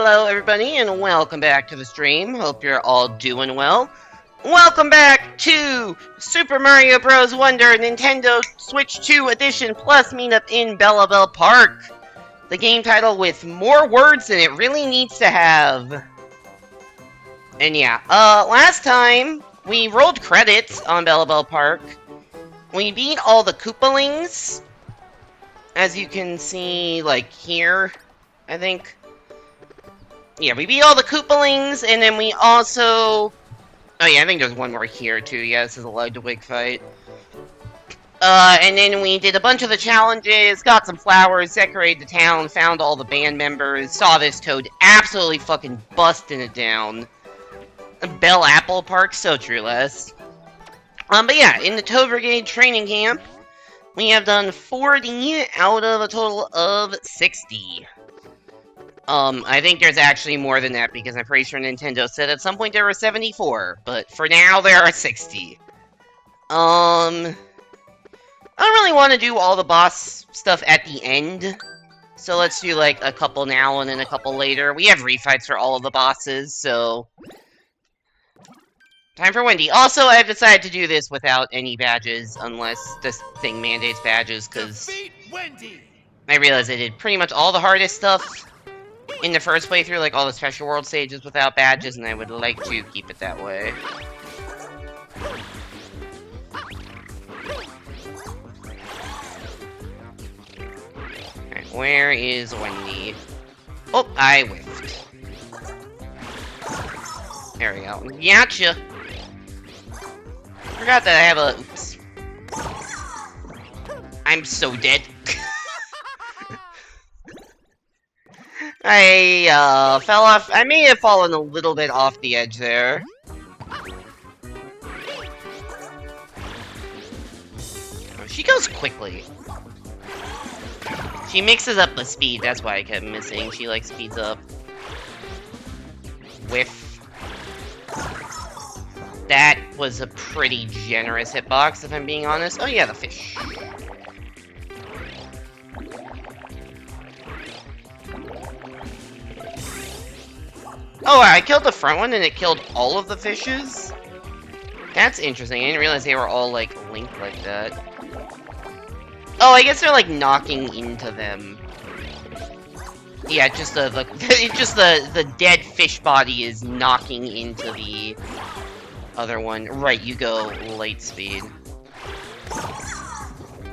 Hello everybody and welcome back to the stream. Hope you're all doing well. Welcome back to Super Mario Bros. Wonder Nintendo Switch 2 Edition Plus meetup in Bellabel Park. The game title with more words than it really needs to have. And yeah, last time we rolled credits on Bellabel Park. We beat all the Koopalings. As you can see, like, here, I think. Yeah, we beat all the Koopalings, and then we also... Oh yeah, I think there's one more here, too. Yeah, this is a Ludwig fight. And then we did a bunch of the challenges, got some flowers, decorated the town, found all the band members, saw this Toad absolutely fucking busting it down. Bellabel Park, so true, Les. But yeah, in the Toad Brigade training camp, we have done 40 out of a total of 60. I think there's actually more than that, because I'm pretty sure Nintendo said at some point there were 74, but for now there are 60. I don't really want to do all the boss stuff at the end, so let's do like a couple now and then a couple later. We have refights for all of the bosses, so... Time for Wendy. Also, I've decided to do this without any badges, unless this thing mandates badges, because I realized I did pretty much all the hardest stuff in the first playthrough, like all the special world stages without badges, and I would like to keep it that way. Alright, where is Wendy? Oh, I whiffed. There we go. Gotcha! Forgot that I have a... Oops. I'm so dead. I, fell off... I may have fallen a little bit off the edge there. Oh, she goes quickly. She mixes up the speed, that's why I kept missing. She, like, speeds up. Whiff. That was a pretty generous hitbox, if I'm being honest. Oh yeah, the fish. Oh, I killed the front one and it killed all of the fishes? That's interesting. I didn't realize they were all, like, linked like that. Oh, I guess they're, like, knocking into them. Yeah, just the dead fish body is knocking into the other one. Right, you go light speed.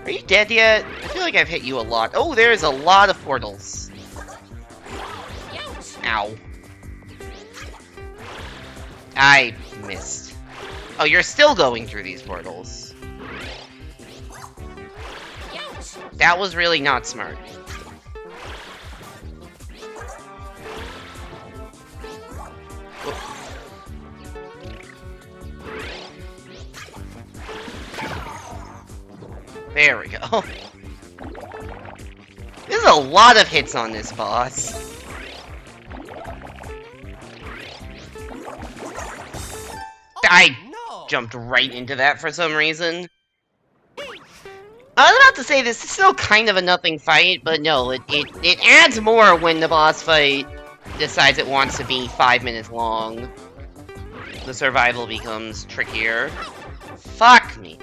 Are you dead yet? I feel like I've hit you a lot. Oh, there's a lot of portals. Ow. I missed. Oh, you're still going through these portals. That was really not smart. There we go. There's a lot of hits on this boss. I jumped right into that for some reason. I was about to say this is still kind of a nothing fight, but no, it adds more when the boss fight decides it wants to be 5 minutes long. The survival becomes trickier. Fuck me.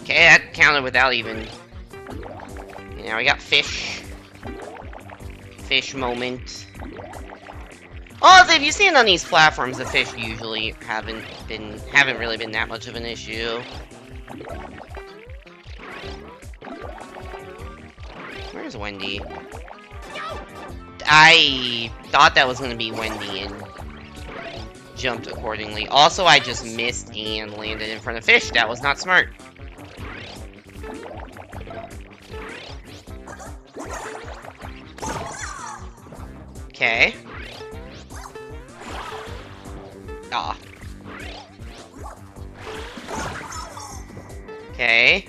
Okay, that counted without even... Okay, now we got fish. Fish moment. Also, if you stand on these platforms, the fish usually haven't really been that much of an issue. Where's Wendy? I thought that was gonna be Wendy and jumped accordingly. Also, I just missed and landed in front of fish. That was not smart. Okay. Ah. Okay.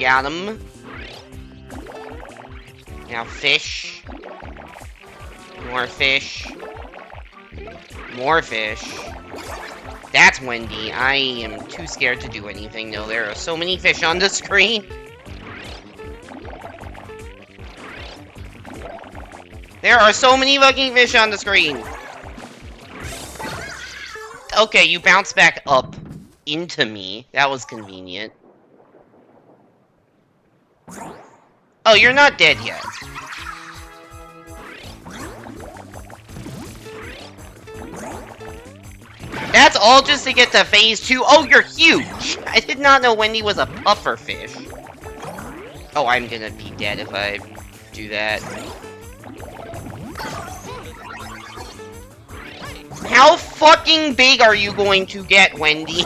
Got him. Now fish. More fish. More fish. That's Wendy. I am too scared to do anything. No, there are so many fish on the screen. There are so many fucking fish on the screen. Okay, you bounced back up into me. That was convenient. Oh, you're not dead yet. That's all just to get to phase 2. Oh, you're huge! I did not know Wendy was a puffer fish. Oh, I'm gonna be dead if I do that. How fucking big are you going to get, Wendy?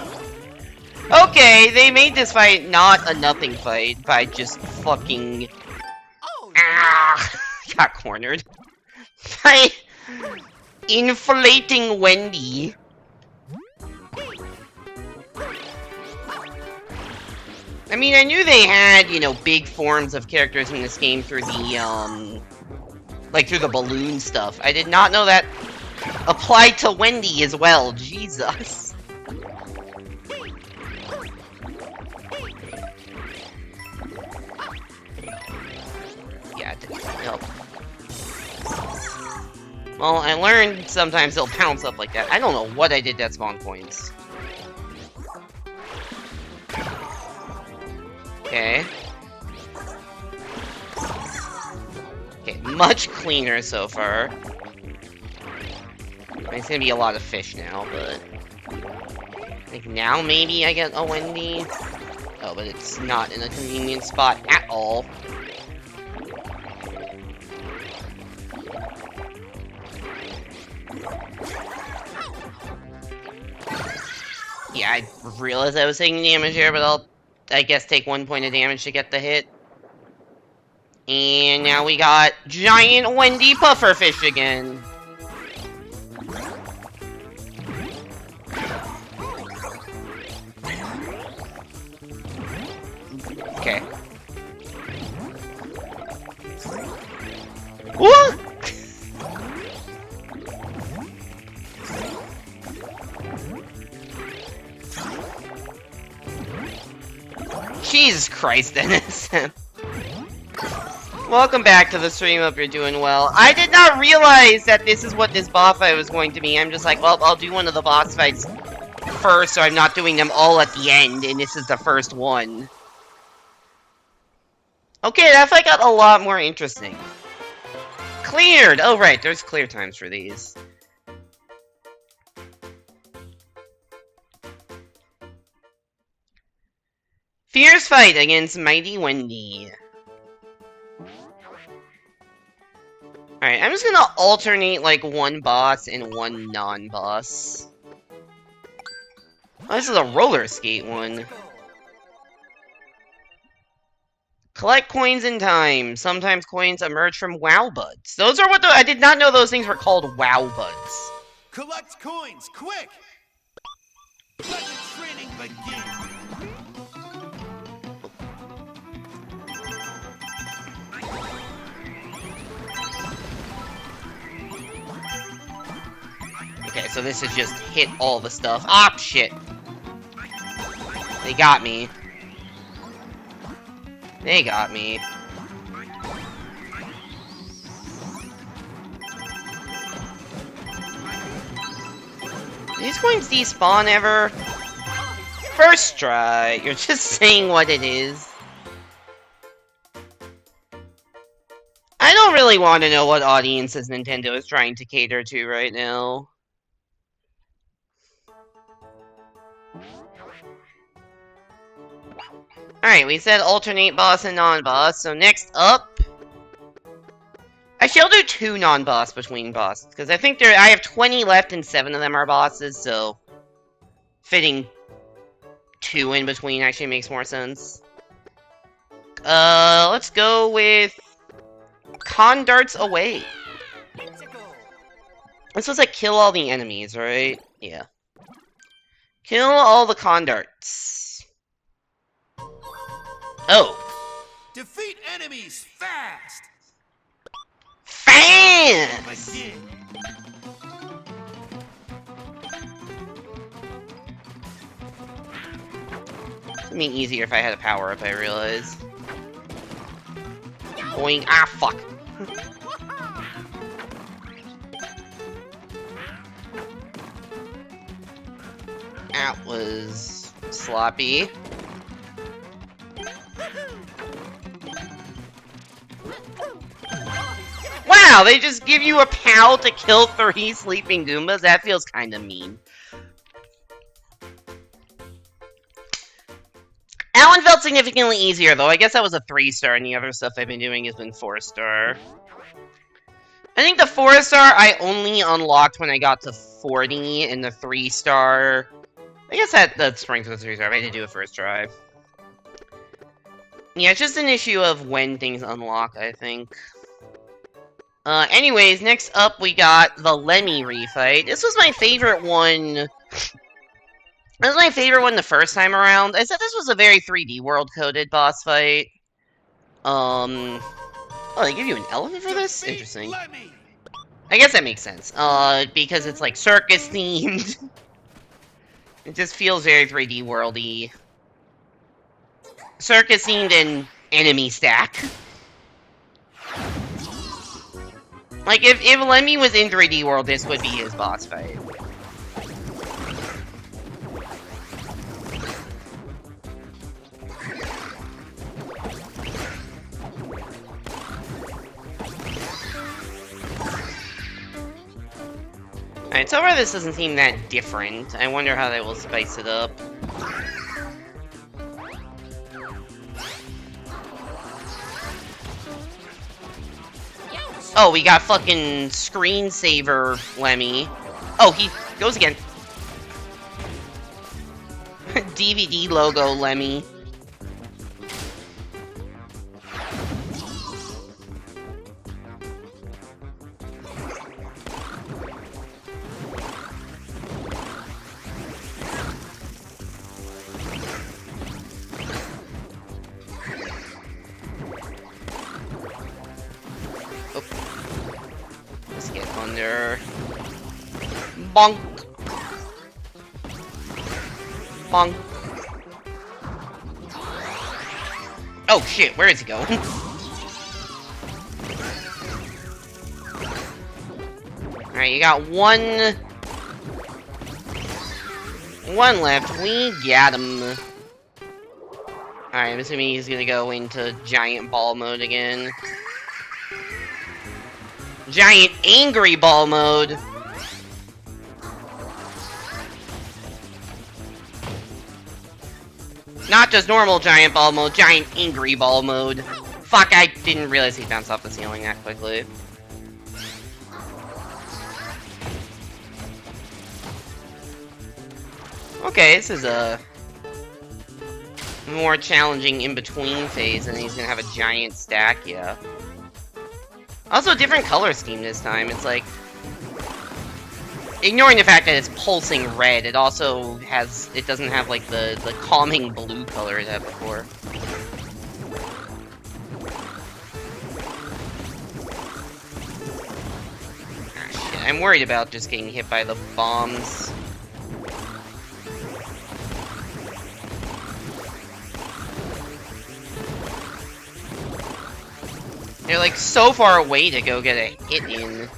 Okay, they made this fight not a nothing fight by just fucking... got cornered. By inflating Wendy. I mean, I knew they had, you know, big forms of characters in this game through the, like, through the balloon stuff. I did not know that applied to Wendy as well. Jesus. Yeah, nope. Well, I learned sometimes they'll pounce up like that. I don't know what I did that spawn coins. Okay. Okay, much cleaner so far. It's gonna be a lot of fish now, but... like, now maybe I get a Wendy? Oh, but it's not in a convenient spot at all. Yeah, I realized I was taking damage here, but I'll, I guess, take 1 point of damage to get the hit. And now we got giant Wendy pufferfish again. Okay. What? Jesus Christ, Dennis. Welcome back to the stream. Hope you're doing well. I did not realize that this is what this boss fight was going to be. I'm just like, well, I'll do one of the boss fights first, so I'm not doing them all at the end, and this is the first one. Okay, that fight got a lot more interesting. Cleared! Oh, right, there's clear times for these. Fierce fight against Mighty Wendy. Alright, I'm just gonna alternate, like, one boss and one non-boss. Oh, this is a roller skate one. Collect coins in time. Sometimes coins emerge from WoW buds. Those are what I did not know those things were called WoW buds. Collect coins, quick! Let the training begin! Okay, so this is just hit all the stuff. Ah, shit. They got me. They got me. Do these coins despawn ever? First try. You're just saying what it is. I don't really want to know what audiences Nintendo is trying to cater to right now. Alright, we said alternate boss and non-boss, so next up... Actually, I'll do 2 non-boss between bosses, because I think I have 20 left and 7 of them are bosses, so... fitting 2 in between actually makes more sense. Let's go with... Con Darts Away. This was like kill all the enemies, right? Yeah. Kill all the condarts. Oh. Defeat enemies fast. Fans! Begin. It'd be easier if I had a power-up, I realize. Boing. Ah, fuck. That was sloppy. Wow, they just give you a POW to kill 3 sleeping Goombas? That feels kind of mean. That one felt significantly easier, though. I guess that was a 3-star, and the other stuff I've been doing has been 4-star. I think the 4-star I only unlocked when I got to 40, and the 3-star... I guess that springs with the 3-star. I had to do a first try. Yeah, it's just an issue of when things unlock, I think. Anyways, next up we got the Lemmy refight. This was my favorite one. This was my favorite one the first time around. I said this was a very 3D world-coded boss fight. Oh, they give you an elephant for this? Interesting. I guess that makes sense. Because it's like circus-themed. It just feels very 3D worldy. Circus-themed and enemy stack. Like, if Lemmy was in 3D World, this would be his boss fight. Alright, so far this doesn't seem that different. I wonder how they will spice it up. Oh, we got fucking screensaver Lemmy. Oh, he goes again. DVD logo Lemmy. Bonk. Bonk. Oh shit, where is he going? Alright, you got one left. We got him. Alright, I'm assuming he's gonna go into giant ball mode again. Giant angry ball mode. Not just normal giant ball mode, giant angry ball mode. Fuck, I didn't realize he bounced off the ceiling that quickly. Okay, this is a more challenging in-between phase, and he's gonna have a giant stack, yeah. Also, a different color scheme this time. It's like... ignoring the fact that it's pulsing red, it also has... it doesn't have, like, the calming blue color it had before. Ah, shit. I'm worried about just getting hit by the bombs. They're, like, so far away to go get a hit in.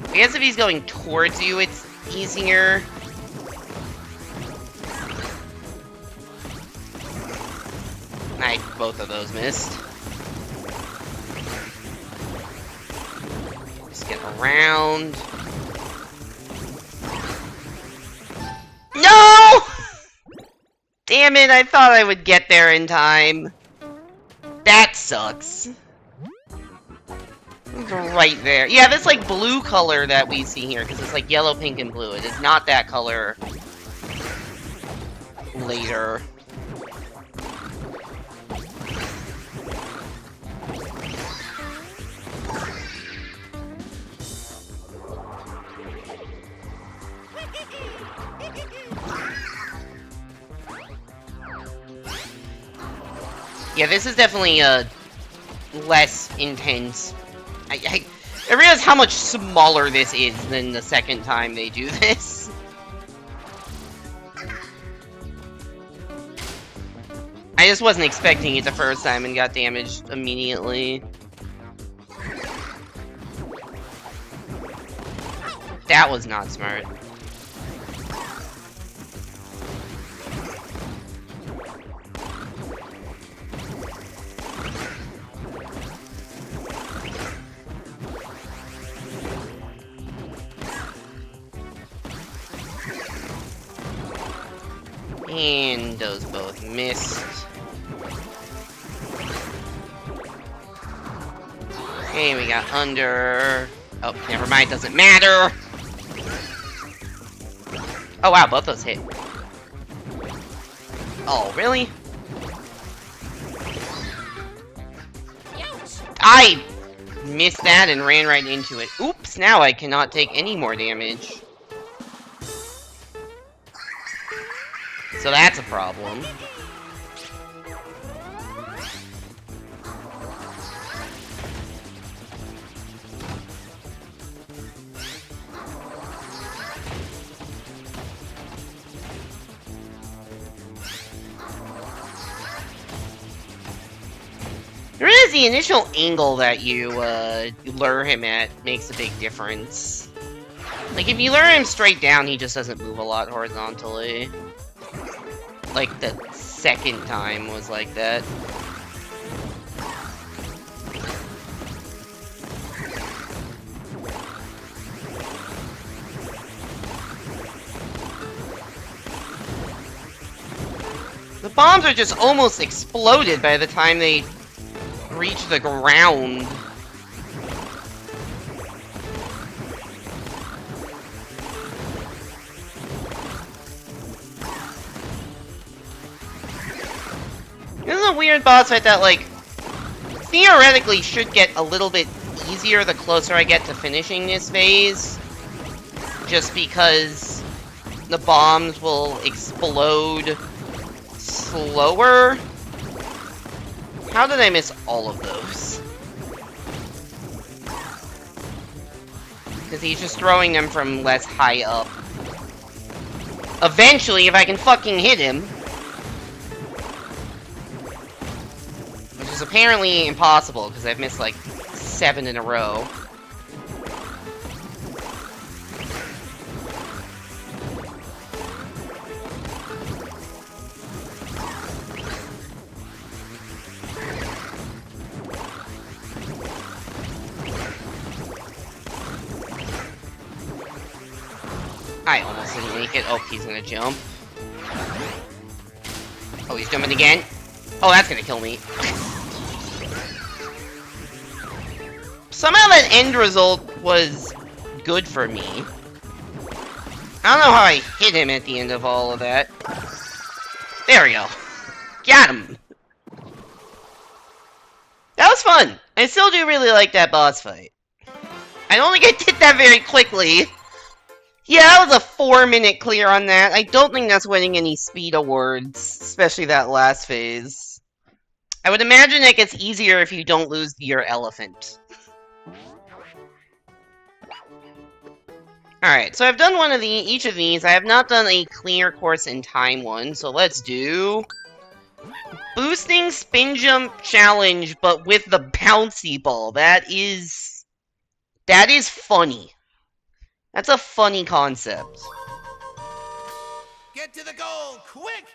I guess if he's going towards you, it's easier. Both of those missed. Just get around. No! Damn it, I thought I would get there in time. That sucks. It's right there. Yeah, this like blue color that we see here, because it's like yellow, pink, and blue. It is not that color later. Yeah, this is definitely, less intense. I realize how much smaller this is than the second time they do this. I just wasn't expecting it the first time and got damaged immediately. That was not smart. And those both missed. Okay, we got under. Oh, never mind, doesn't matter. Oh wow, both those hit. Oh, really? I missed that and ran right into it. Oops, now I cannot take any more damage. So that's a problem. There is the initial angle that you lure him at makes a big difference. Like, if you lure him straight down, he just doesn't move a lot horizontally. Like, the second time was like that. The bombs are just almost exploded by the time they reach the ground. This is a weird boss fight that, like, theoretically should get a little bit easier the closer I get to finishing this phase. Just because the bombs will explode slower. How did I miss all of those? Because he's just throwing them from less high up. Eventually, if I can fucking hit him. Which is apparently impossible, because I've missed like 7 in a row. I almost didn't make it. Oh, he's gonna jump. Oh, he's jumping again. Oh, that's gonna kill me. Somehow that end result was good for me. I don't know how I hit him at the end of all of that. There we go. Got him. That was fun. I still do really like that boss fight. I don't think I did that very quickly. Yeah, that was a 4-minute clear on that. I don't think that's winning any speed awards, especially that last phase. I would imagine it gets easier if you don't lose your elephant. Alright, so I've done one of each of these. I have not done a clear course in time one, so let's do boosting spin jump challenge, but with the bouncy ball. That is funny. That's a funny concept. Get to the goal, quick!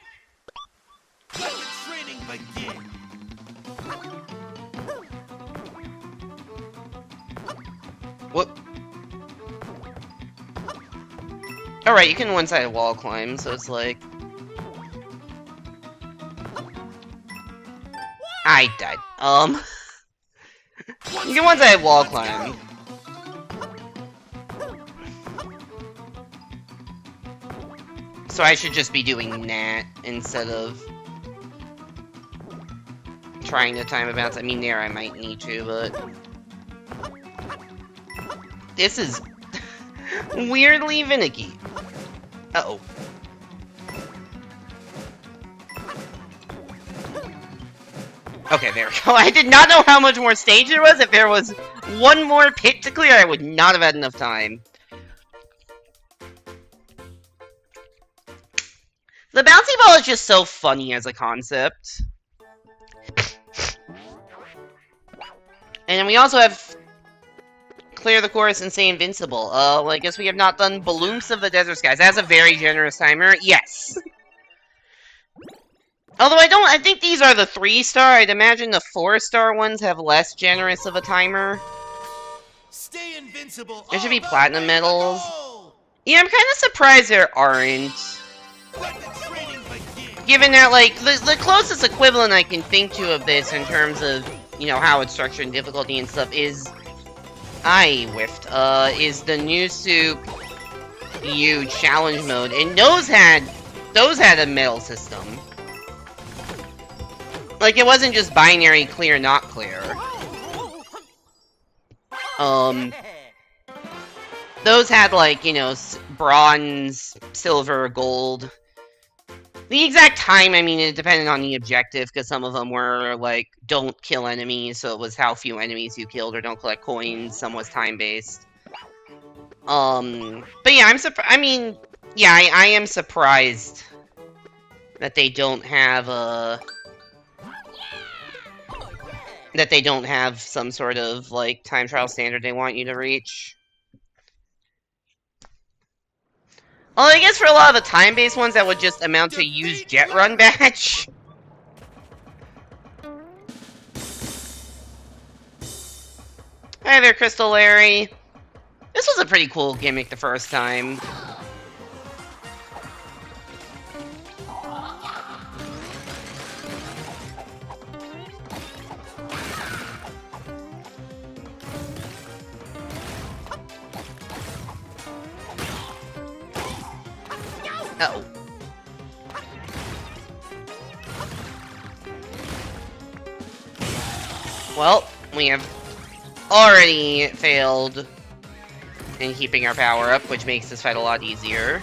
Let the training begin. What? Alright, you can one-sided wall climb, so it's like... I died. You can one-sided wall climb. So I should just be doing that instead of trying to time a bounce. I mean, there I might need to, but this is weirdly finicky. Uh-oh. Okay, there we go. I did not know how much more stage there was. If there was one more pit to clear, I would not have had enough time. The bouncy ball is just so funny as a concept. And then we also have clear the course and say invincible. Well, I guess we have not done Balloons of the Desert Skies. That's a very generous timer. Yes. Although I think these are the 3-star. I'd imagine the 4-star ones have less generous of a timer. Stay invincible. There should be platinum medals. Yeah, I'm kind of surprised there aren't. Given that, like, the closest equivalent I can think to of this in terms of, you know, how it's structured and difficulty and stuff is... I whiffed. Is the New Soup huge challenge mode. And those had a medal system. Like, it wasn't just binary clear, not clear. Those had, like, you know, bronze, silver, gold. The exact time, I mean, it depended on the objective, because some of them were, like, don't kill enemies, so it was how few enemies you killed, or don't collect coins, some was time-based. But yeah, I mean, yeah, I am surprised that they don't have, that they don't have some sort of, like, time trial standard they want you to reach. Well, I guess for a lot of the time-based ones, that would just amount to use Jet Run badge. Hi there, Crystal Larry. This was a pretty cool gimmick the first time. Uh-oh. Well, we have already failed in keeping our power up, which makes this fight a lot easier.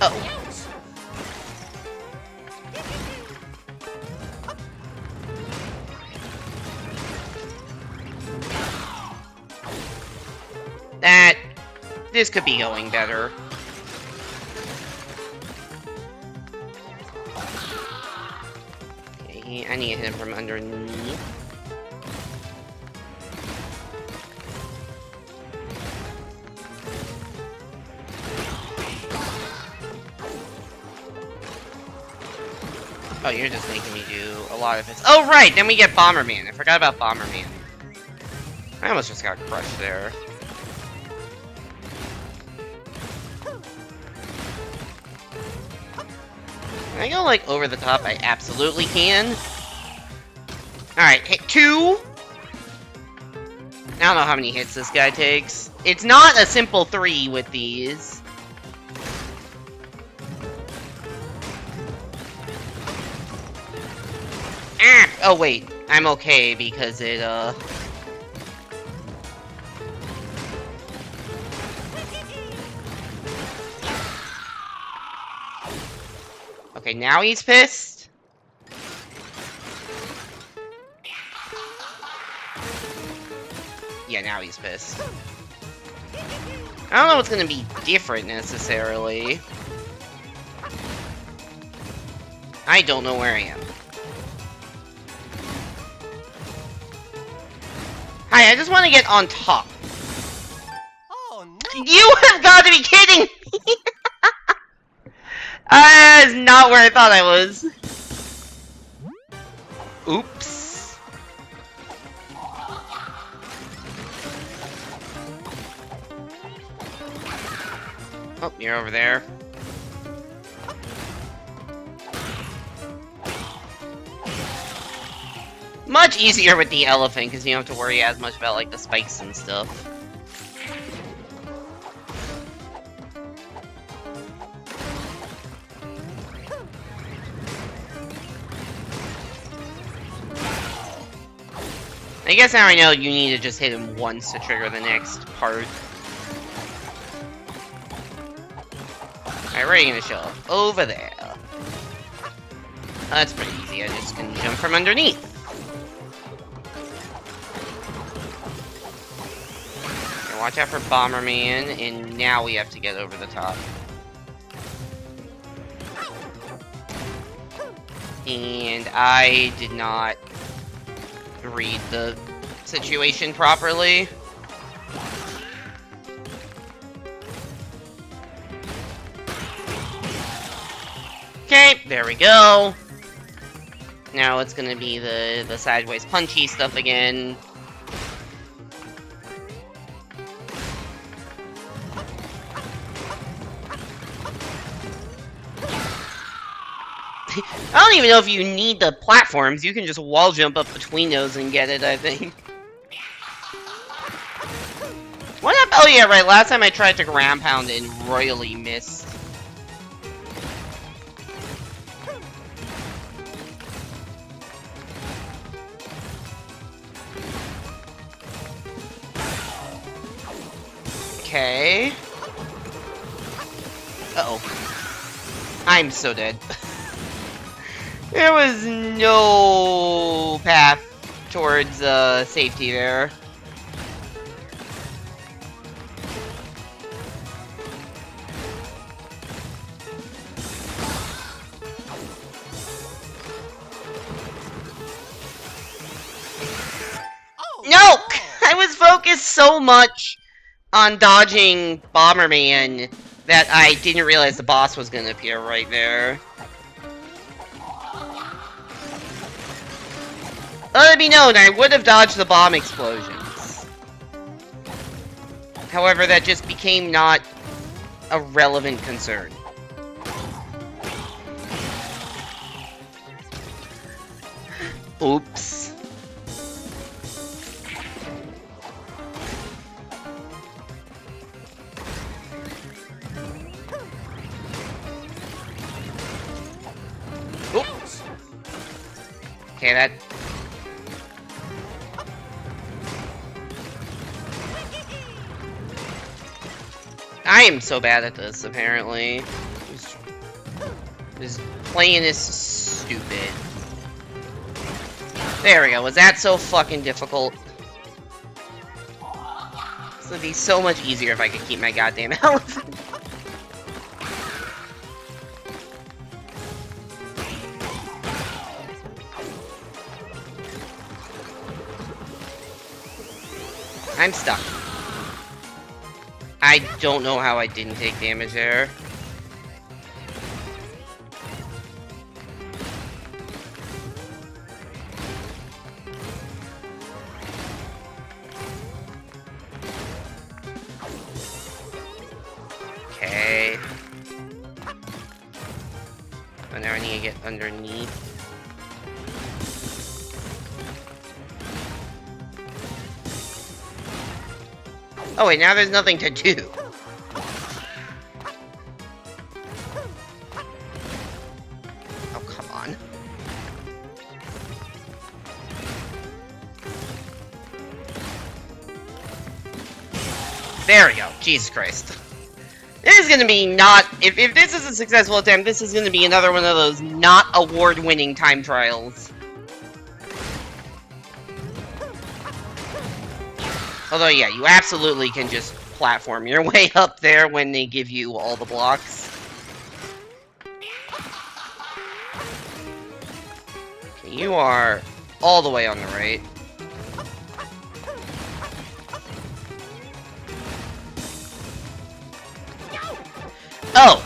Uh-oh. This could be going better. Okay, I need to hit him from underneath. Oh, you're just making me do a lot of it. Oh, right! Then we get Bomberman. I forgot about Bomberman. I almost just got crushed there. Can I go, like, over the top? I absolutely can. Alright, hit 2. I don't know how many hits this guy takes. It's not a simple 3 with these. Ah! Oh, wait. I'm okay because it, Okay, now he's pissed. Yeah, now he's pissed. I don't know what's gonna be different, necessarily. I don't know where I am. Hi, I just want to get on top. Oh, no. You have got to be kidding me! That is not where I thought I was. Oops. Oh, you're over there. Much easier with the elephant, because you don't have to worry as much about, like, the spikes and stuff. I guess now I know you need to just hit him once to trigger the next part. Alright, we're gonna show up over there. That's pretty easy. I just can jump from underneath. Now watch out for Bomberman, and now we have to get over the top. And I did not read the situation properly. Okay, there we go. Now it's gonna be the sideways punchy stuff again. I don't even know if you need the platforms. You can just wall jump up between those and get it, I think. What happened? Oh yeah, right. Last time I tried to ground pound and royally missed. Okay. Uh-oh. I'm so dead. There was no path towards safety there. No! I was focused so much on dodging Bomberman that I didn't realize the boss was gonna appear right there. Let it be known, I would have dodged the bomb explosions. However, that just became not a relevant concern. Oops. Oops. Okay, that... I am so bad at this, apparently. This playing is stupid. There we go. Was that so fucking difficult? This would be so much easier if I could keep my goddamn health. I'm stuck. I don't know how I didn't take damage there. Okay. Oh, now I need to get underneath. Oh wait, now there's nothing to do. Oh, come on. There we go. Jesus Christ. This is gonna be not... If this is a successful attempt, this is gonna be another one of those not award-winning time trials. Although, yeah, you absolutely can just platform your way up there when they give you all the blocks. Okay, you are all the way on the right. Oh!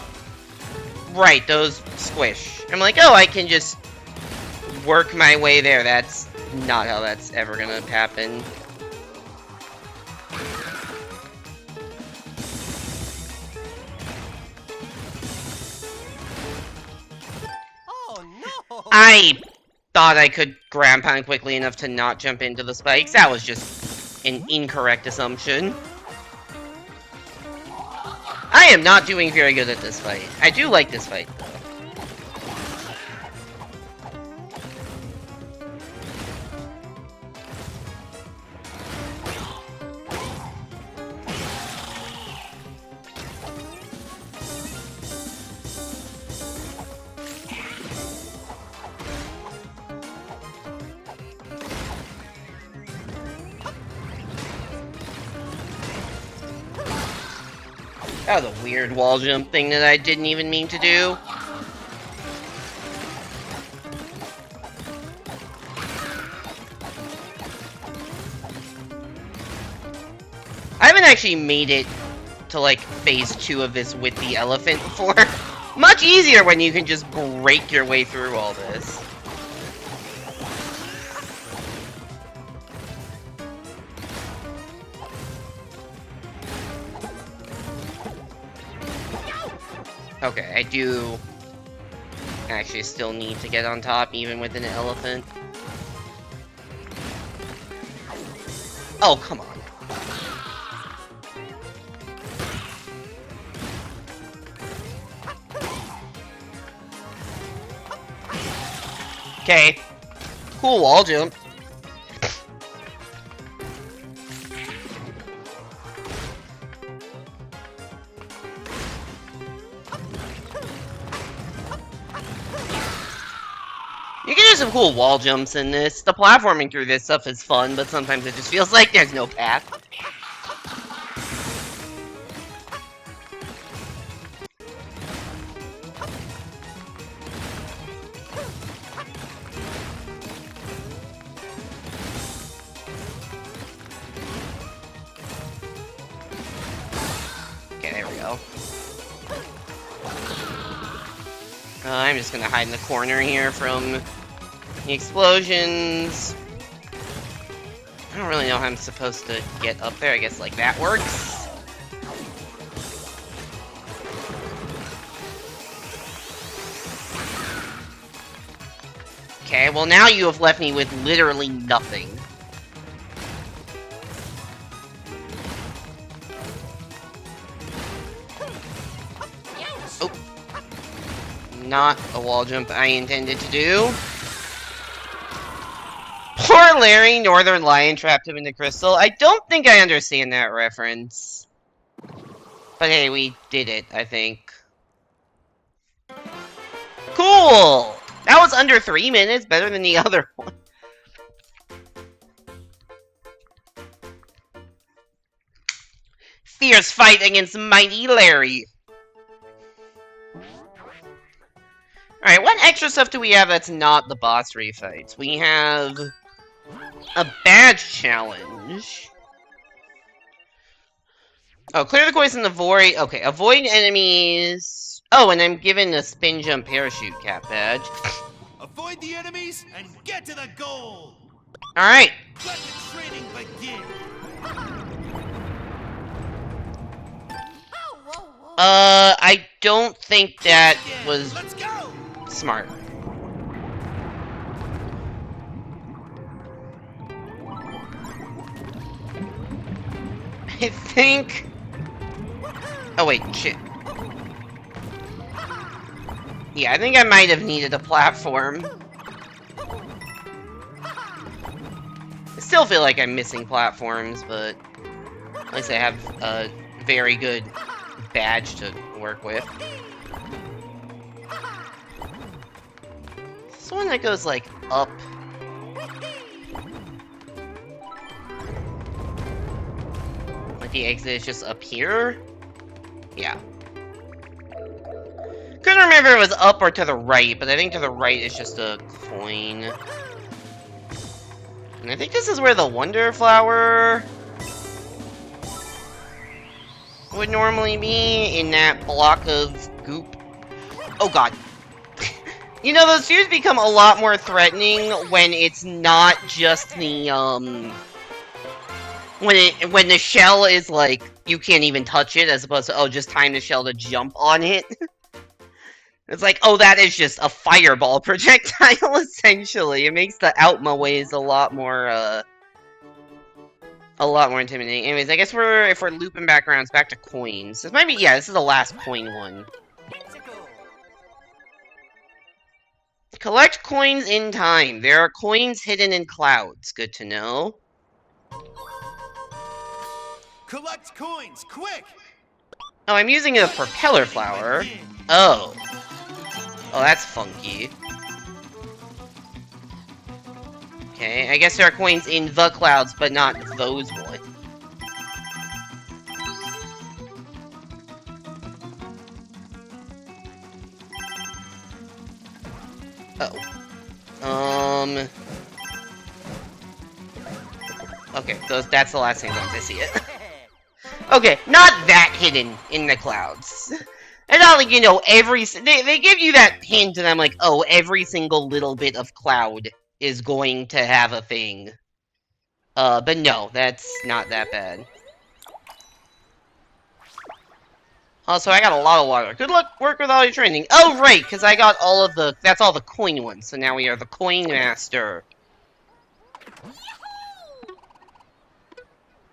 Right, those squish. I'm like, oh, I can just work my way there. That's not how that's ever gonna happen. I thought I could ground pound quickly enough to not jump into the spikes. That was just an incorrect assumption. I am not doing very good at this fight. I do like this fight, though. That was a weird wall jump thing that I didn't even mean to do. I haven't actually made it to, like, phase 2 of this with the elephant before. Much easier when you can just break your way through all this. Okay, I do actually still need to get on top, even with an elephant. Oh, come on. Okay. Cool wall jump. You can do some cool wall jumps in this. The platforming through this stuff is fun, but sometimes it just feels like there's no path. Okay, there we go. I'm just gonna hide in the corner here from the explosions. I don't really know how I'm supposed to get up there. I guess, like, that works. Okay, well now you have left me with literally nothing. Oh. Not a wall jump I intended to do. Poor Larry, Northern Lion trapped him in the crystal. I don't think I understand that reference. But hey, we did it, I think. Cool! That was under 3 minutes, better than the other one. Fierce fight against mighty Larry. Alright, what extra stuff do we have that's not the boss refights? We have a badge challenge. Oh, clear the coins in the void. Okay, avoid enemies. Oh, and I'm given a spin jump parachute cap badge. Avoid the enemies and get to the goal. Alright. Let the training begin. I don't think that was Let's go. smart. I think... Oh wait, shit. Yeah, I think I might have needed a platform. I still feel like I'm missing platforms, but at least I have a very good badge to work with. This one that goes, like, up. Like the exit is just up here? Yeah. Couldn't remember if it was up or to the right, but I think to the right is just a coin. And I think this is where the Wonder Flower would normally be, in that block of goop. Oh god. You know, those spheres become a lot more threatening when it's not just the, when the shell is, like, you can't even touch it, as opposed to, oh, just time the shell to jump on it. It's like, oh, that is just a fireball projectile, essentially. It makes the Outma ways a lot more intimidating. Anyways, I guess if we're looping back around, it's back to coins. This might be, yeah, this is the last coin one. Collect coins in time. There are coins hidden in clouds. Good to know. Collect coins, quick! Oh, I'm using a propeller flower. Oh. Oh, that's funky. Okay, I guess there are coins in the clouds, but not those ones. Oh. Okay, that's the last thing once I see it. Okay, not that hidden in the clouds. And not like, you know, they give you that hint and I'm like, oh, every single little bit of cloud is going to have a thing. But no, that's not that bad. Also, I got a lot of water. Good luck, work with all your training. Oh, right, because I got that's all the coin ones. So now we are the coin master.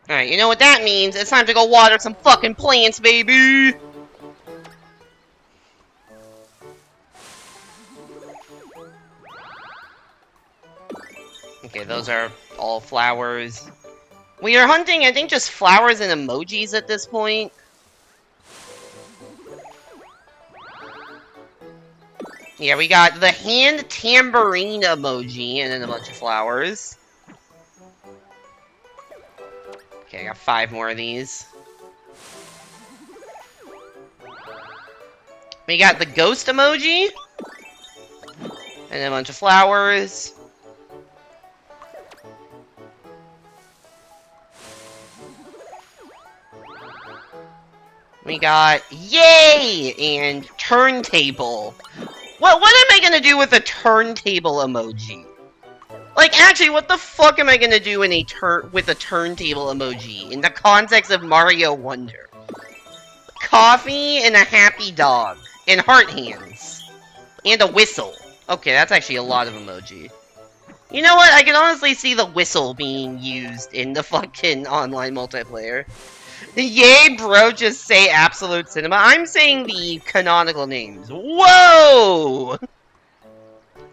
Alright, you know what that means? It's time to go water some fucking plants, baby! Okay, those are all flowers. We are hunting, I think, just flowers and emojis at this point. Yeah, we got the hand tambourine emoji and then a bunch of flowers. Okay, I got 5 more of these. We got the ghost emoji. And a bunch of flowers. We got yay and turntable. What am I gonna do with a turntable emoji? Like, actually, what the fuck am I gonna do with a turntable emoji in the context of Mario Wonder? Coffee and a happy dog and heart hands and a whistle. Okay, that's actually a lot of emoji. You know what? I can honestly see the whistle being used in the fucking online multiplayer. Yay, bro, just say Absolute Cinema. I'm saying the canonical names. Whoa!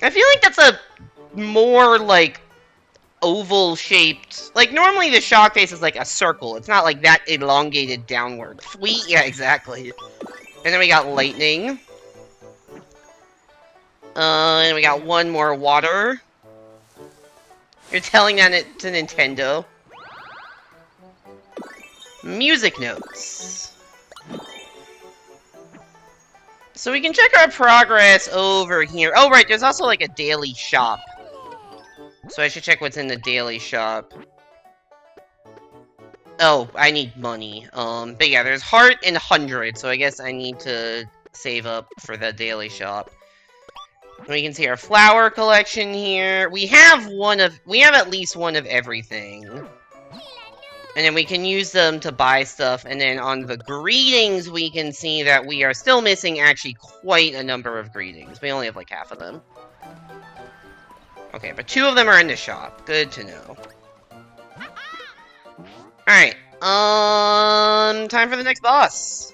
I feel like that's a more, like, oval-shaped... Like, normally the shock face is like a circle. It's not like that elongated downward. Sweet? Yeah, exactly. And then we got lightning. And we got one more water. You're telling that to Nintendo. Music notes. So we can check our progress over here. Oh, right, there's also, like, a daily shop. So I should check what's in the daily shop. Oh, I need money. But yeah, there's heart and 100, so I guess I need to save up for the daily shop. We can see our flower collection here. We have at least one of everything. And then we can use them to buy stuff, and then on the greetings, we can see that we are still missing actually quite a number of greetings. We only have like half of them. Okay, but 2 of them are in the shop. Good to know. Alright, time for the next boss.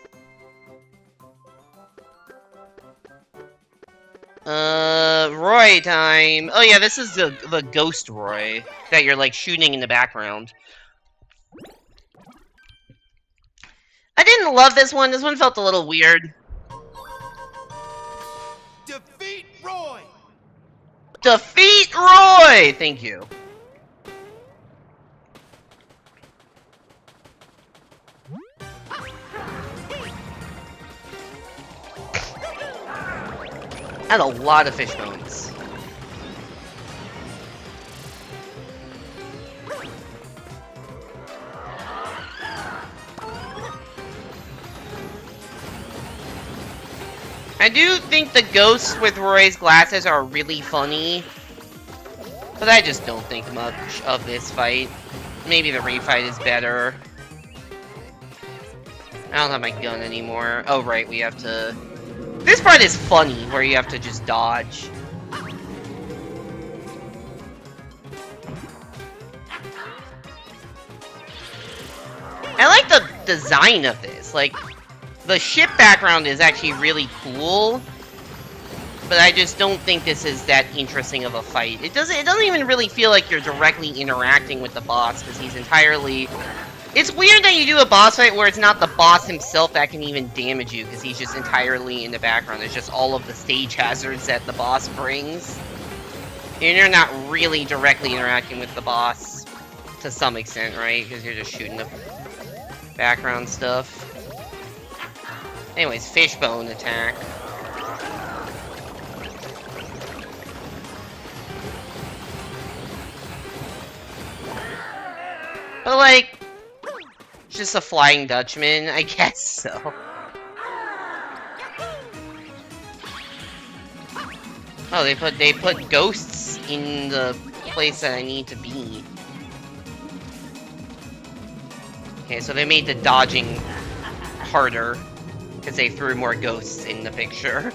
Roy time. Oh yeah, this is the ghost Roy that you're like shooting in the background. I didn't love this one. This one felt a little weird. Defeat Roy! Defeat Roy! Thank you. Had a lot of fish bones. I do think the ghosts with Roy's glasses are really funny, but I just don't think much of this fight. Maybe the refight is better. I don't have my gun anymore. Oh, right, we have to... This part is funny, where you have to just dodge. I like the design of this. Like, the ship background is actually really cool, but I just don't think this is that interesting of a fight. It doesn't even really feel like you're directly interacting with the boss, because he's entirely... It's weird that you do a boss fight where it's not the boss himself that can even damage you, because he's just entirely in the background. It's just all of the stage hazards that the boss brings. And you're not really directly interacting with the boss, to some extent, right? Because you're just shooting the background stuff. Anyways, fishbone attack. But, like, just a Flying Dutchman? I guess so. Oh, they put ghosts in the place that I need to be. Okay, so they made the dodging harder because they threw more ghosts in the picture.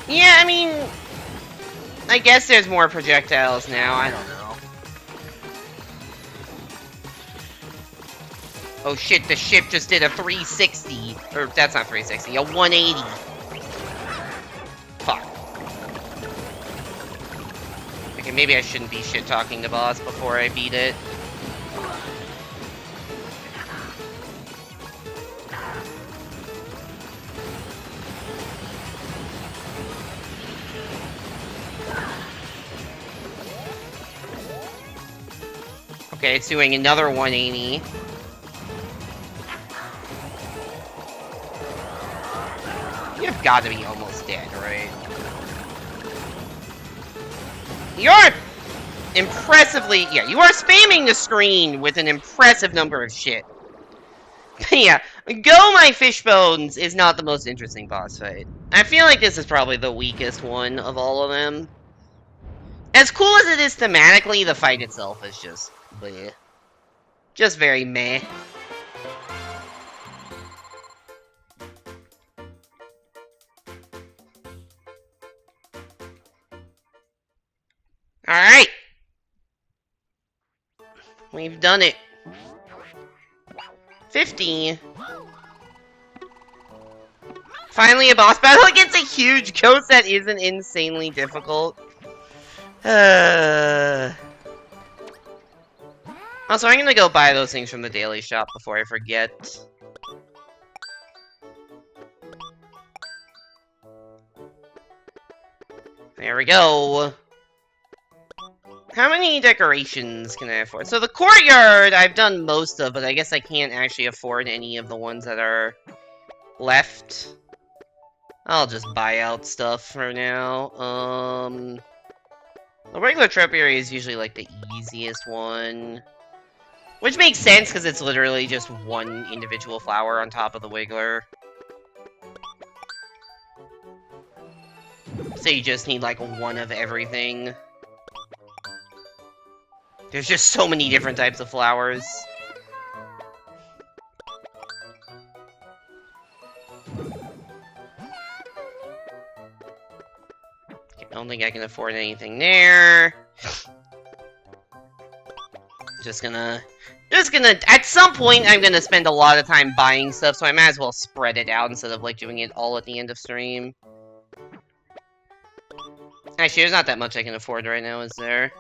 Yeah, I mean, I guess there's more projectiles now, I don't know. Oh shit, the ship just did a 360. Or, that's not 360, a 180. Fuck. Okay, maybe I shouldn't be shit-talking the boss before I beat it. Okay, it's doing another 180. You've got to be almost dead, right? You're impressively... Yeah, you are spamming the screen with an impressive number of shit. Yeah, Go My Fishbones is not the most interesting boss fight. I feel like this is probably the weakest one of all of them. As cool as it is thematically, the fight itself is just... bleh. Just very meh. Alright! We've done it. 50. Finally a boss battle against a huge ghost that isn't insanely difficult. Also, I'm gonna go buy those things from the daily shop before I forget. There we go. How many decorations can I afford? So the courtyard I've done most of, but I guess I can't actually afford any of the ones that are left. I'll just buy out stuff for now. The regular topiary is usually like the easiest one. Which makes sense because it's literally just one individual flower on top of the wiggler. So you just need like one of everything. There's just so many different types of flowers. Okay, I don't think I can afford anything there. Just gonna, at some point I'm gonna spend a lot of time buying stuff, so I might as well spread it out instead of like doing it all at the end of stream. Actually, there's not that much I can afford right now, is there?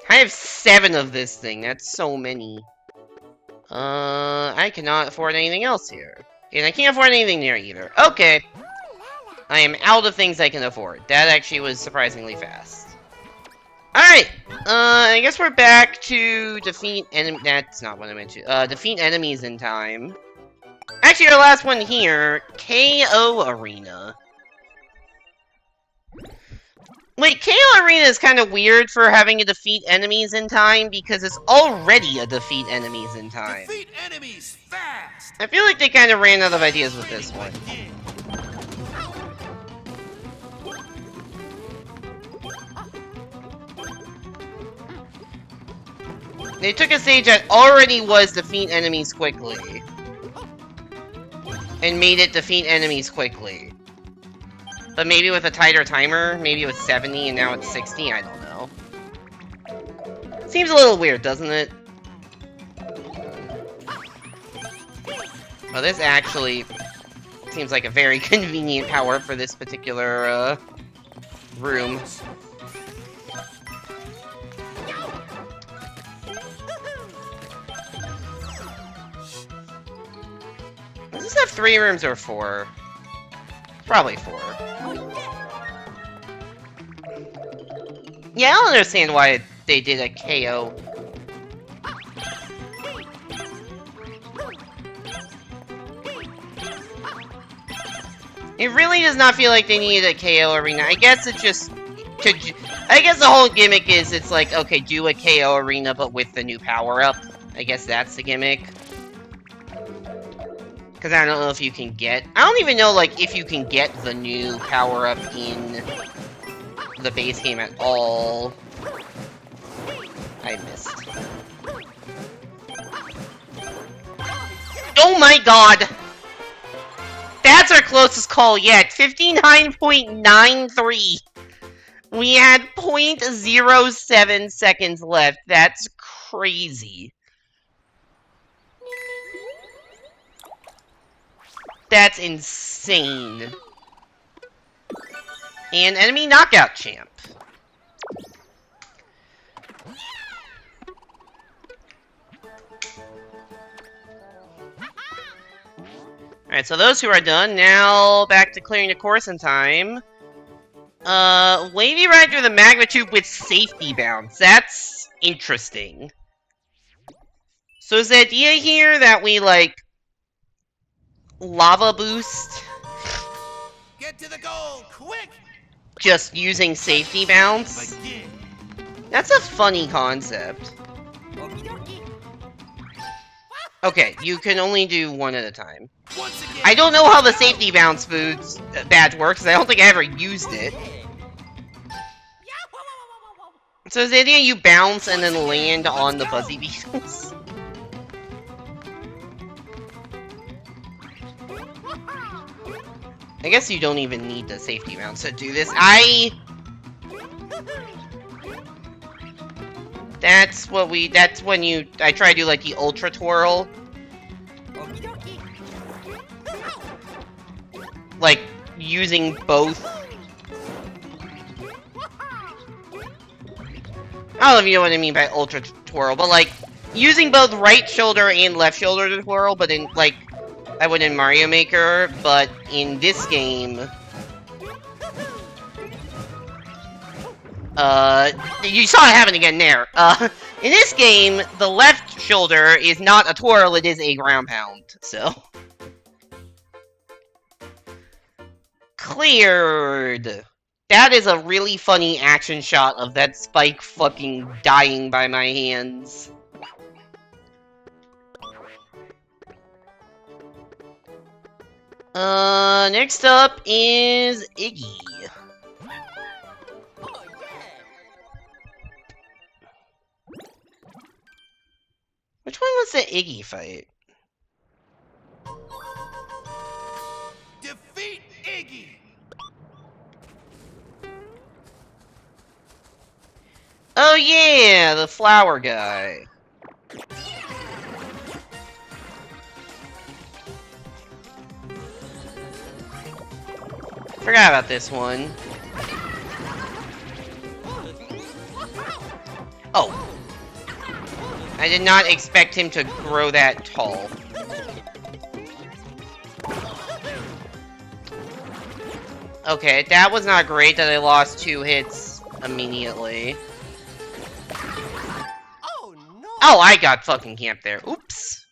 I have 7 of this thing, that's so many. I cannot afford anything else here. And I can't afford anything there either. Okay. I am out of things I can afford. That actually was surprisingly fast. Alright. I guess we're back to defeat that's not what I meant to. Defeat enemies in time. Actually, our last one here. KO Arena. Wait, KO Arena is kind of weird for having to defeat enemies in time because it's already a defeat enemies in time. Defeat enemies fast. I feel like they kind of ran out of ideas with this one. They took a stage that already was defeat enemies quickly and made it defeat enemies quickly. But maybe with a tighter timer, maybe it was 70 and now it's 60, I don't know. Seems a little weird, doesn't it? Oh, this actually seems like a very convenient power for this particular, room. Does this have 3 rooms or 4? Probably 4. Yeah, I don't understand why they did a KO. It really does not feel like they needed a KO arena. I guess it just... I guess the whole gimmick is it's like, okay, do a KO arena but with the new power-up. I guess that's the gimmick. Because I don't know if you can get... I don't even know, like, if you can get the new power-up in the base game at all. I missed. Oh my god! That's our closest call yet. 59.93. We had 0.07 seconds left. That's crazy. That's insane. And enemy knockout champ. Alright, so those 2 are done. Now, back to clearing the course in time. Wavy ride through the magma tube with safety bounce. That's interesting. So is the idea here that we, like, lava boost? Get to the goal, quick! Just using safety bounce? That's a funny concept. Okay, you can only do 1 at a time. I don't know how the safety bounce foods badge works, I don't think I ever used it. So is the idea you bounce and then land on the fuzzy beetles? I guess you don't even need the safety bounce to do this. That's when I try to do like the ultra twirl. Like, using both. I don't know if you know what I mean by ultra twirl, but like, using both right shoulder and left shoulder to twirl, but in, like, I would in Mario Maker, but in this game... you saw it happen again there. In this game, the left shoulder is not a twirl, it is a ground pound, so... Cleared! That is a really funny action shot of that Spike fucking dying by my hands. Next up is Iggy. Which one was the Iggy fight? Defeat Iggy! Oh yeah, the flower guy. Forgot about this one. Oh. I did not expect him to grow that tall. Okay, that was not great that I lost 2 hits immediately. Oh no! Oh, I got fucking camped there. Oops.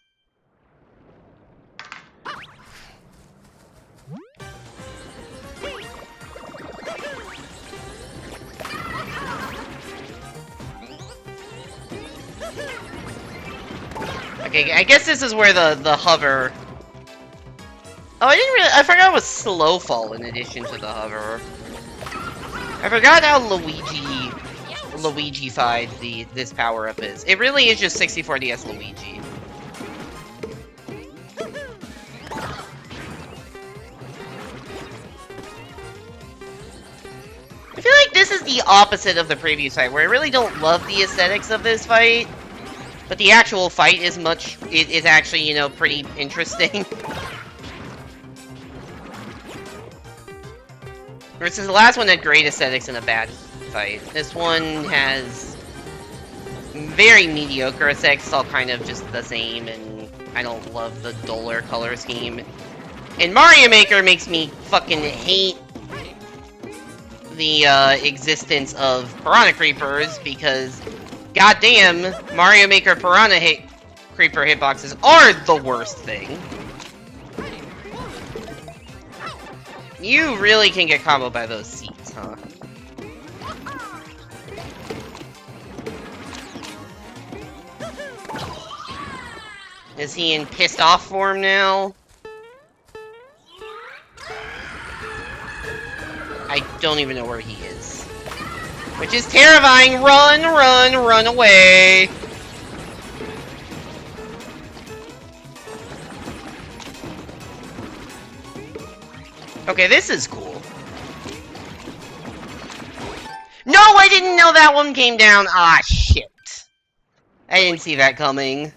Okay, I guess this is where the hover... Oh, I forgot it was slow fall in addition to the hover. I forgot how Luigi-fied this power-up is. It really is just 64DS Luigi. I feel like this is the opposite of the previous fight, where I really don't love the aesthetics of this fight. But the actual fight is actually, you know, pretty interesting. Versus the last one had great aesthetics and a bad fight. This one has very mediocre aesthetics, it's all kind of just the same, and I don't love the duller color scheme. And Mario Maker makes me fucking hate the existence of Piranha Creepers, because goddamn, Mario Maker Piranha Creeper hitboxes are the worst thing. You really can get comboed by those seats, huh? Is he in pissed off form now? I don't even know where he is. Which is terrifying! Run, run, run away! Okay, this is cool. No, I didn't know that one came down! Ah, shit. I didn't see that coming.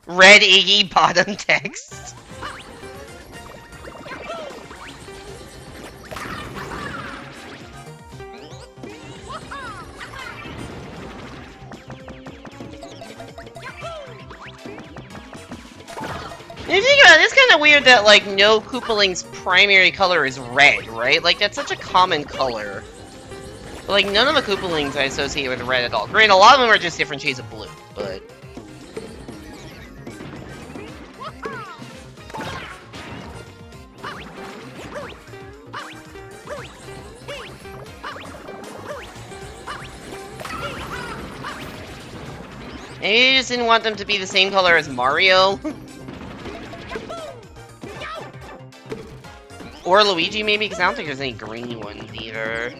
Red Iggy bottom text. If you think about it, it's kind of weird that, like, no Koopaling's primary color is red, right? Like, that's such a common color. But, like, none of the Koopalings I associate with red at all. Granted, a lot of them are just different shades of blue, but... Maybe you just didn't want them to be the same color as Mario? Or Luigi, maybe? Because I don't think there's any green ones either.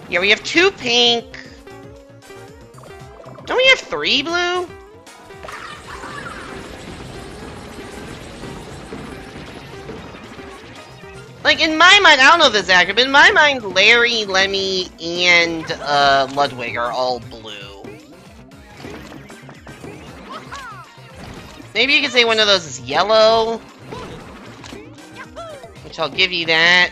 Yeah, we have 2 pink. Don't we have 3 blue? Like, in my mind, I don't know if this is accurate, but in my mind, Larry, Lemmy, and Ludwig are all blue. Maybe you could say one of those is yellow. Which I'll give you that.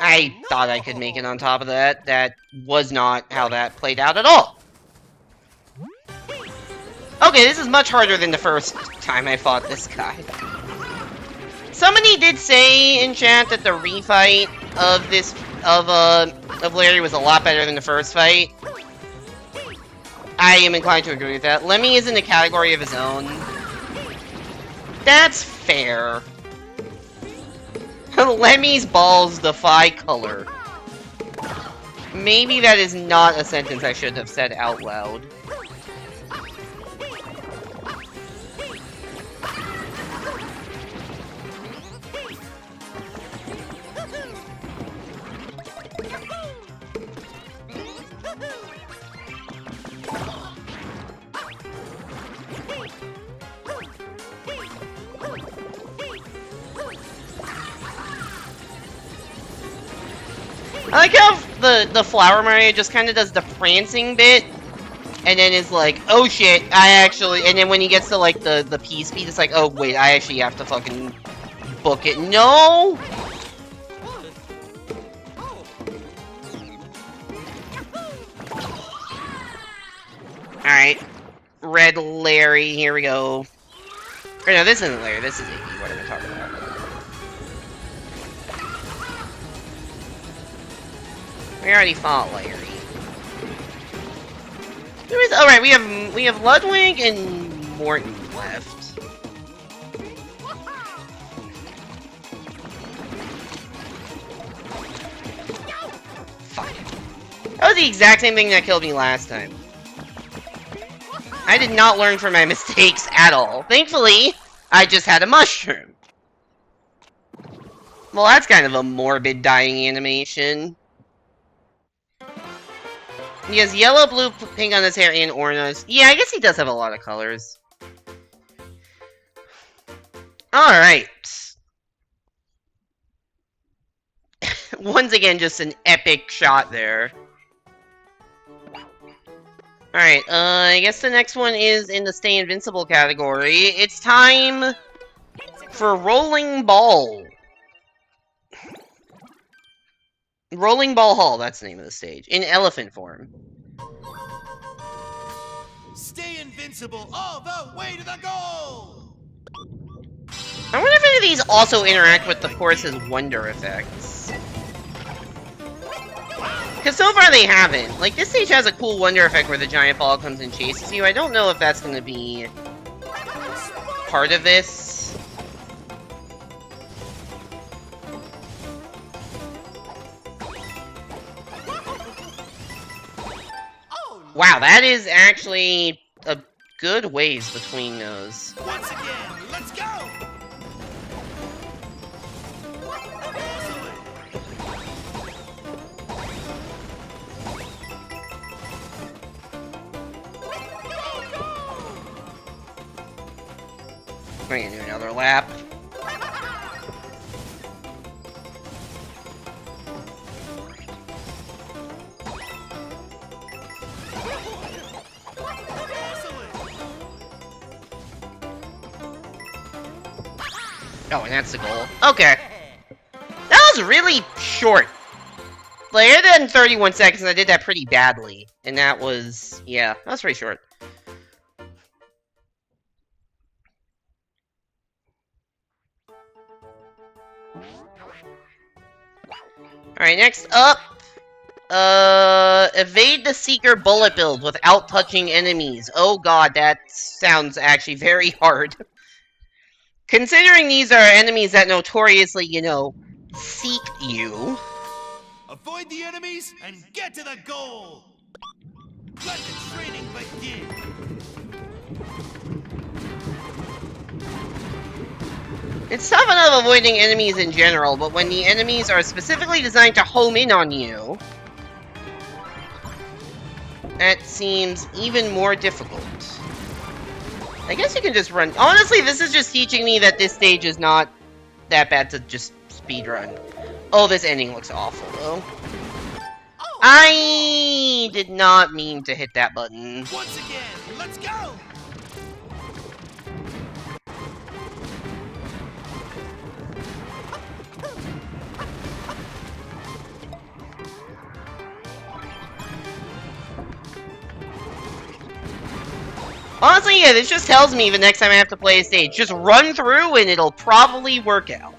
I thought I could make it on top of that. That was not how that played out at all. Okay, this is much harder than the first time I fought this guy. Somebody did say in chat that the refight of this of Larry was a lot better than the first fight. I am inclined to agree with that. Lemmy is in a category of his own. That's fair. Lemmy's balls defy color. Maybe that is not a sentence I should have said out loud. I like how the Flower Mario just kind of does the prancing bit, and then is like, oh shit, I actually, and then when he gets to like the P speed, it's like, oh wait, I actually have to fucking book it. No! Alright, Red Larry, here we go. Or no, this isn't Larry, this is Iggy, what am I talking about? We already fought Larry. Alright, we have Ludwig and Morton left. Fuck. That was the exact same thing that killed me last time. I did not learn from my mistakes at all. Thankfully, I just had a mushroom. Well, that's kind of a morbid dying animation. He has yellow, blue, pink on his hair, and orange. Yeah, I guess he does have a lot of colors. Alright. Once again, just an epic shot there. Alright, I guess the next one is in the Stay Invincible category. It's time for Rolling Ball. Rolling Ball Hall, that's the name of the stage. In elephant form. Stay invincible all the way to the goal! I wonder if any of these also interact with the course's wonder effects. Because so far they haven't. Like, this stage has a cool wonder effect where the giant ball comes and chases you. I don't know if that's going to be part of this. Wow, that is actually a good ways between those. Once again, let's go! We're gonna do another lap. Oh, and that's the goal. Okay. That was really short. Like, I did that in 31 seconds, and I did that pretty badly. And that was... yeah, that was pretty short. Alright, next up... evade the Seeker bullet build without touching enemies. Oh god, that sounds actually very hard. Considering these are enemies that notoriously, you know, seek you. Avoid the enemies and get to the goal! Let the training begin! It's tough enough avoiding enemies in general, but when the enemies are specifically designed to home in on you, that seems even more difficult. I guess you can just run. Honestly, this is just teaching me that this stage is not that bad to just speedrun. Oh, this ending looks awful, though. Oh. I did not mean to hit that button. Once again, let's go! Honestly, yeah, this just tells me the next time I have to play a stage, just run through and it'll probably work out.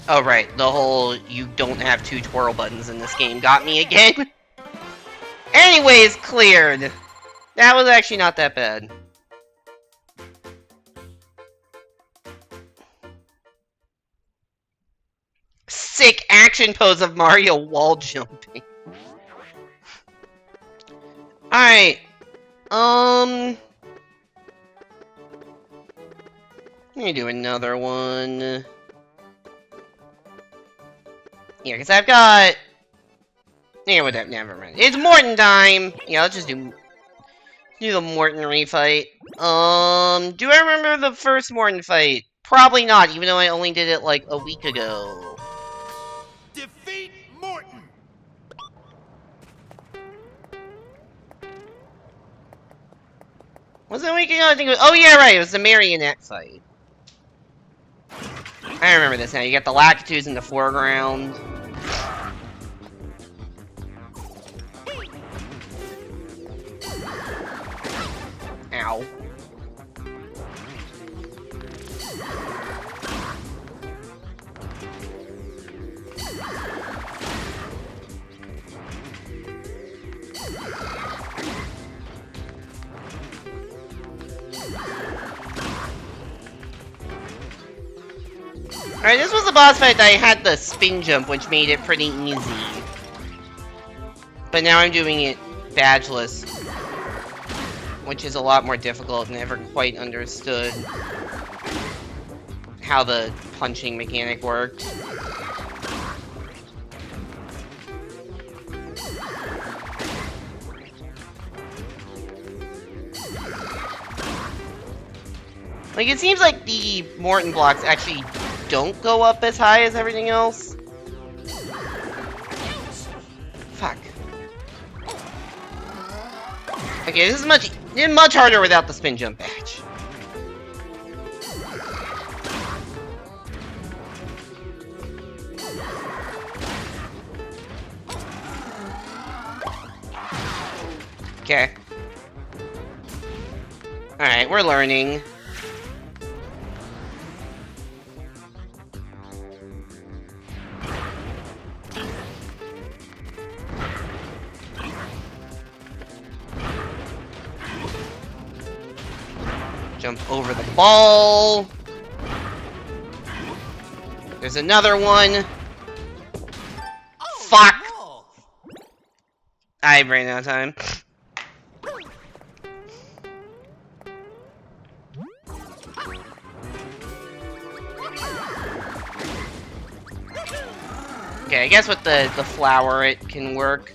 Oh, right, the whole you don't have two twirl buttons in this game got me again. Anyways, cleared. That was actually not that bad. Sick action pose of Mario wall jumping. Alright. Let me do another one. Yeah, because I've got... yeah, whatever, never mind. It's Morton time! Yeah, let's just do the Morton refight. Do I remember the first Morton fight? Probably not, even though I only did it like a week ago. Defeat Morton! Was it a week ago? I think it was... oh yeah, right, it was the marionette fight. I remember this now. You got the Lakitus in the foreground. Ow. Alright, this was the boss fight that I had the spin jump, which made it pretty easy. But now I'm doing it badgeless, which is a lot more difficult, and never quite understood how the punching mechanic worked. Like, it seems like the Morton blocks actually don't go up as high as everything else. Fuck. Okay, this is much harder without the spin jump badge. Okay. Alright, we're learning. Jump over the ball. There's another one. Fuck! I ran out of time. Okay, I guess with the flower it can work.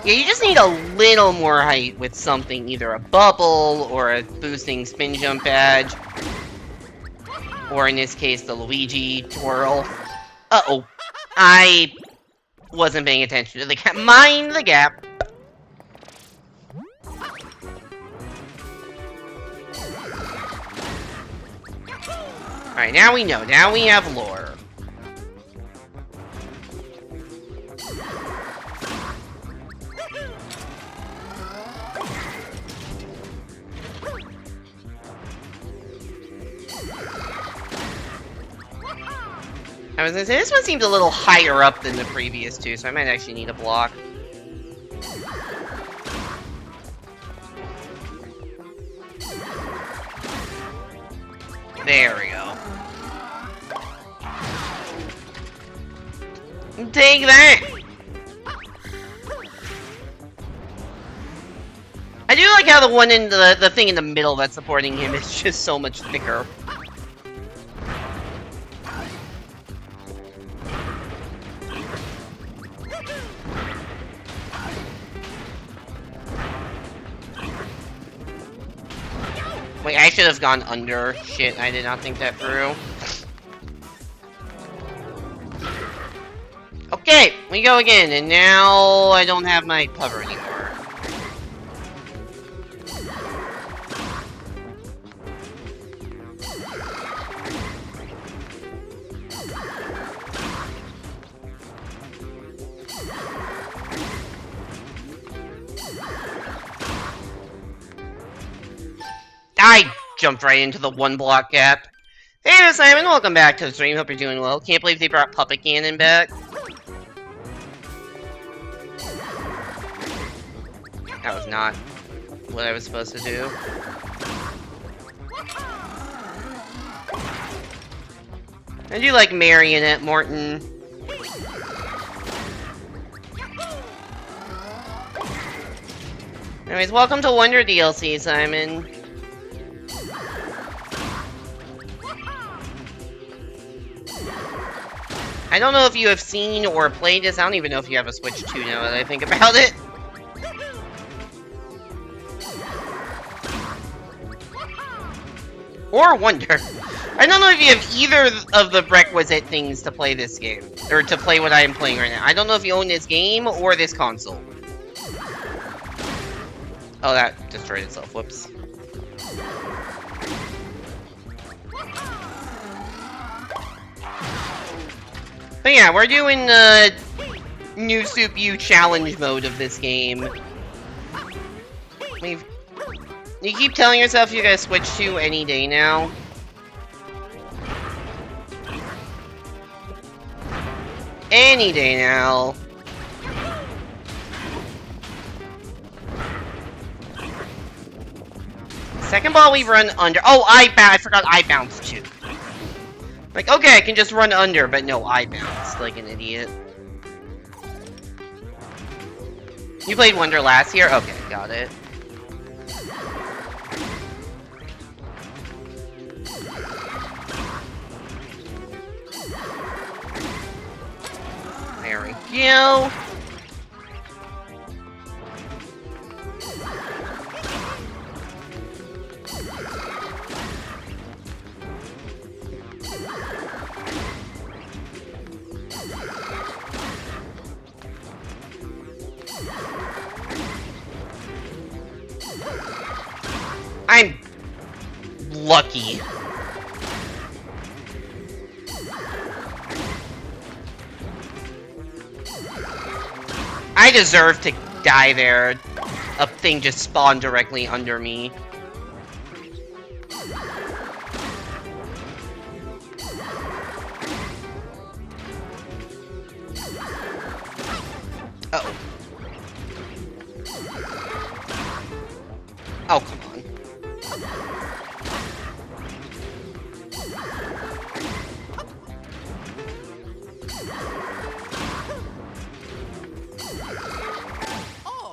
Yeah, you just need a little more height with something, either a bubble or a boosting spin jump badge. Or in this case, the Luigi twirl. Uh-oh. I wasn't paying attention to the gap. Mind the gap. Alright, now we know. Now we have lore. I was gonna say, this one seems a little higher up than the previous two, so I might actually need a block. There we go. Take that! I do like how the one in the thing in the middle that's supporting him is just so much thicker. Wait, I should have gone under. Shit, I did not think that through. Okay, we go again, and now I don't have my cover anymore. I jumped right into the one block gap. Hey there, Simon, welcome back to the stream. Hope you're doing well. Can't believe they brought Puppet Cannon back. That was not what I was supposed to do. I do like Marionette Morton. Anyways, welcome to Wonder DLC, Simon. I don't know if you have seen or played this. I don't even know if you have a Switch 2 now that I think about it. Or Wonder. I don't know if you have either of the requisite things to play this game. Or to play what I am playing right now. I don't know if you own this game or this console. Oh, that destroyed itself. Whoops. But yeah, we're doing New Soup U challenge mode of this game. You keep telling yourself you're gonna switch to any day now. Any day now. Second ball we run under. Oh, I forgot I bounced too. Like, okay, I can just run under, but no, I bounced like an idiot. You played Wonder last year? Okay, got it. There we go. I'm lucky. I deserve to die there. A thing just spawned directly under me. Uh-oh. Oh, come on.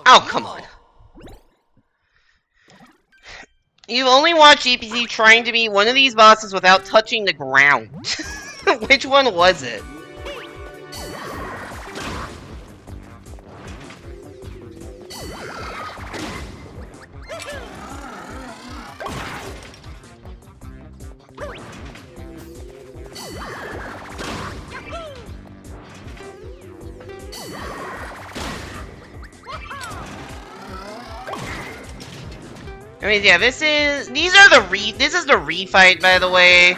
Oh, come on. You've only watched EPC trying to beat one of these bosses without touching the ground. Which one was it? I mean, yeah, this is the refight, by the way.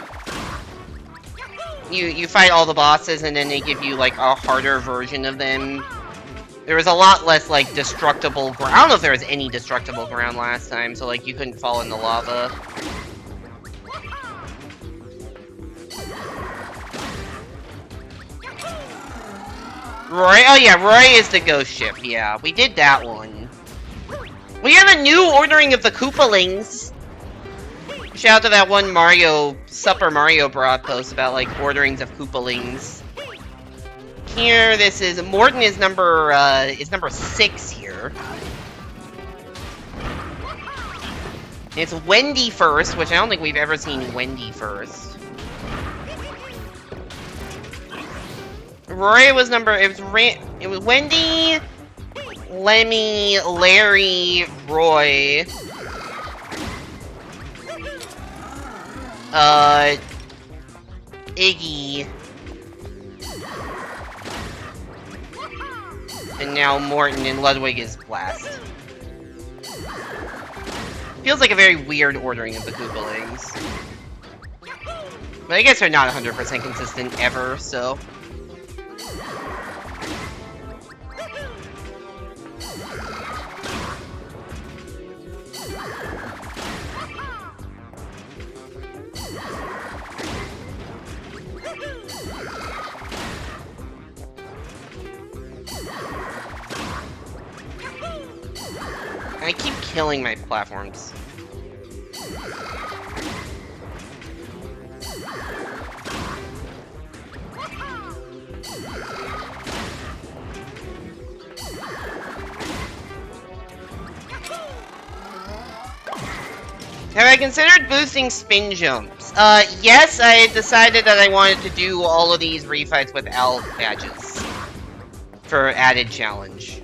You fight all the bosses and then they give you like a harder version of them. There was a lot less like destructible ground. I don't know if there was any destructible ground last time, so like you couldn't fall in the lava. Roy? Oh yeah, Roy is the ghost ship. Yeah, we did that one. We have a new ordering of the Koopalings. Shout out to that one Super Mario Bros post about like orderings of Koopalings. Here, this is Morton is number 6 here. It's Wendy first, which I don't think we've ever seen Wendy first. Roy was it was Wendy, Lemmy, Larry, Roy. Iggy. And now Morton and Ludwig is last. Feels like a very weird ordering of the Koopalings. But I guess they're not 100% consistent ever, so... I keep killing my platforms. Have I considered boosting spin jumps? Yes, I decided that I wanted to do all of these refights without badges. For added challenge.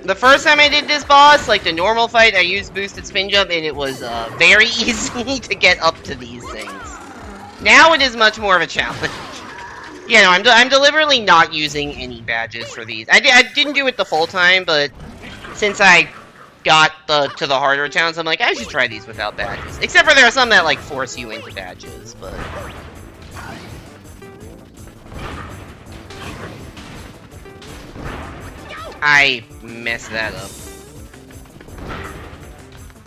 The first time I did this boss, like the normal fight, I used boosted spin jump and it was very easy to get up to these things. Now it is much more of a challenge. Yeah, no, I'm deliberately not using any badges for these. I didn't do it the full time, but since I got to the harder towns, I'm like, I should try these without badges. Except for there are some that like force you into badges, but... I messed that up.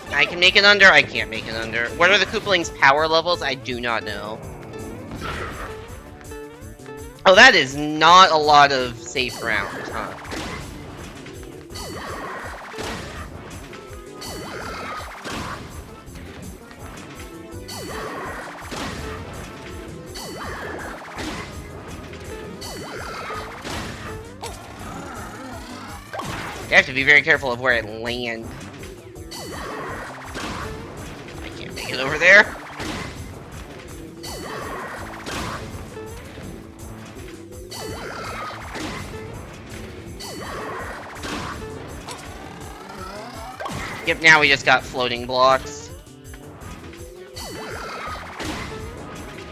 I can make it under, I can't make it under. What are the Koopalings' power levels? I do not know. Oh, that is not a lot of safe ground, huh? You have to be very careful of where I land. I can't make it over there. Yep, now we just got floating blocks.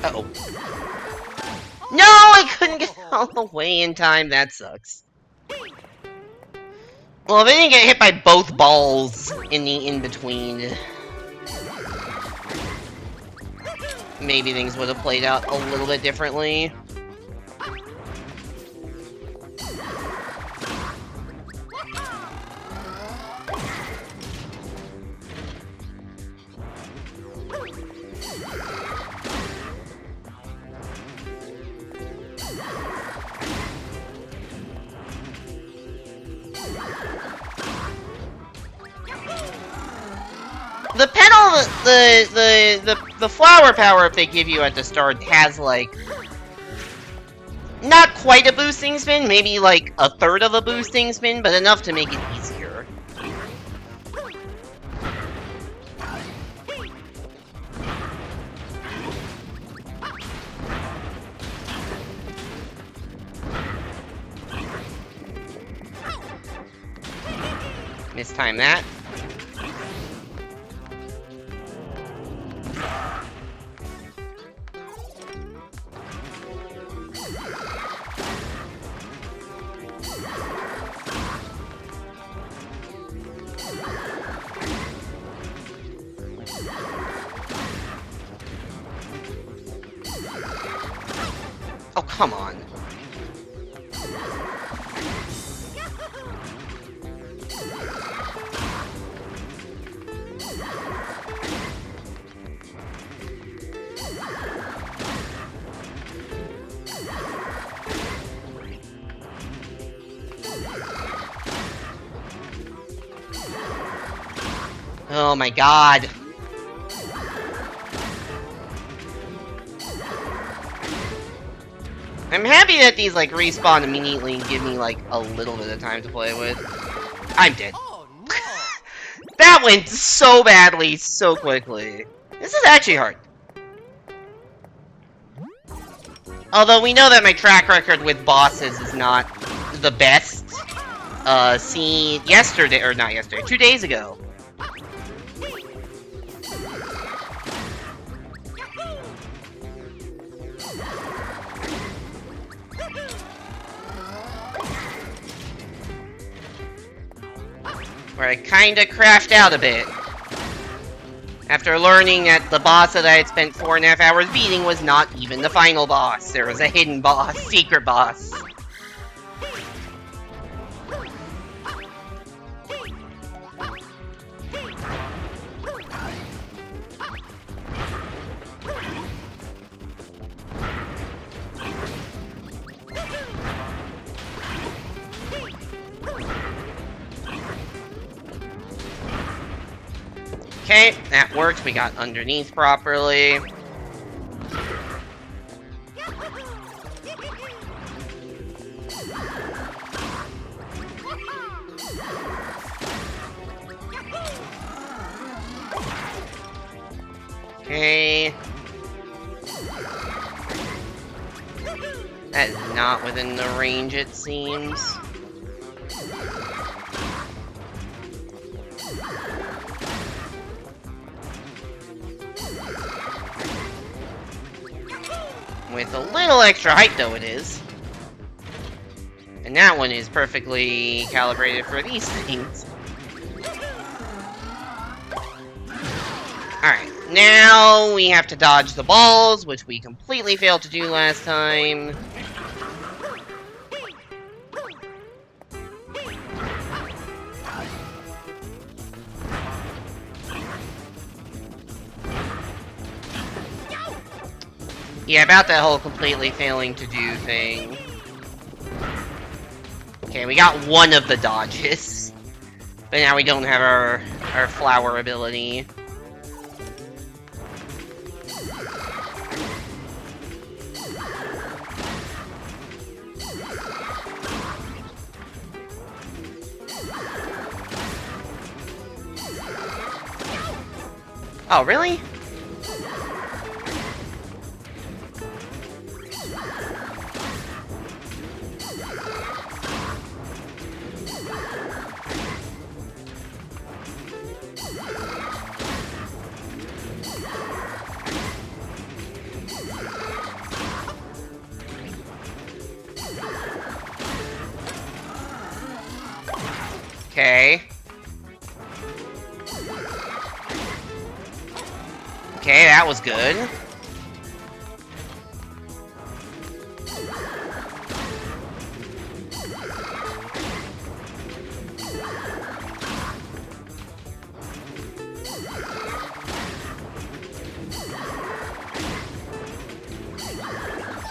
Uh-oh. No, I couldn't get all the way in time. That sucks. Well, if I didn't get hit by both balls, in the in-between, maybe things would have played out a little bit differently. The pedal, the flower power-up they give you at the start has, like, not quite a boosting spin, maybe like a third of a boosting spin, but enough to make it easier. Mistime that. Oh, come on. Oh my god. I'm happy that these, like, respawn immediately and give me, like, a little bit of time to play with. I'm dead. Oh no! That went so badly, so quickly. This is actually hard. Although we know that my track record with bosses is not the best. See, yesterday, or not yesterday, 2 days ago. Where I kinda crashed out a bit. After learning that the boss that I had spent 4.5 hours beating was not even the final boss. There was a hidden boss, secret boss. Okay, that worked. We got underneath properly. Okay. That is not within the range, it seems. With a little extra height, though, it is. And that one is perfectly calibrated for these things. Alright, now we have to dodge the balls, which we completely failed to do last time. Yeah, about that whole completely failing to do thing. Okay, we got one of the dodges. But now we don't have our flower ability. Oh, really? Okay. Okay, that was good.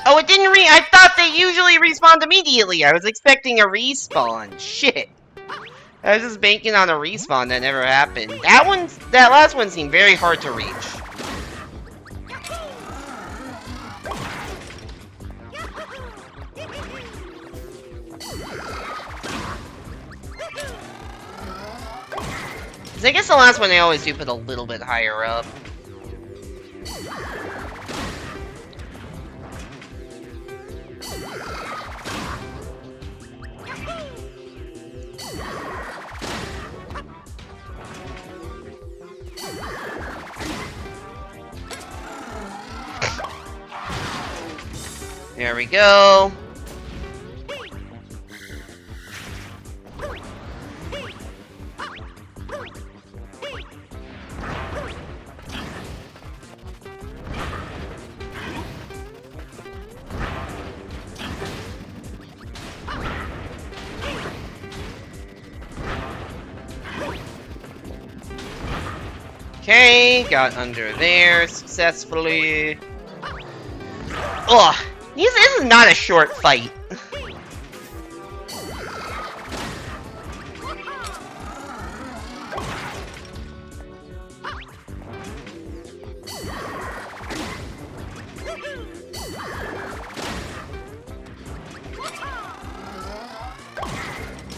Oh, it didn't I thought they usually respawned immediately. I was expecting a respawn. Shit. I was just banking on a respawn that never happened. That last one seemed very hard to reach. I guess the last one they always do put a little bit higher up. There we go. Okay, got under there successfully. Ugh, this is not a short fight.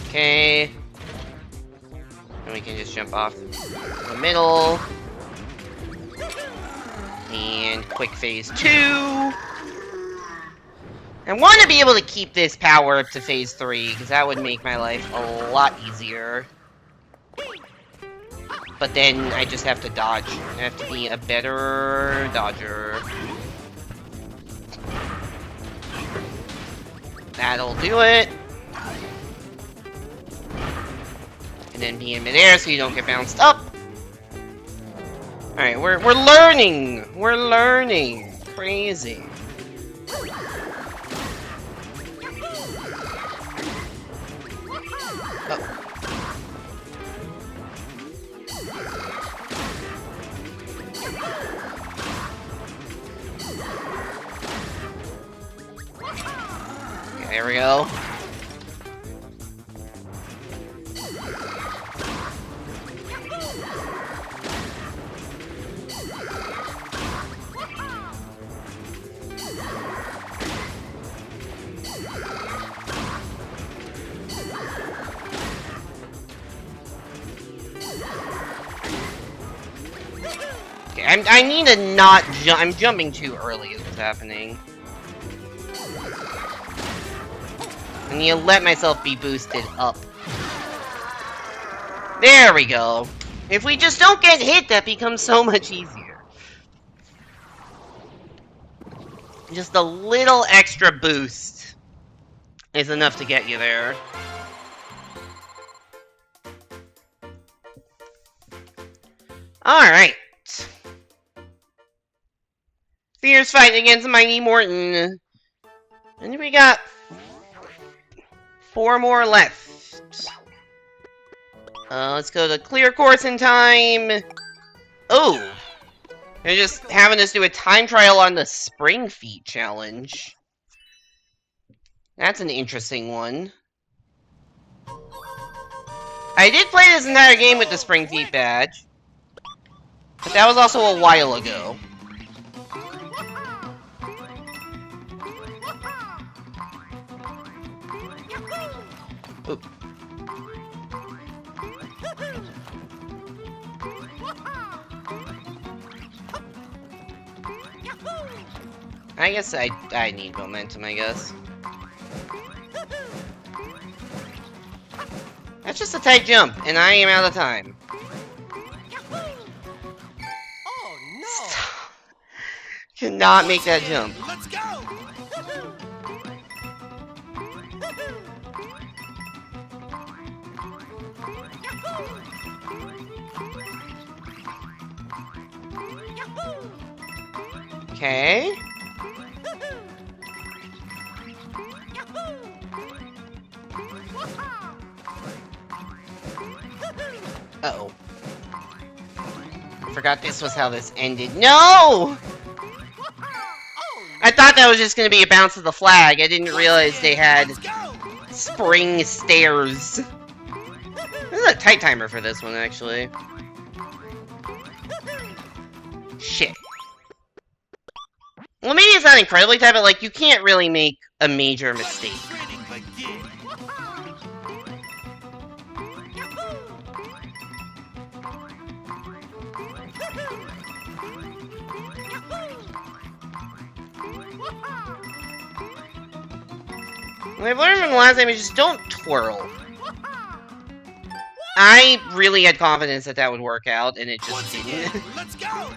Okay. And we can just jump off the middle. And quick phase 2. I want to be able to keep this power up to phase 3, because that would make my life a lot easier. But then I just have to dodge. I have to be a better dodger. That'll do it. And then be in midair so you don't get bounced up. Alright, we're learning! We're learning! Crazy. Oh. Okay, there we go. I need to not jump. I'm jumping too early is what's happening. I need to let myself be boosted up. There we go. If we just don't get hit, that becomes so much easier. Just a little extra boost is enough to get you there. Alright. Fierce fight against Mighty Morton. And we got 4 more left. Let's go to clear course in time. Oh! They're just having us do a time trial on the Spring Feet challenge. That's an interesting one. I did play this entire game with the Spring Feet badge. But that was also a while ago. Ooh. I guess I need momentum, I guess. That's just a tight jump, and I am out of time. Oh no! Cannot make that jump. Let's go! Okay. Uh-oh. Forgot this was how this ended. No! I thought that was just gonna be a bounce of the flag. I didn't realize they had spring stairs. This is a tight timer for this one, actually. Shit. Well, maybe it's not incredibly tight, but, like, you can't really make a major mistake. What I've learned from the last time is just don't twirl. I really had confidence that that would work out, and it just didn't. Let's go!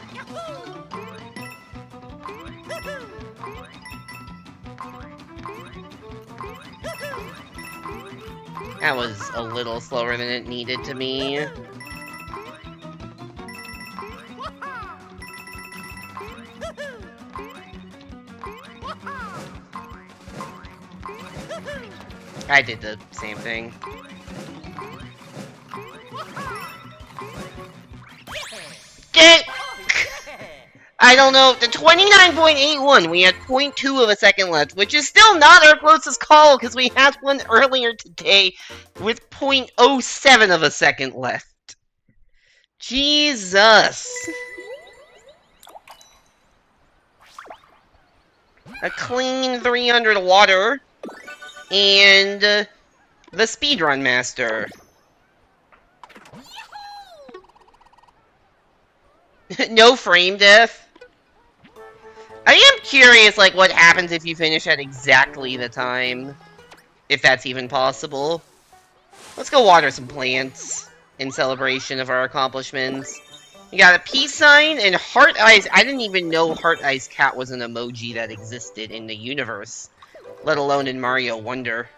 That was a little slower than it needed to be. I did the same thing. Get! I don't know. The 29.81, we had 0.2 of a second left, which is still not our closest call, because we had one earlier today with 0.07 of a second left. Jesus. A clean 3 under the water. And the speedrun master. No frame death. I am curious, like, what happens if you finish at exactly the time. If that's even possible. Let's go water some plants in celebration of our accomplishments. We got a peace sign and heart eyes. I didn't even know heart eyes cat was an emoji that existed in the universe. Let alone in Mario Wonder.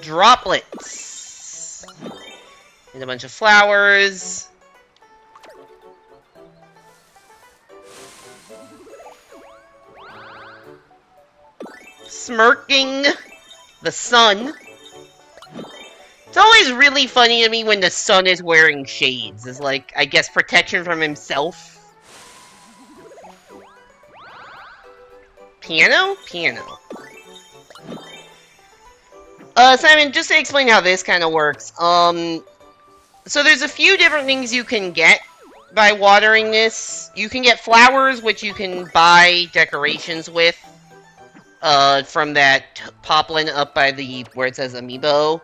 Droplets. And a bunch of flowers. Smirking. The sun. It's always really funny to me when the sun is wearing shades. It's like, I guess, protection from himself. Piano? Piano. Simon, just to explain how this kind of works, so there's a few different things you can get by watering this. You can get flowers, which you can buy decorations with, from that poplin up by the, where it says Amiibo.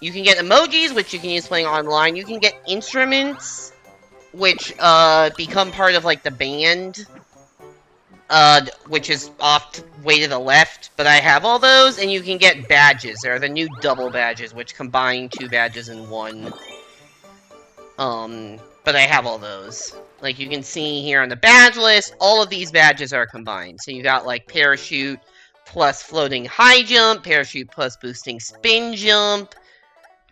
You can get emojis, which you can use playing online. You can get instruments, which, become part of, like, the band. Which is off way to the left, but I have all those, and you can get badges. There are the new double badges, which combine 2 badges in one. But I have all those. Like, you can see here on the badge list, all of these badges are combined. So you got, like, parachute plus floating high jump, parachute plus boosting spin jump,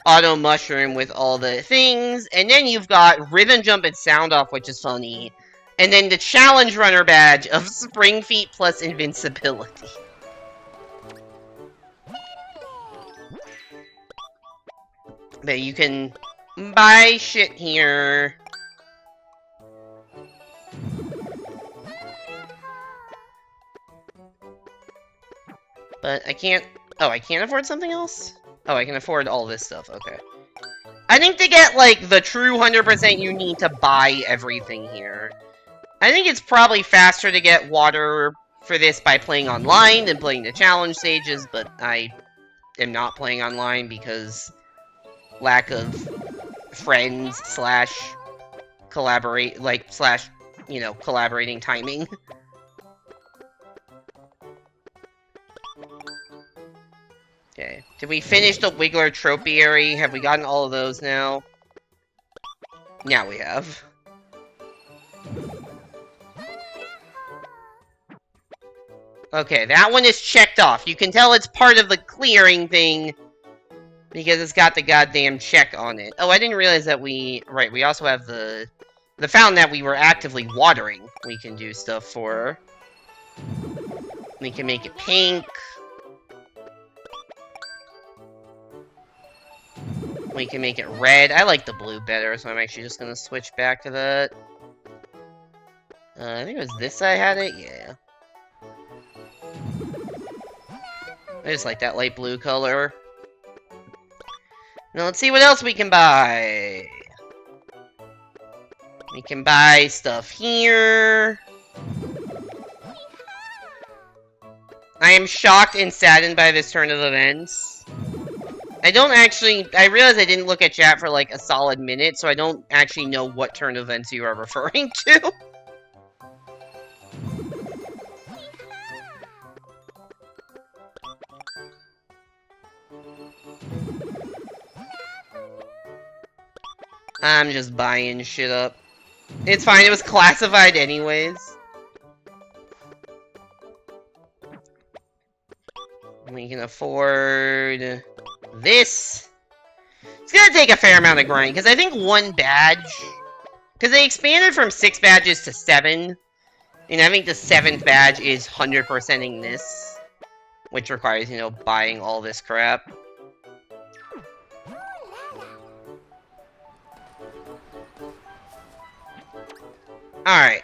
auto mushroom with all the things, and then you've got rhythm jump and sound off, which is funny. And then the challenge runner badge of spring feet plus invincibility. But you can buy shit here. But I can't... Oh, I can't afford something else? Oh, I can afford all this stuff. Okay. I think to get, like, the true 100% you need to buy everything here. I think it's probably faster to get water for this by playing online than playing the challenge stages, but I am not playing online because lack of friends slash collaborate, like, slash, you know, collaborating timing. Okay, did we finish the Wiggler Tropiary? Have we gotten all of those now? Yeah, we have. Okay, that one is checked off. You can tell it's part of the clearing thing Because it's got the goddamn check on it. Oh, I didn't realize that we also have the fountain that we were actively watering. We can do stuff for. We can make it pink. We can make it red. I like the blue better, so I'm actually just gonna switch back to that. I think it was this I had it? Yeah. I just like that light blue color. Now let's see what else we can buy. We can buy stuff here. I am shocked and saddened by this turn of events. I realized I didn't look at chat for like a solid minute, so I don't actually know what turn of events you are referring to. I'm just buying shit up. It's fine, it was classified anyways. We can afford this. It's gonna take a fair amount of grind, because I think one badge... Because they expanded from 6 badges to 7. And I think the 7th badge is 100%ing this. Which requires, you know, buying all this crap. Alright.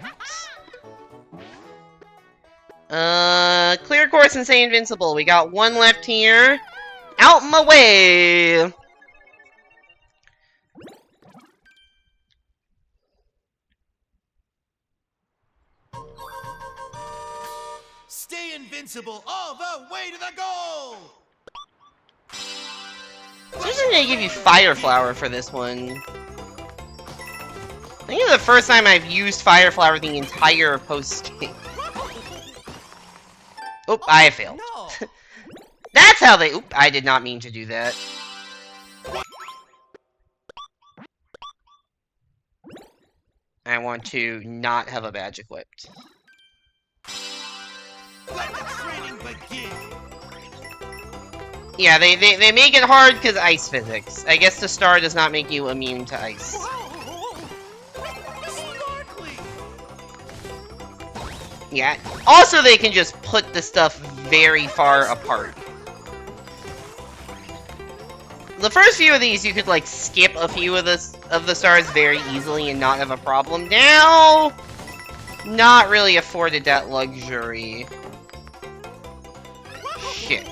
Clear course and say invincible. We got one left here. Out my way! Stay invincible all the way to the goal! I'm just gonna give you Fire Flower for this one. I think it's the first time I've used Fire Flower the entire post-game. Oop, I failed. No. That's how they... Oop, I did not mean to do that. I want to not have a badge equipped. Let the training begin. Yeah, they make it hard because ice physics. I guess the star does not make you immune to ice. Sparkly. Yeah. Also, they can just put the stuff very far apart. The first few of these, you could like skip a few of the stars very easily and not have a problem. Now, not really afforded that luxury. Shit.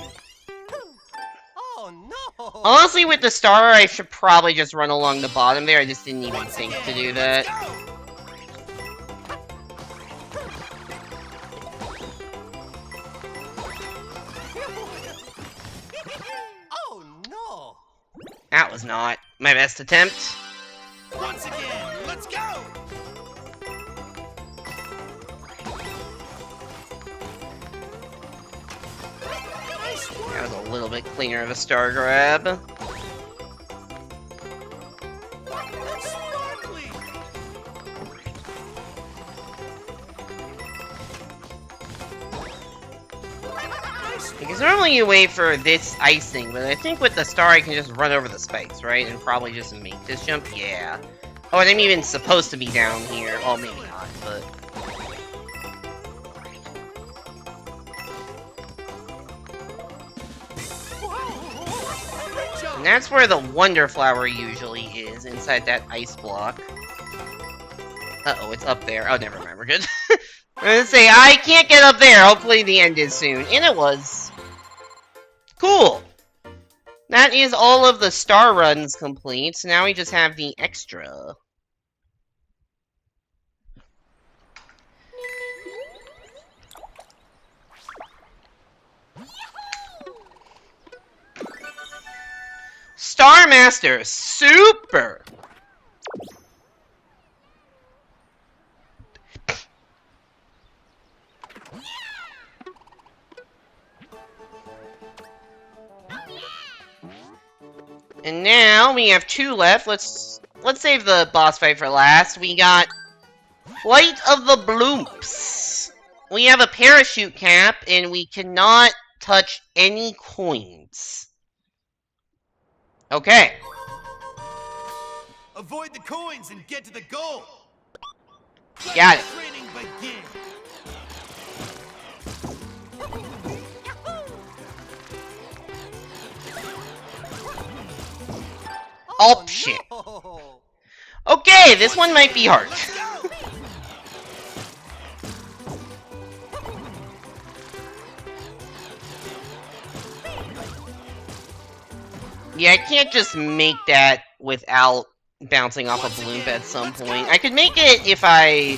Oh no! Honestly, with the star, I should probably just run along the bottom there. I just didn't even think to do that. Oh no! That was not my best attempt. Once again, let's go! Nice work. That was a little bit cleaner of a star grab. Sparkly. Because normally you wait for this icing, but I think with the star I can just run over the spikes, right? And probably just make this jump? Yeah. Oh, and I'm even supposed to be down here. Well, maybe not, but... And that's where the Wonder Flower usually is, inside that ice block. Uh-oh, it's up there. Oh, never mind, we're good. I was gonna say, I can't get up there. Hopefully the end is soon. And it was. Cool. That is all of the star runs complete. So now we just have the extra. Star Master, super! And now we have 2 left. Let's save the boss fight for last. We got Flight of the Bloomps. We have a parachute cap, and we cannot touch any coins. Okay. Avoid the coins and get to the goal. Got it. Training begin. Oh, shit. Okay, this one might be hard. Let's go. Yeah, I can't just make that without bouncing off a balloon at some point. I could make it if I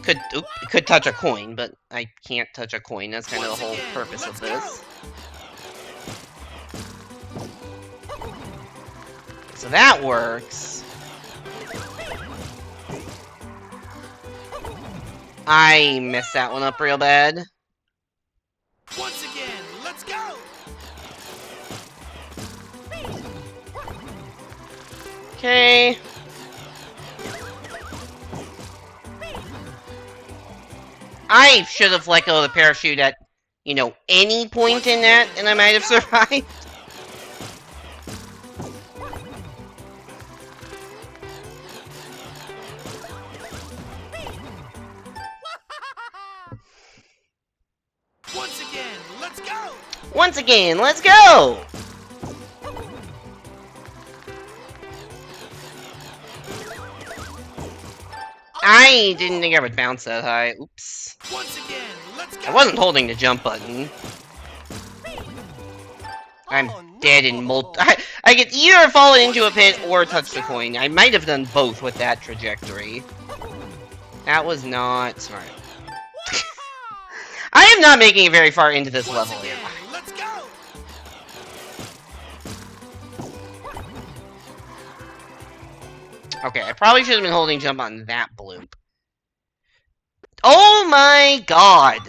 could touch a coin, but I can't touch a coin. That's kind of the whole purpose of this. So that works. I messed that one up real bad. Once again, let's go. Okay. I should have let go of the parachute at, you know, any point in that, and I might have survived. Once again, let's go. Once again, let's go! I didn't think I would bounce that high. Oops. Once again, let's go. I wasn't holding the jump button. I'm dead in I could either fall into a pit or touch the coin. I might have done both with that trajectory. That was not smart. I am not making it very far into this level yet. Let's go. Okay, I probably should have been holding jump on that bloop. Oh my god!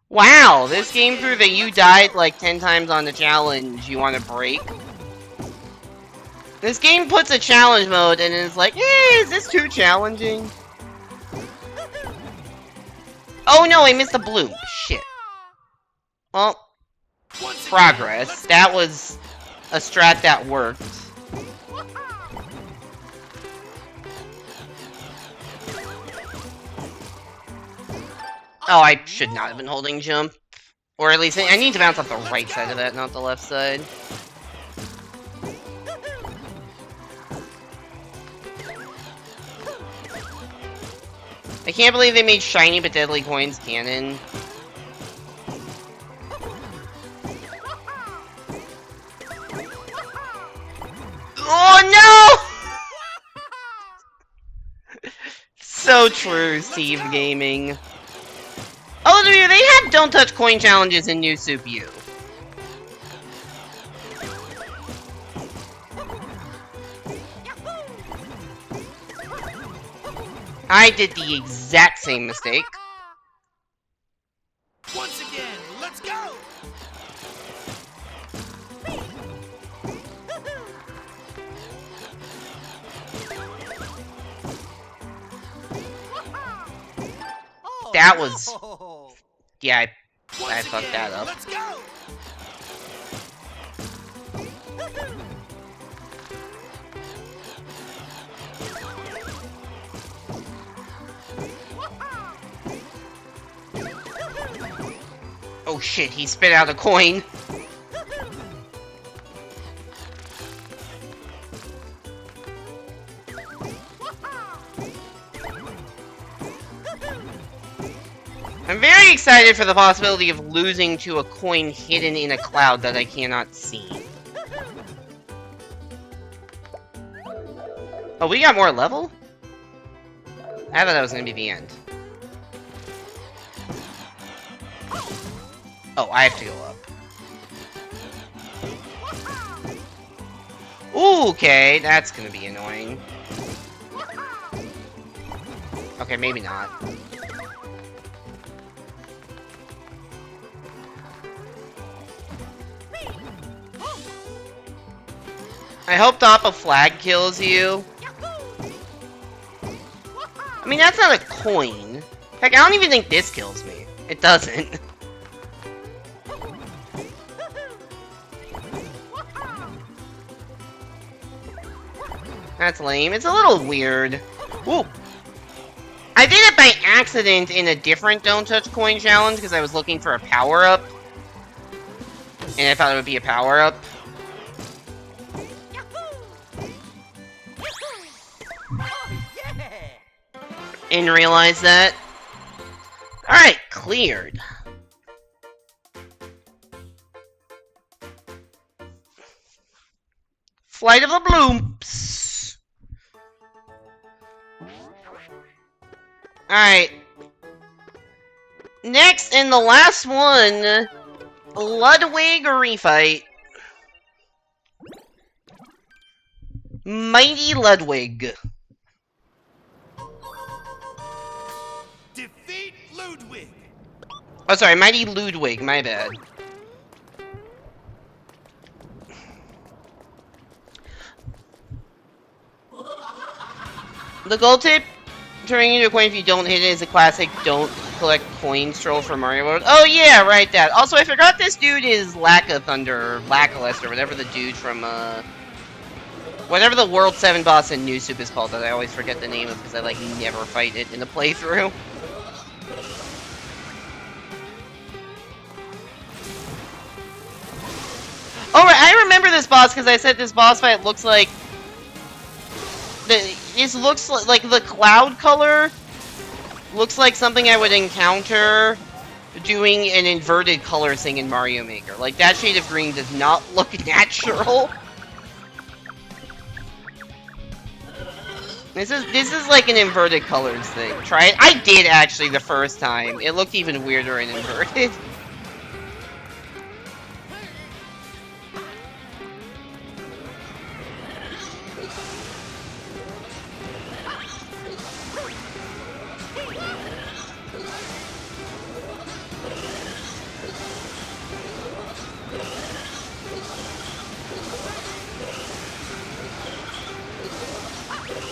Wow, this game proved that you died like 10 times on the challenge you want to break. This game puts a challenge mode and it's like, is this too challenging? Oh no, I missed the bloop. Shit. Well, progress. That was a strat that worked. Oh, I should not have been holding jump. Or at least, I need to bounce off the right side of that, not the left side. I can't believe they made shiny but deadly coins canon. Oh no! So true, Steve Gaming. Oh, they had Don't Touch Coin challenges in New Soup U. I did the exact same mistake. Once again, let's go. That was... Yeah, I fucked that up. Let's go. Oh shit, he spit out a coin. I'm very excited for the possibility of losing to a coin hidden in a cloud that I cannot see. Oh, we got more level? I thought that was gonna be the end. Oh, I have to go up. Ooh, okay, that's gonna be annoying. Okay, maybe not. I hope top of flag kills you. I mean, that's not a coin. Heck, I don't even think this kills me. It doesn't. That's lame. It's a little weird. Ooh. I did it by accident in a different Don't Touch Coin challenge because I was looking for a power-up. And I thought it would be a power-up. Didn't realize that. Alright, cleared. Flight of the Bloops. Alright. Next and the last one, Ludwig refight. Mighty Ludwig. Defeat Ludwig. Oh, sorry, Mighty Ludwig, my bad. The gold tip, turning into a coin if you don't hit it, is a classic don't collect coins troll for Mario World. Oh yeah, right, that. Also, I forgot this dude is Thunder, or Lackluster, whatever the dude from, whatever the World 7 boss in New Soup is called that I always forget the name of because I, like, never fight it in a playthrough. Oh, right, I remember this boss because I said this boss fight looks like... This looks like the cloud color looks like something I would encounter doing an inverted color thing in Mario Maker. Like, that shade of green does not look natural. This is like an inverted colors thing. Try it. I did actually the first time. It looked even weirder and inverted.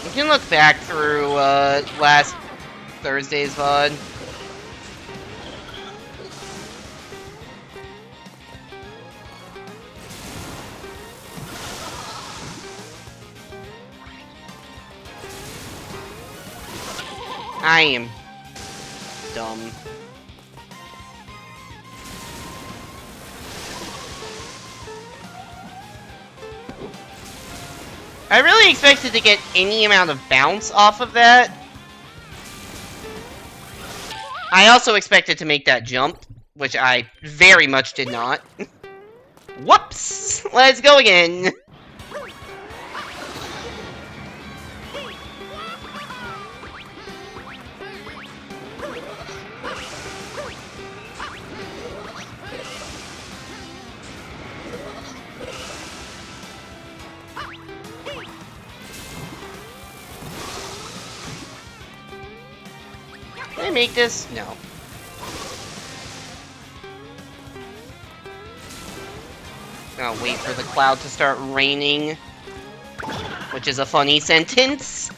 You can look back through last Thursday's VOD. I am dumb. I really expected to get any amount of bounce off of that. I also expected to make that jump, which I very much did not. Whoops! Let's go again! Can I make this? No. I'll wait for the cloud to start raining, which is a funny sentence.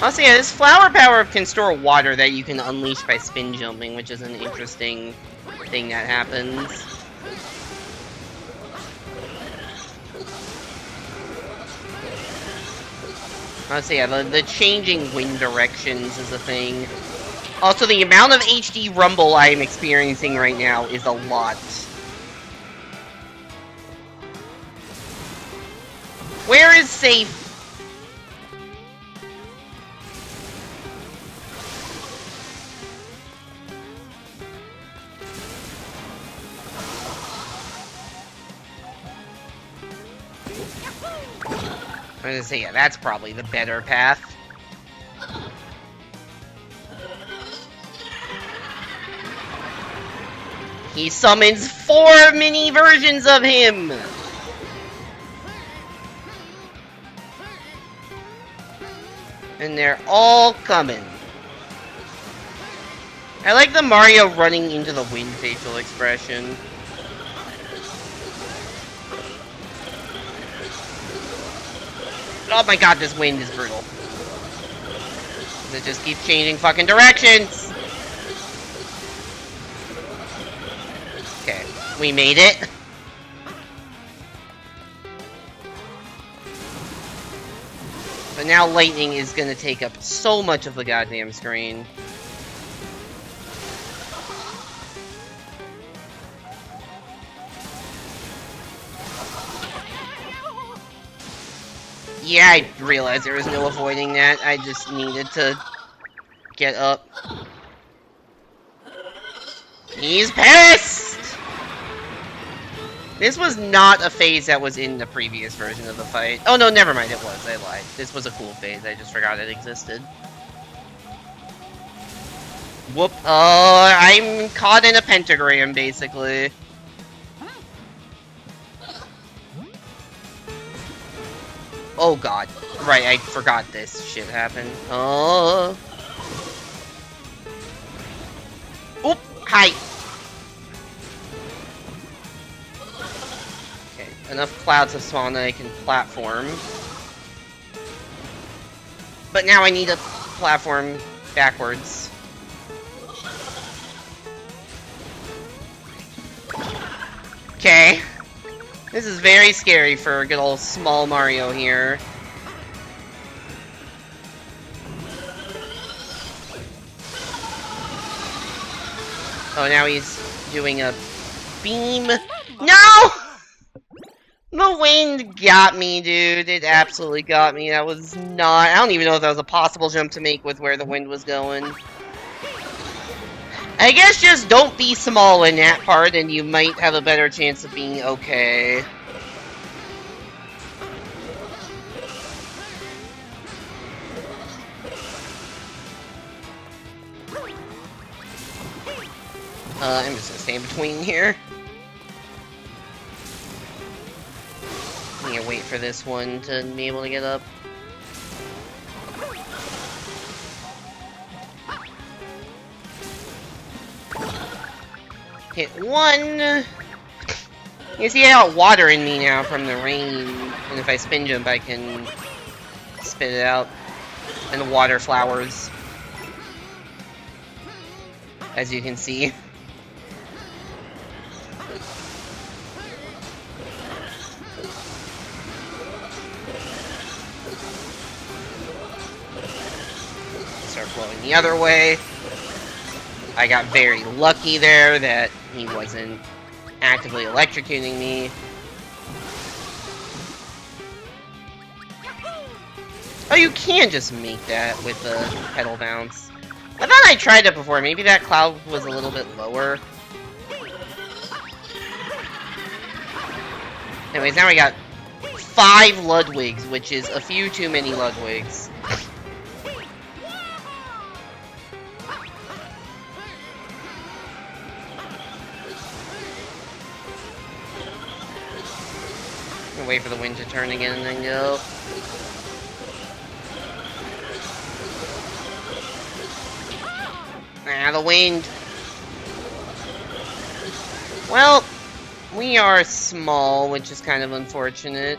Also, yeah, this flower power can store water that you can unleash by spin jumping, which is an interesting thing that happens. So yeah, the changing wind directions is a thing. Also, the amount of HD rumble I am experiencing right now is a lot. Where is safe? I was gonna say, yeah, that's probably the better path. He summons 4 mini versions of him! And they're all coming. I like the Mario running into the wind facial expression. Oh my god, this wind is brutal. It just keeps changing fucking directions! We made it. But now lightning is gonna take up so much of the goddamn screen. Yeah, I realized there was no avoiding that. I just needed to get up. He's pissed! This was not a phase that was in the previous version of the fight. Oh no, never mind, it was. I lied. This was a cool phase. I just forgot it existed. Whoop. Oh, I'm caught in a pentagram, basically. Oh god. Right, I forgot this shit happened. Oh. Oop. Hi. Okay, enough clouds have spawned that I can platform. But now I need a platform backwards. Okay. This is very scary for good old small Mario here. Oh, now he's doing a beam. No! The wind got me, dude. It absolutely got me. That was not... I don't even know if that was a possible jump to make with where the wind was going. I guess just don't be small in that part and you might have a better chance of being okay. I'm just gonna stay in between here. I'm gonna wait for this one to be able to get up. Hit one! You see, I got water in me now from the rain, and if I spin jump, I can spit it out. And the water flowers. As you can see. Start flowing the other way. I got very lucky there that he wasn't actively electrocuting me. Oh, you can just make that with the pedal bounce. I thought I tried it before. Maybe that cloud was a little bit lower. Anyways, now we got 5 Ludwigs, which is a few too many Ludwigs. Wait for the wind to turn again and then go. Ah, the wind. Well, we are small, which is kind of unfortunate.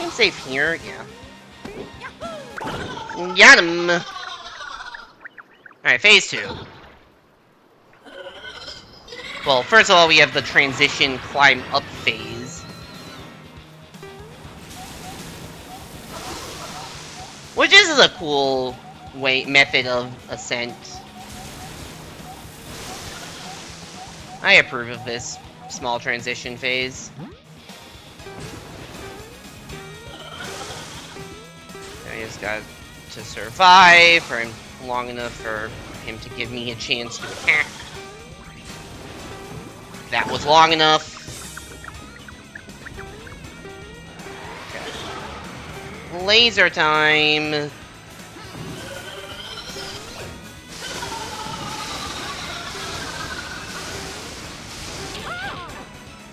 I'm safe here, yeah. Got him! Alright, phase 2. Well, first of all, we have the transition climb up phase. Which is a cool method of ascent. I approve of this small transition phase. I just got to survive for him long enough for him to give me a chance to attack. That was long enough. Okay. Laser time.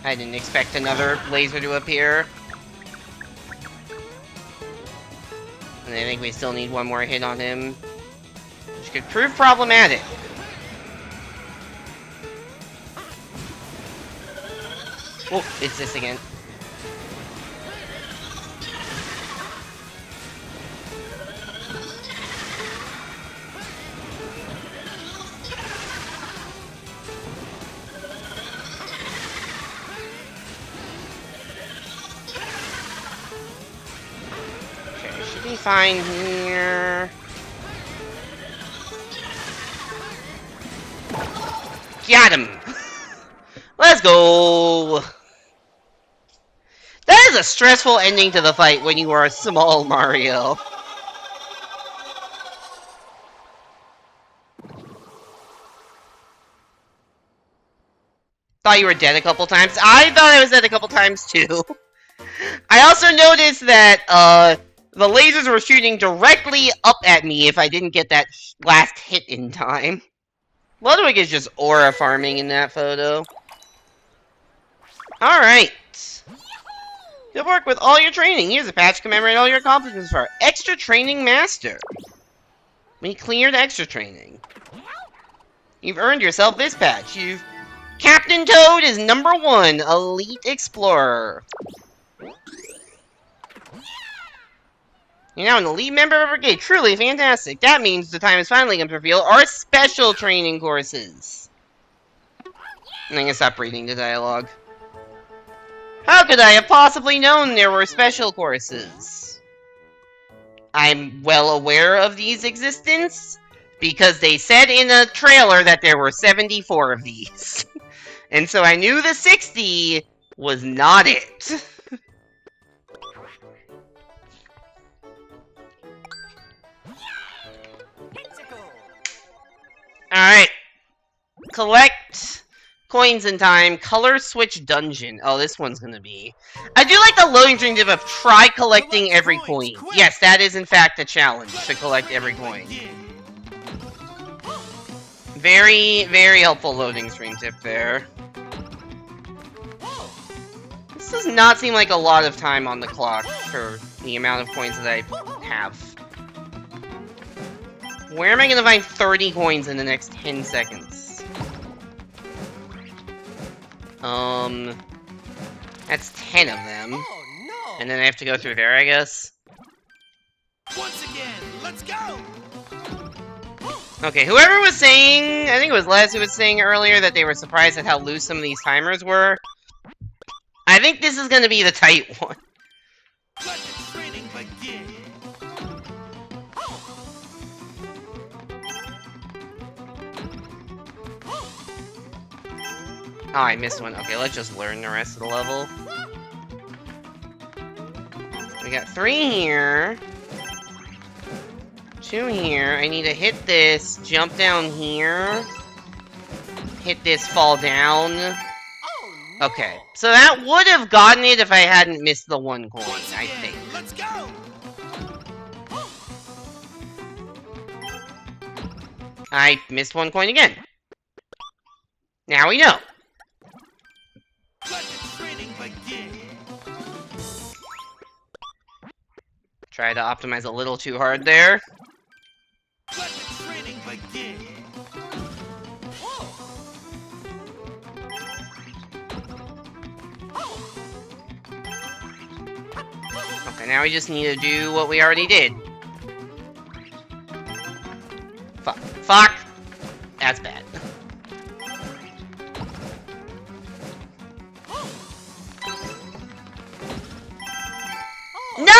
I didn't expect another laser to appear. And I think we still need one more hit on him, which could prove problematic. Oh, it's this again. Okay, should be fine here. Got him! Let's go! That is a stressful ending to the fight when you are a small Mario. Thought you were dead a couple times. I thought I was dead a couple times too. I also noticed that the lasers were shooting directly up at me if I didn't get that last hit in time. Ludwig is just aura farming in that photo. Alright. Good work with all your training. Here's a patch to commemorate all your accomplishments for Extra Training Master. We cleared extra training. You've earned yourself this patch. Captain Toad is #1 Elite Explorer. You're now an elite member of our brigade. Truly fantastic. That means the time has finally come to reveal our special training courses. I'm gonna stop reading the dialogue. How could I have possibly known there were special courses? I'm well aware of these existence, because they said in a trailer that there were 74 of these. And so I knew the 60 was not it. Alright. Collect coins in time. Color switch dungeon. Oh, this one's gonna be... I do like the loading screen tip of try collecting every coin. Yes, that is in fact a challenge, to collect every coin. Very, very helpful loading screen tip there. This does not seem like a lot of time on the clock for the amount of coins that I have. Where am I gonna find 30 coins in the next 10 seconds? That's 10 of them. And then I have to go through there, I guess. Once again, let's go! Okay, whoever was saying, I think it was Les who was saying earlier that they were surprised at how loose some of these timers were. I think this is gonna be the tight one. Let the training begin! Oh, I missed one. Okay, let's just learn the rest of the level. We got 3 here. 2 here. I need to hit this, jump down here. Hit this, fall down. Okay, so that would have gotten it if I hadn't missed the 1 coin, I think. Let's go! I missed 1 coin again. Now we know. Let the training begin! Try to optimize a little too hard there. Let the training begin! Okay, now we just need to do what we already did. Fuck. Fuck! That's bad. No!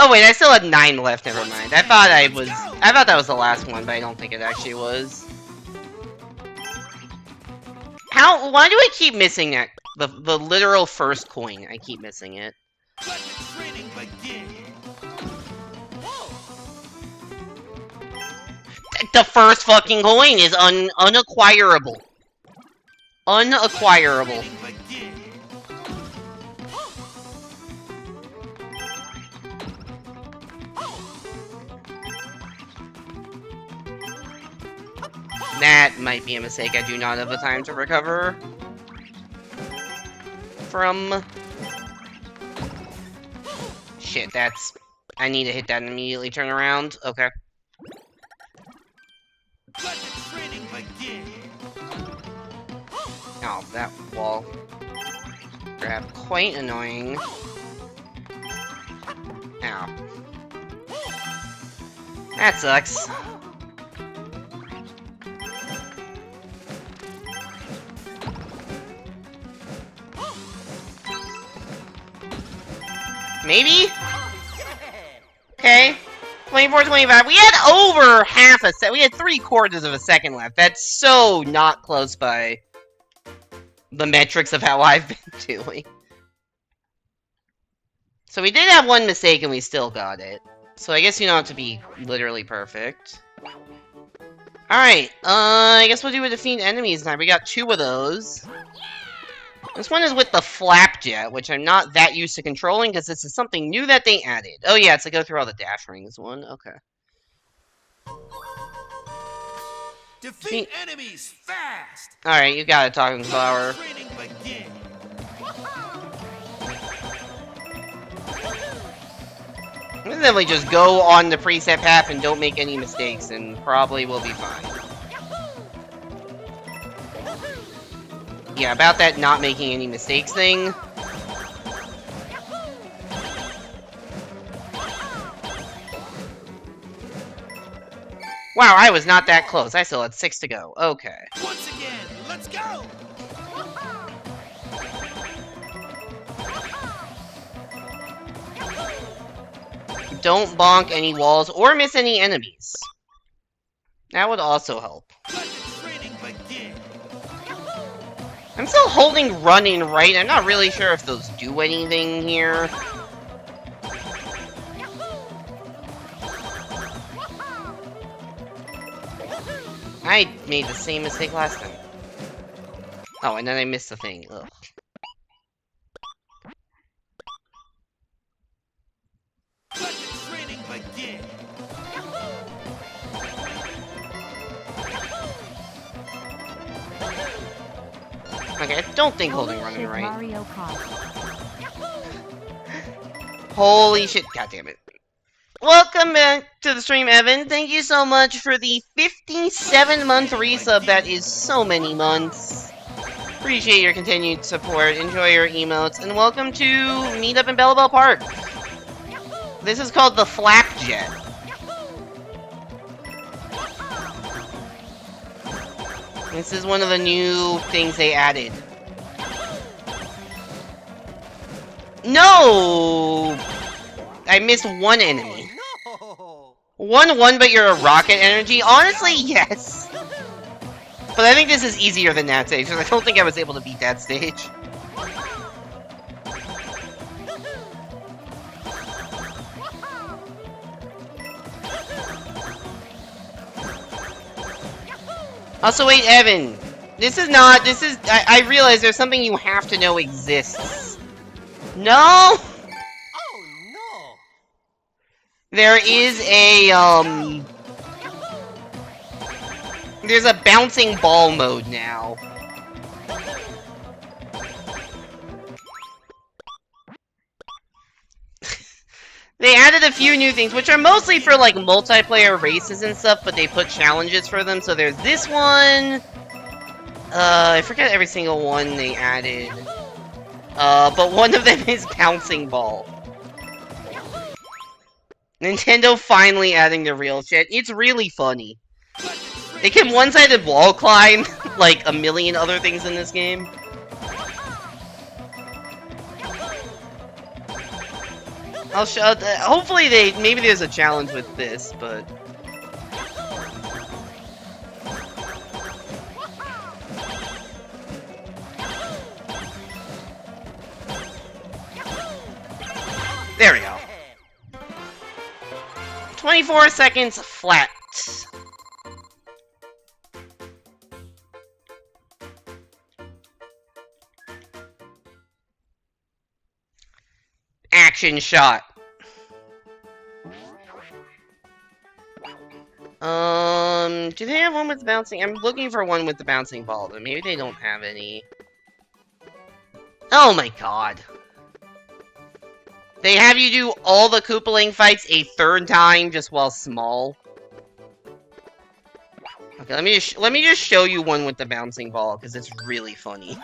Oh wait, I still had 9 left, never mind. I thought that was the last one, but I don't think it actually was. Why do I keep missing that? The literal first coin, I keep missing it. Let the training begin! The first fucking coin is unacquirable. Unacquirable. That might be a mistake I do not have the time to recover from. Shit, that's... I need to hit that and immediately turn around. Okay. Let the training begin! Oh, that wall. grab. Quite annoying. Ow. That sucks. Maybe? Okay. 24, 25. We had over half a second. We had 3/4 of a second left. That's so not close by the metrics of how I've been doing. So we did have one mistake and we still got it. So I guess you don't have to be literally perfect. Alright, I guess we'll do a defeat enemies now. We got 2 of those. This one is with the Flapjet, which I'm not that used to controlling because this is something new that they added. Oh yeah, it's a go through all the dash rings one. Okay. Defeat enemies fast. Alright, you got it, Talking Flower. Training begin. Then we just go on the preset path and don't make any mistakes, and probably we'll be fine. Yeah, about that not making any mistakes thing. Wow, I was not that close. I still had 6 to go. Okay. Once again, let's go. Don't bonk any walls or miss any enemies. That would also help. Let the training begin. I'm still holding run and right. I'm not really sure if those do anything here. I made the same mistake last time. Oh, and then I missed the thing. Ugh. Let the training begin. Okay, I don't think holding run and right. Mario Kart. Holy shit, god damn it. Welcome back to the stream, Evan. Thank you so much for the 57-month resub. That is so many months. Appreciate your continued support. Enjoy your emotes. And welcome to Meetup in Bellabel Park. This is called the Flapjet. This is one of the new things they added. No! I missed one enemy. Oh, 1-1, but you're a rocket energy? Honestly, yes. But I think this is easier than that stage, because I don't think I was able to beat that stage. Also, wait, Evan. I realize there's something you have to know exists. No? Oh no! There is a, there's a bouncing ball mode now. They added a few new things, which are mostly for, like, multiplayer races and stuff, but they put challenges for them. So there's this one. I forget every single one they added. But one of them is bouncing ball. Nintendo finally adding the real shit. It's really funny. They can one-sided wall climb, like a million other things in this game. I'll show. Hopefully maybe there's a challenge with this, but there we go. 24 seconds flat. Action shot. Do they have one with the bouncing? I'm looking for one with the bouncing ball, but maybe they don't have any. Oh my god. They have you do all the Koopaling fights a third time just while small. Okay, let me just show you one with the bouncing ball because it's really funny.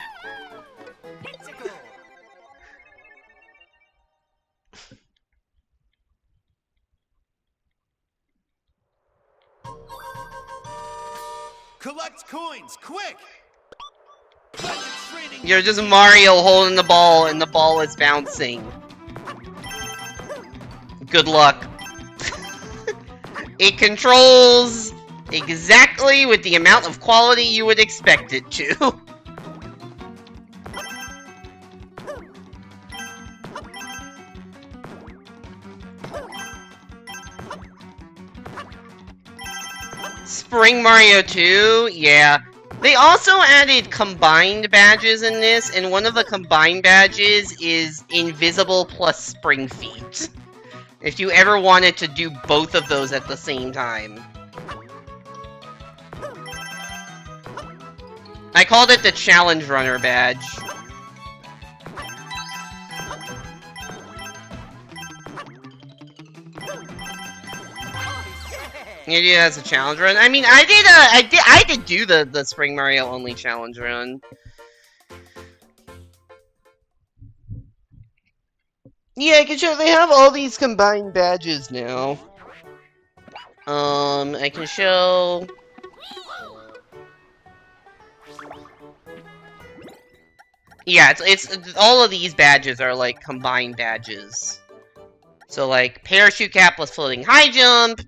Collect coins, quick! Let the training You're just Mario holding the ball and the ball is bouncing. Good luck. It controls exactly with the amount of quality you would expect it to. Spring Mario 2? Yeah. They also added combined badges in this, and one of the combined badges is invisible plus spring feet. If you ever wanted to do both of those at the same time. I called it the Challenge Runner badge. Yeah, yeah, that's a challenge run. I mean, I did do the Spring Mario only challenge run. Yeah, I can show they have all these combined badges now. I can show. Yeah, it's all of these badges are like combined badges. So like parachute cap plus floating high jump.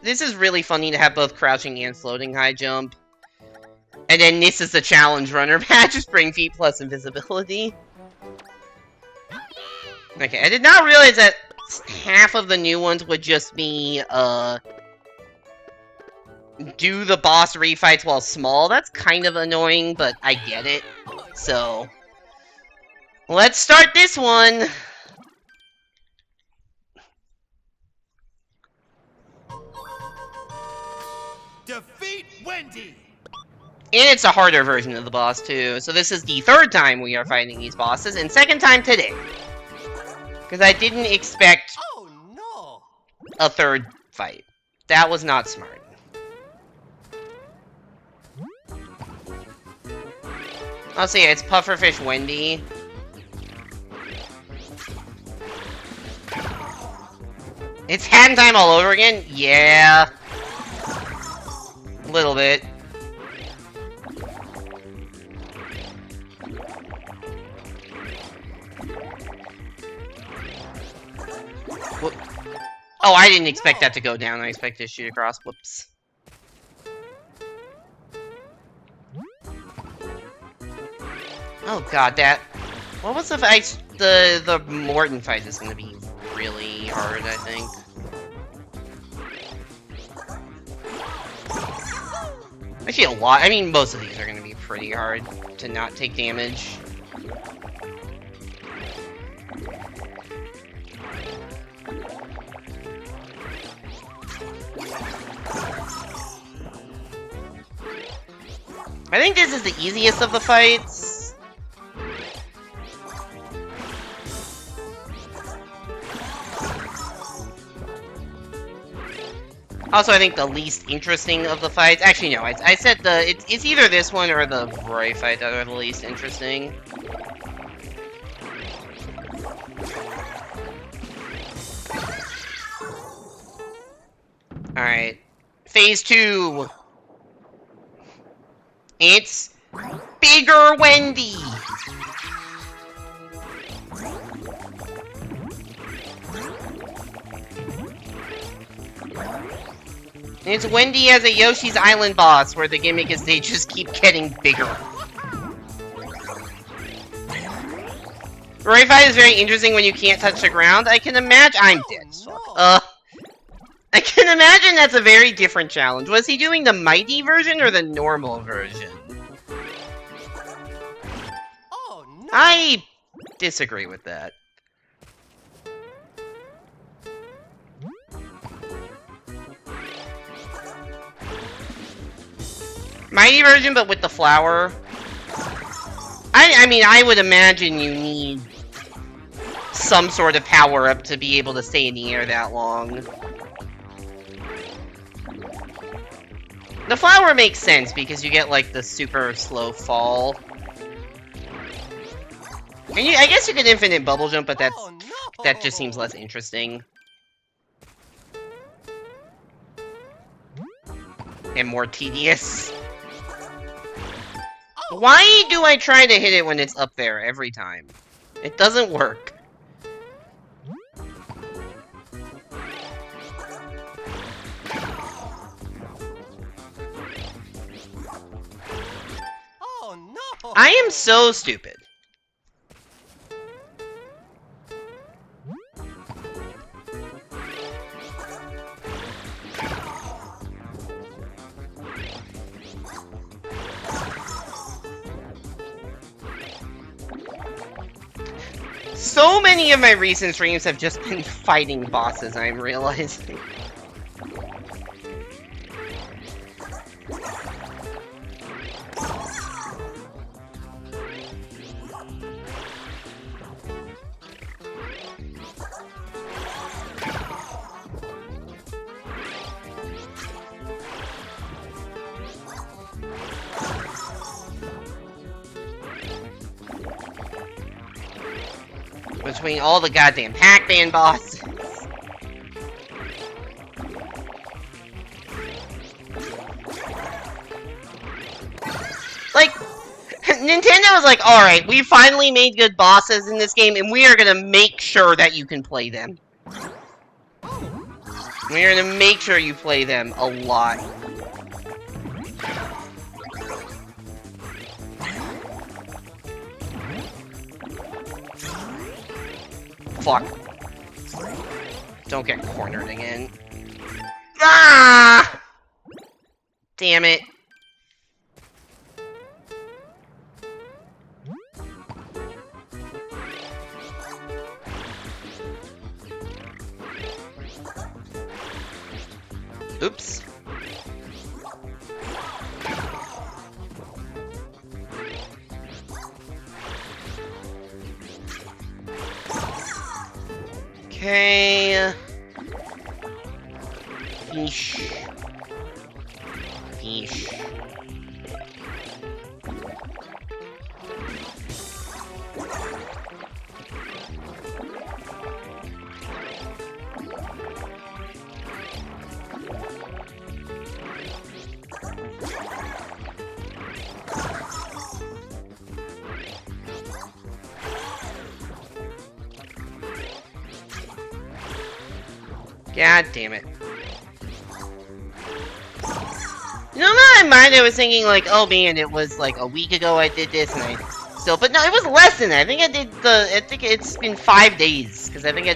This is really funny to have both crouching and floating high jump. And then this is the challenge runner badge, spring feet plus invisibility. Okay, I did not realize that half of the new ones would just be, do the boss refights while small. That's kind of annoying, but I get it. So, let's start this one! defeat Wendy! And it's a harder version of the boss, too. So this is the third time we are fighting these bosses, and second time today. Because I didn't expect a third fight. That was not smart. I'll see, it's Pufferfish Wendy. It's Hat Time all over again? Yeah. A little bit. Whoop. Oh, I didn't expect that to go down. I expected to shoot across. Whoops. Oh god, that... What was the fight? The Morton fight is gonna be really hard, I think. Actually, a lot. I mean, most of these are gonna be pretty hard to not take damage. I think this is the easiest of the fights. Also, I think the least interesting of the fights. Actually, no. I said it's either this one or the Roy fight that are the least interesting. All right, Phase 2. It's Bigger Wendy! It's Wendy as a Yoshi's Island boss, where the gimmick is they just keep getting bigger. Roy fight is very interesting when you can't touch the ground. I can imagine- I'm dead as fuck. I can imagine that's a very different challenge. Was he doing the mighty version or the normal version? Oh, no. I disagree with that. Mighty version, but with the flower. I mean, I would imagine you need some sort of power-up to be able to stay in the air that long. The flower makes sense because you get like the super slow fall. And I guess you could infinite bubble jump, but that just seems less interesting. and more tedious. Why do I try to hit it when it's up there every time? It doesn't work. Oh no! I am so stupid. So many of my recent streams have just been fighting bosses, I'm realizing. Between all the goddamn Pac-Man bosses. Like, Nintendo was like, alright, we finally made good bosses in this game, and we are gonna make sure that you can play them. We are gonna make sure you play them a lot. Fuck. Don't get cornered again. Ah! Damn it. Oops. Okay. Yeesh. Yeesh. God damn it. You know, in my mind, I was thinking, like, oh man, it was like a week ago I did this, and I still, but no, it was less than that. I think it's been 5 days, because I think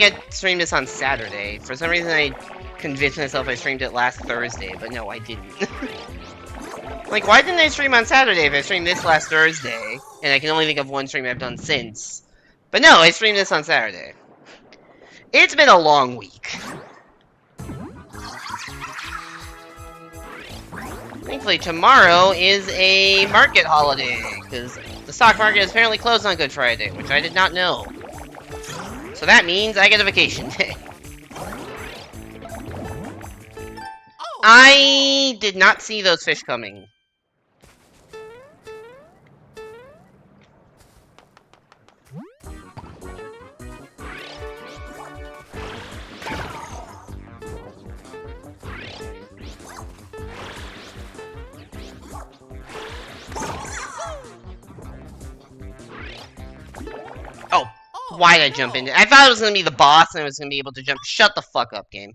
I streamed this on Saturday. For some reason, I convinced myself I streamed it last Thursday, but no, I didn't. Like, why didn't I stream on Saturday if I streamed this last Thursday? And I can only think of one stream I've done since. But no, I streamed this on Saturday. It's been a long week. Thankfully, tomorrow is a market holiday, because the stock market is apparently closed on Good Friday, which I did not know. So that means I get a vacation day. I did not see those fish coming. Oh, why did I jump into it? I thought it was going to be the boss and I was going to be able to jump. Shut the fuck up, game.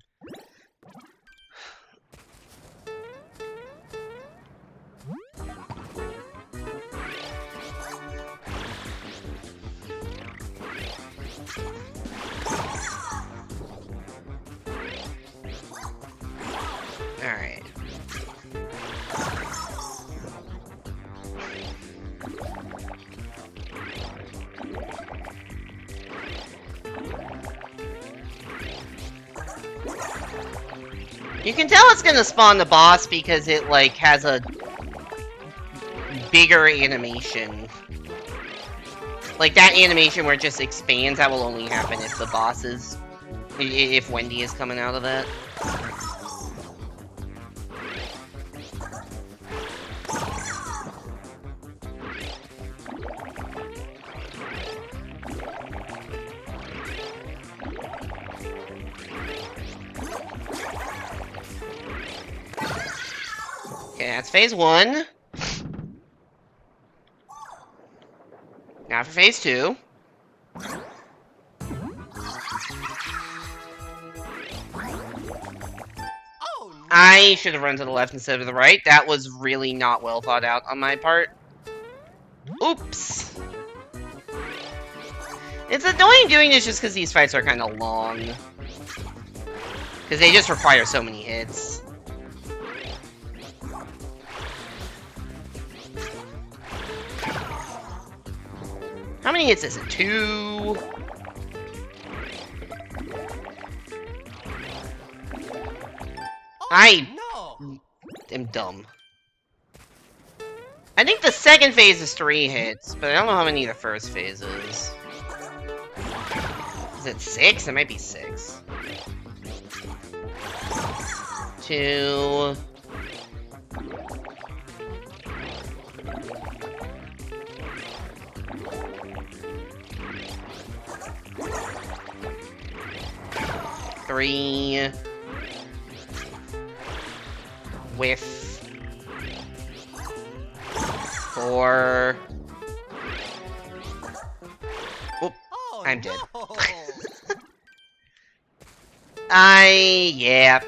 Alright. You can tell it's gonna spawn the boss because it, like, has a bigger animation. Like, that animation where it just expands, that will only happen if the boss is... if Wendy is coming out of that. Okay, that's phase 1. Now for phase 2. I should have run to the left instead of the right. That was really not well thought out on my part. Oops. It's annoying doing this just because these fights are kind of long. Because they just require so many hits. How many hits is it? 2? I am dumb. I think the second phase is 3 hits, but I don't know how many the first phase is. Is it 6? It might be 6. 2. 3. Whiff. 4. Oop, I'm dead. Yeah.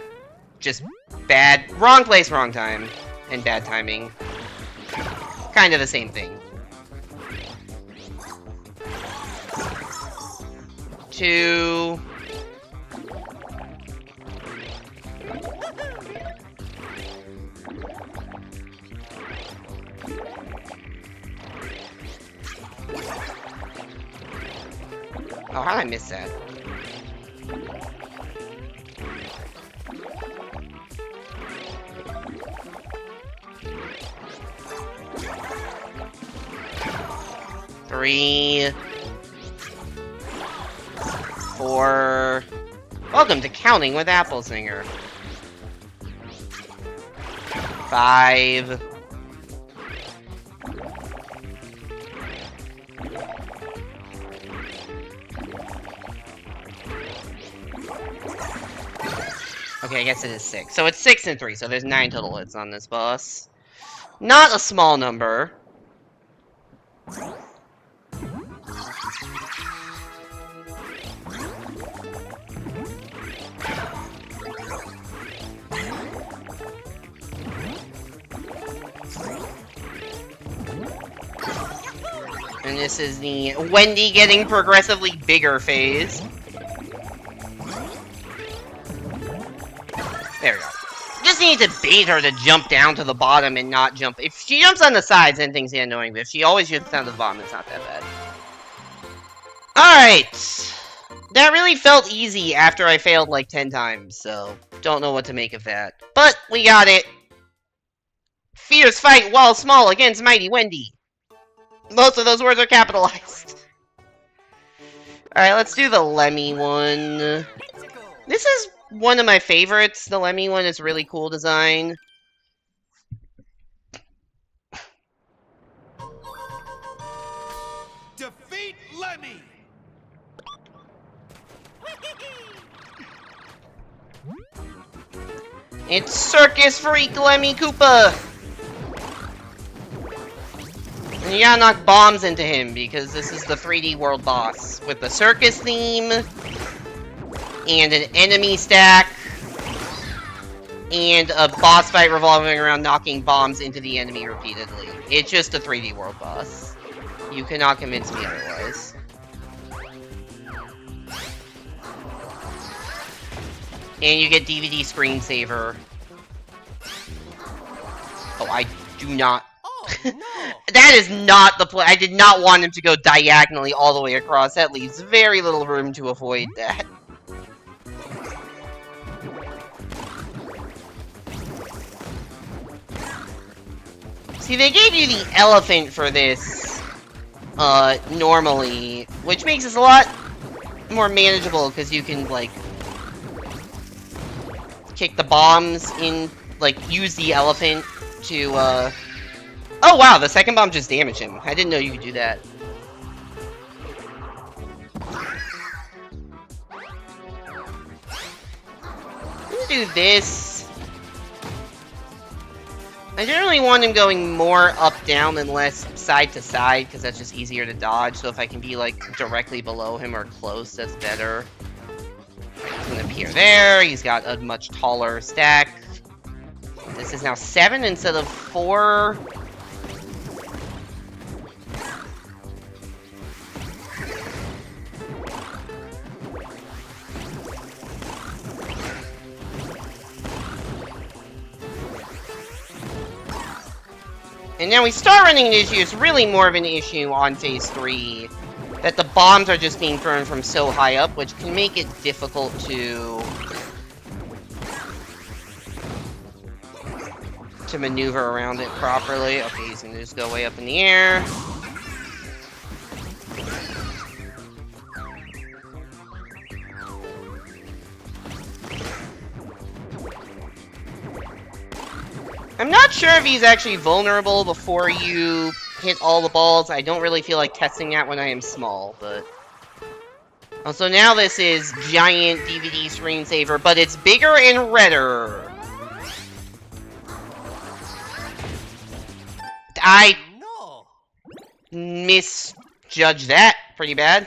Just bad. Wrong place, wrong time. And bad timing. Kind of the same thing. 2. Oh, how did I miss that? Three. 4. Welcome to Counting with Applesinger. 5. 'Okay, I guess it is 6. So it's 6 and 3, so there's 9 total hits on this boss. Not a small number. And this is the Wendy getting progressively bigger phase. There we go. Just need to bait her to jump down to the bottom and not jump. If she jumps on the sides, then things get annoying. But if she always jumps down to the bottom, it's not that bad. Alright. That really felt easy after I failed like 10 times, so don't know what to make of that. But we got it. Fierce fight while small against Mighty Wendy. Most of those words are capitalized. Alright, let's do the Lemmy one. This is one of my favorites. The Lemmy one is really cool design. Defeat Lemmy! It's Circus Freak Lemmy Koopa! And you gotta knock bombs into him, because this is the 3D world boss. With the circus theme, and an enemy stack, and a boss fight revolving around knocking bombs into the enemy repeatedly. It's just a 3D world boss. You cannot convince me otherwise. And you get DVD screensaver. Oh, I do not... No. That is not the play. I did not want him to go diagonally all the way across. That leaves very little room to avoid that. See, they gave you the elephant for this, normally, which makes this a lot more manageable, because you can, like, kick the bombs in, like, use the elephant to, Oh wow, the second bomb just damaged him. I didn't know you could do that. Let's do this. I generally want him going more up-down than less side-to-side, because that's just easier to dodge. So if I can be, like, directly below him or close, that's better. He's gonna appear there. He's got a much taller stack. This is now 7 instead of 4. And now we start running into issue. It's really more of an issue on Phase 3. That the bombs are just being thrown from so high up, which can make it difficult to maneuver around it properly. Okay, he's gonna just go way up in the air. I'm not sure if he's actually vulnerable before you hit all the balls. I don't really feel like testing that when I am small, but... Also, now this is giant DVD screensaver, but it's bigger and redder. I misjudged that pretty bad.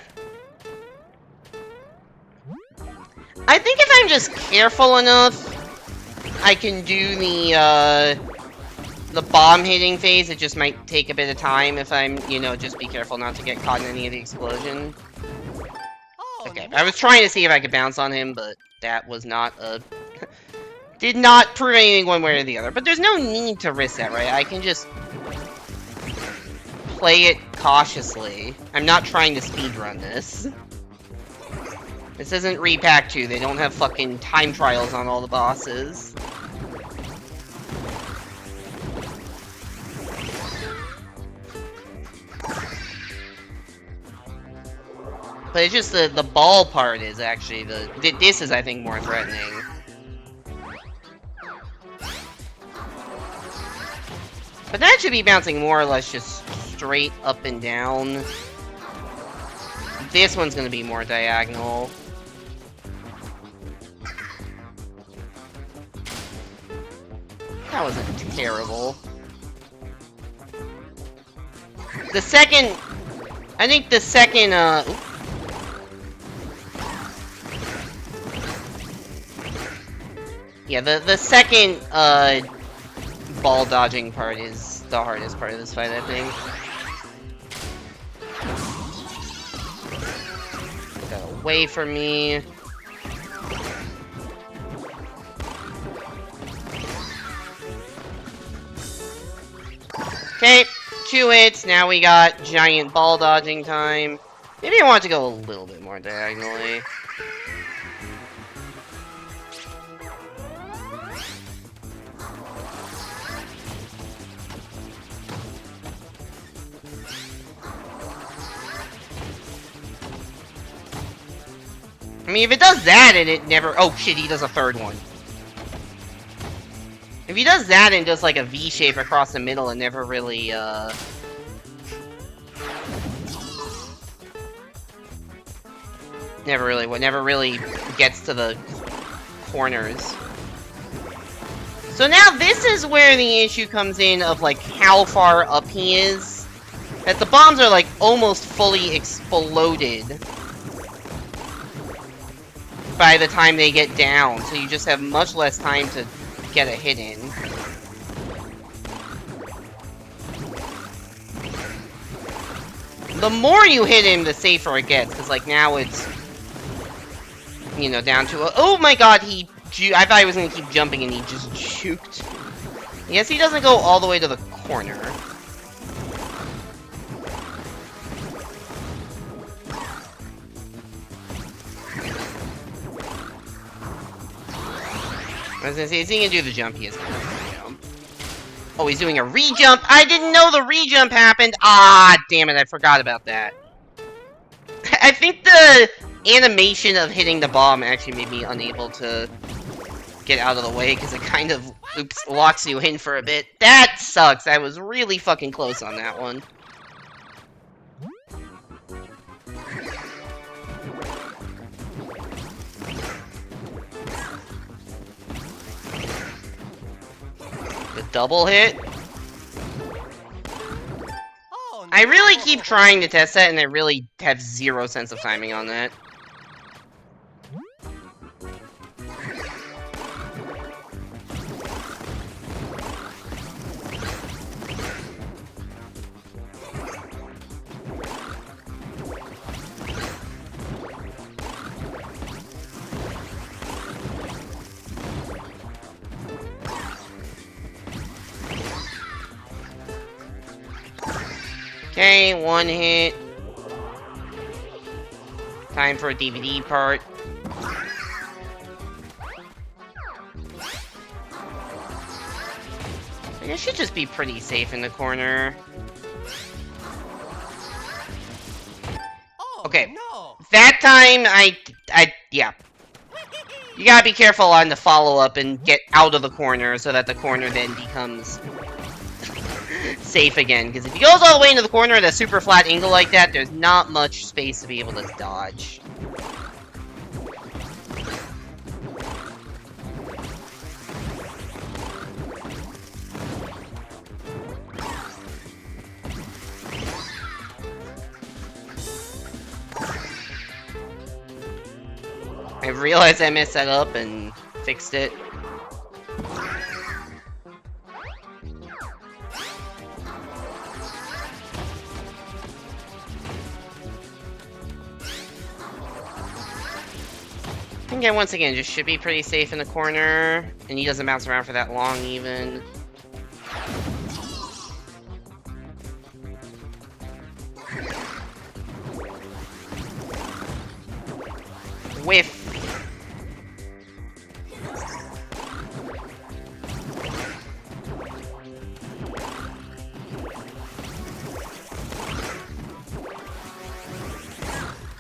I think if I'm just careful enough, I can do the bomb hitting phase. It just might take a bit of time if I'm, you know, just be careful not to get caught in any of the explosion. Okay, I was trying to see if I could bounce on him, but that was not a... did not prove anything one way or the other. But there's no need to risk that, right? I can just play it cautiously. I'm not trying to speedrun this. This isn't Repack 2. They don't have fucking time trials on all the bosses. But it's just the ball part is actually this is, I think, more threatening. But that should be bouncing more or less just straight up and down. This one's gonna be more diagonal. That wasn't terrible. The second... I think the second, yeah, the second, ball dodging part is the hardest part of this fight, I think. Get that away from me. Okay, 2 hits, now we got giant ball dodging time. Maybe I want to go a little bit more diagonally. I mean, if it does that and it never... Oh, shit, he does a third one. If he does that and does, like, a V-shape across the middle and never really, never really gets to the corners. So now this is where the issue comes in of, like, how far up he is. That the bombs are, like, almost fully exploded by the time they get down, so you just have much less time to get a hit in. The more you hit him, the safer it gets, because, like, now it's, you know, down to a... Oh my god, I thought he was going to keep jumping, and he just juked. Yes, he doesn't go all the way to the corner. I was gonna say, is he gonna do the jump? He is gonna do the jump. Oh, he's doing a re-jump! I didn't know the re-jump happened! Ah, damn it, I forgot about that. I think the animation of hitting the bomb actually made me unable to get out of the way, because it kind of, oops, locks you in for a bit. That sucks! I was really fucking close on that one. The double hit? Oh, I really no. keep trying to test that, and I really have zero sense of timing on that. Okay, one hit. Time for a DVD part. I should just be pretty safe in the corner. Oh, Okay. no. That time, yeah. You gotta be careful on the follow-up and get out of the corner so that the corner then becomes safe again. Because if he goes all the way into the corner at a super flat angle like that, there's not much space to be able to dodge. I realized I messed that up and fixed it. I think I once again just should be pretty safe in the corner, and he doesn't bounce around for that long even. Whiff.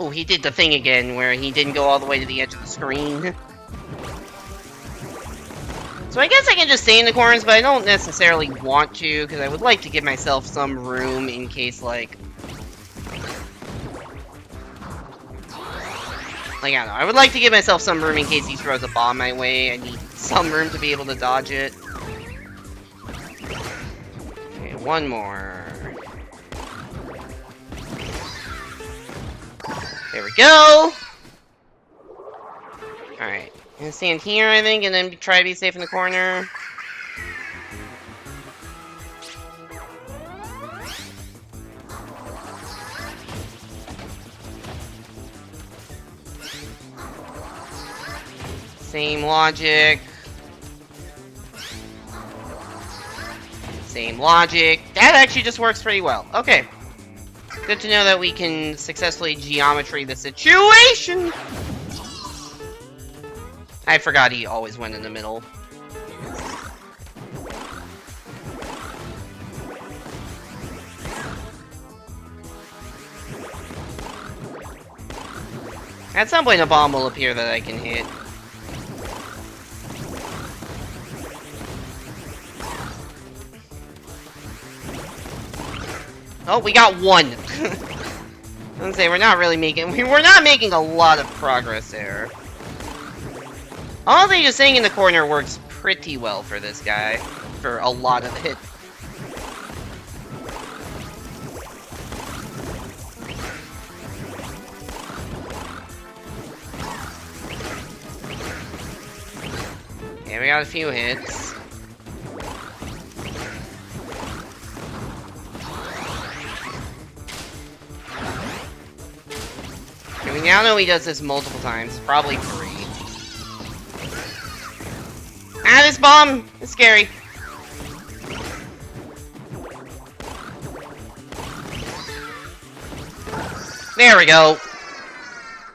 Oh, he did the thing again where he didn't go all the way to the edge of the screen. So I guess I can just stay in the corners, but I don't necessarily want to, because I would like to give myself some room in case, like, I don't know. I would like to give myself some room in case he throws a bomb my way. I need some room to be able to dodge it. Okay, one more. There we go! Alright. Gonna stand here, I think, and then try to be safe in the corner. Same logic. Same logic. That actually just works pretty well. Okay. Good to know that we can successfully geometry the situation. I forgot he always went in the middle. At some point a bomb will appear that I can hit. Oh, we got one. I was gonna say we're not making a lot of progress there. Honestly, just staying in the corner works pretty well for this guy, for a lot of it. Yeah, we got a few hits. And we now know he does this multiple times, probably 3. Ah, this bomb is scary. There we go.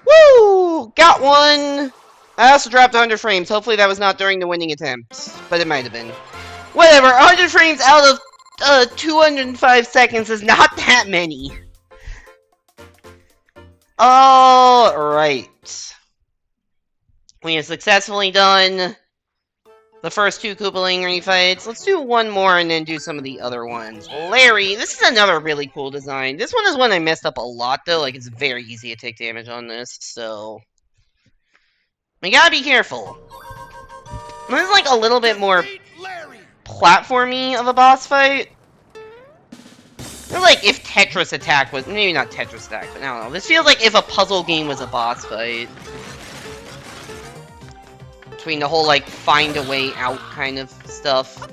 Woo! Got one! I also dropped 100 frames. Hopefully that was not during the winning attempt. But it might have been. Whatever, 100 frames out of 205 seconds is not that many. Alright. We have successfully done the first 2 Koopaling refights. Let's do one more and then do some of the other ones. Larry, this is another really cool design. This one is one I messed up a lot, though. Like, it's very easy to take damage on this, so we gotta be careful. This is like a little bit more platformy of a boss fight. It's like if Tetris Attack was... Maybe not Tetris Attack, but I don't know. This feels like if a puzzle game was a boss fight. Between the whole, like, find a way out kind of stuff.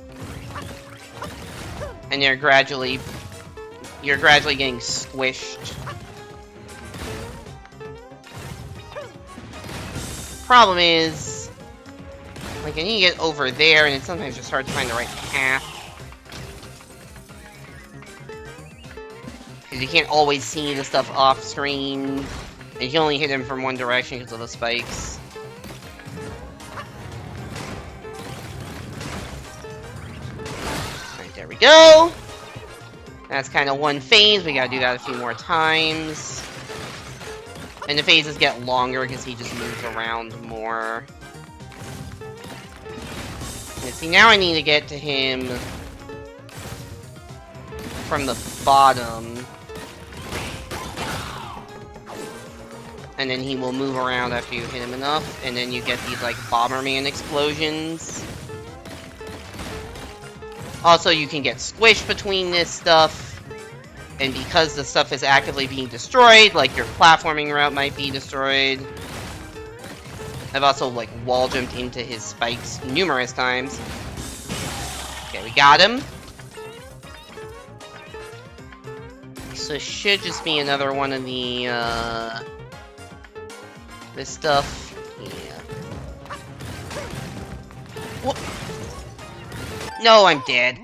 And you're gradually getting squished. Problem is, like, I need to get over there, and it's sometimes just hard to find the right path. Because you can't always see the stuff off screen. And you can only hit him from one direction because of the spikes. Alright, there we go. That's kind of one phase. We gotta do that a few more times. And the phases get longer because he just moves around more. And see, now I need to get to him from the bottom. And then he will move around after you hit him enough. And then you get these, like, Bomberman explosions. Also, you can get squished between this stuff. And because the stuff is actively being destroyed, like your platforming route might be destroyed. I've also, like, wall jumped into his spikes numerous times. Okay, we got him. So it should just be another one of the, this stuff. Yeah. What? No, I'm dead.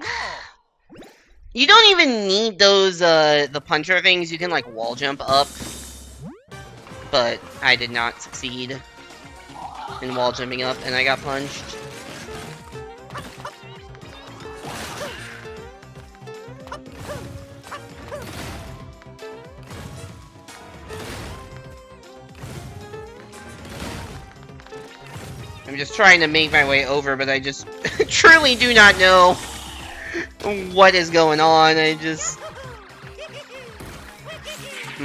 You don't even need those, the puncher things. You can, like, wall jump up. But I did not succeed in wall jumping up, and I got punched. I'm just trying to make my way over, but I just truly do not know what is going on. I'm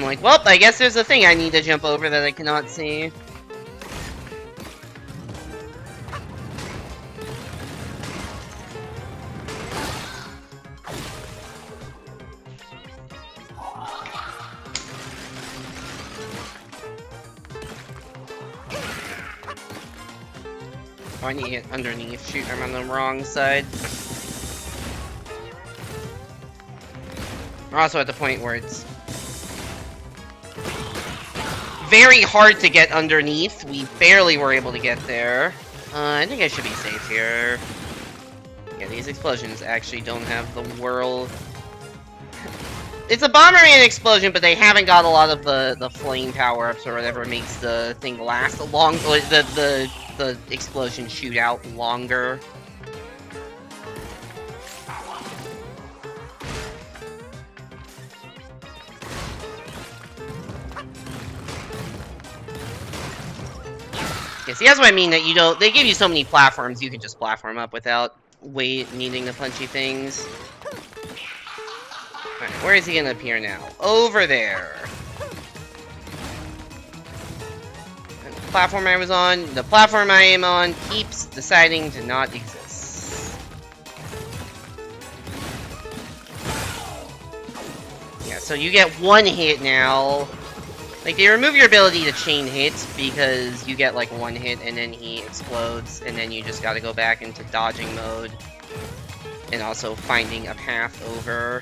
like, well, I guess there's a thing I need to jump over that I cannot see. Oh, I need to get underneath. Shoot, I'm on the wrong side. We're also at the point where it's very hard to get underneath. We barely were able to get there. I think I should be safe here. Yeah, these explosions actually don't have the world. It's a Bomberman explosion, but they haven't got a lot of the flame power-ups or whatever makes the thing last a long. The explosion shoot out longer. Yeah, see, that's what I mean, that you don't... They give you so many platforms, you can just platform up without needing the punchy things. Alright, where is he gonna appear now? Over there. And the platform I was on, the platform I am on, keeps deciding to not exist. Yeah, so you get one hit now. Like, they remove your ability to chain hits because you get, like, one hit and then he explodes, and then you just gotta go back into dodging mode. And also finding a path over.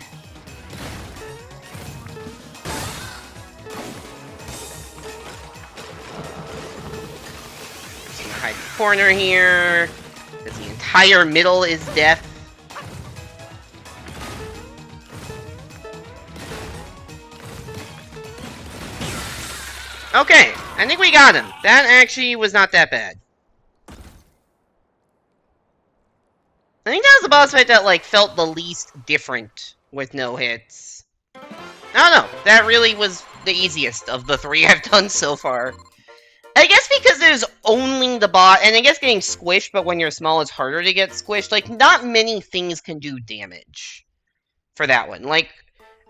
Just gonna hide the corner here, because the entire middle is death. Okay, I think we got him. That actually was not that bad. I think that was the boss fight that, like, felt the least different with no hits. I don't know. That really was the easiest of the three I've done so far. I guess because there's only the boss, and I guess getting squished, but when you're small, it's harder to get squished. Like, not many things can do damage for that one. Like,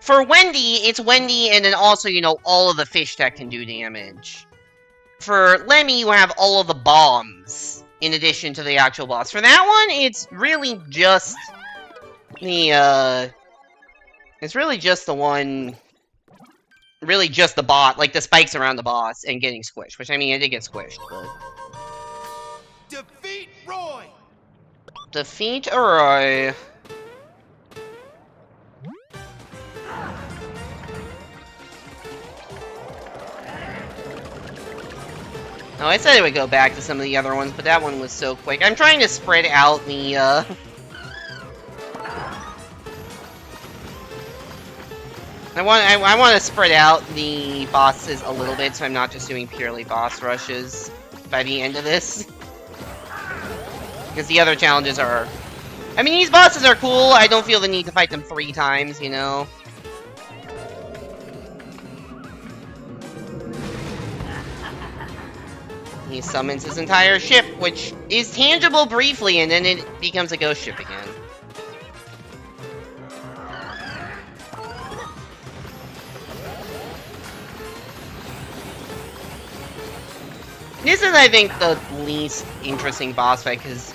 for Wendy, it's Wendy, and then also, you know, all of the fish that can do damage. For Lemmy, you have all of the bombs. in addition to the actual boss. For that one, it's really just the, it's really just the one, really just the bot, like the spikes around the boss and getting squished, which, I mean, it did get squished, but... Defeat Roy! Defeat Roy. Oh, I said it would go back to some of the other ones, but that one was so quick. I'm trying to spread out the, I want to spread out the bosses a little bit, so I'm not just doing purely boss rushes by the end of this. Because the other challenges are... I mean, these bosses are cool. I don't feel the need to fight them 3 times, you know? He summons his entire ship, which is tangible briefly, and then it becomes a ghost ship again. This is, I think, the least interesting boss fight, because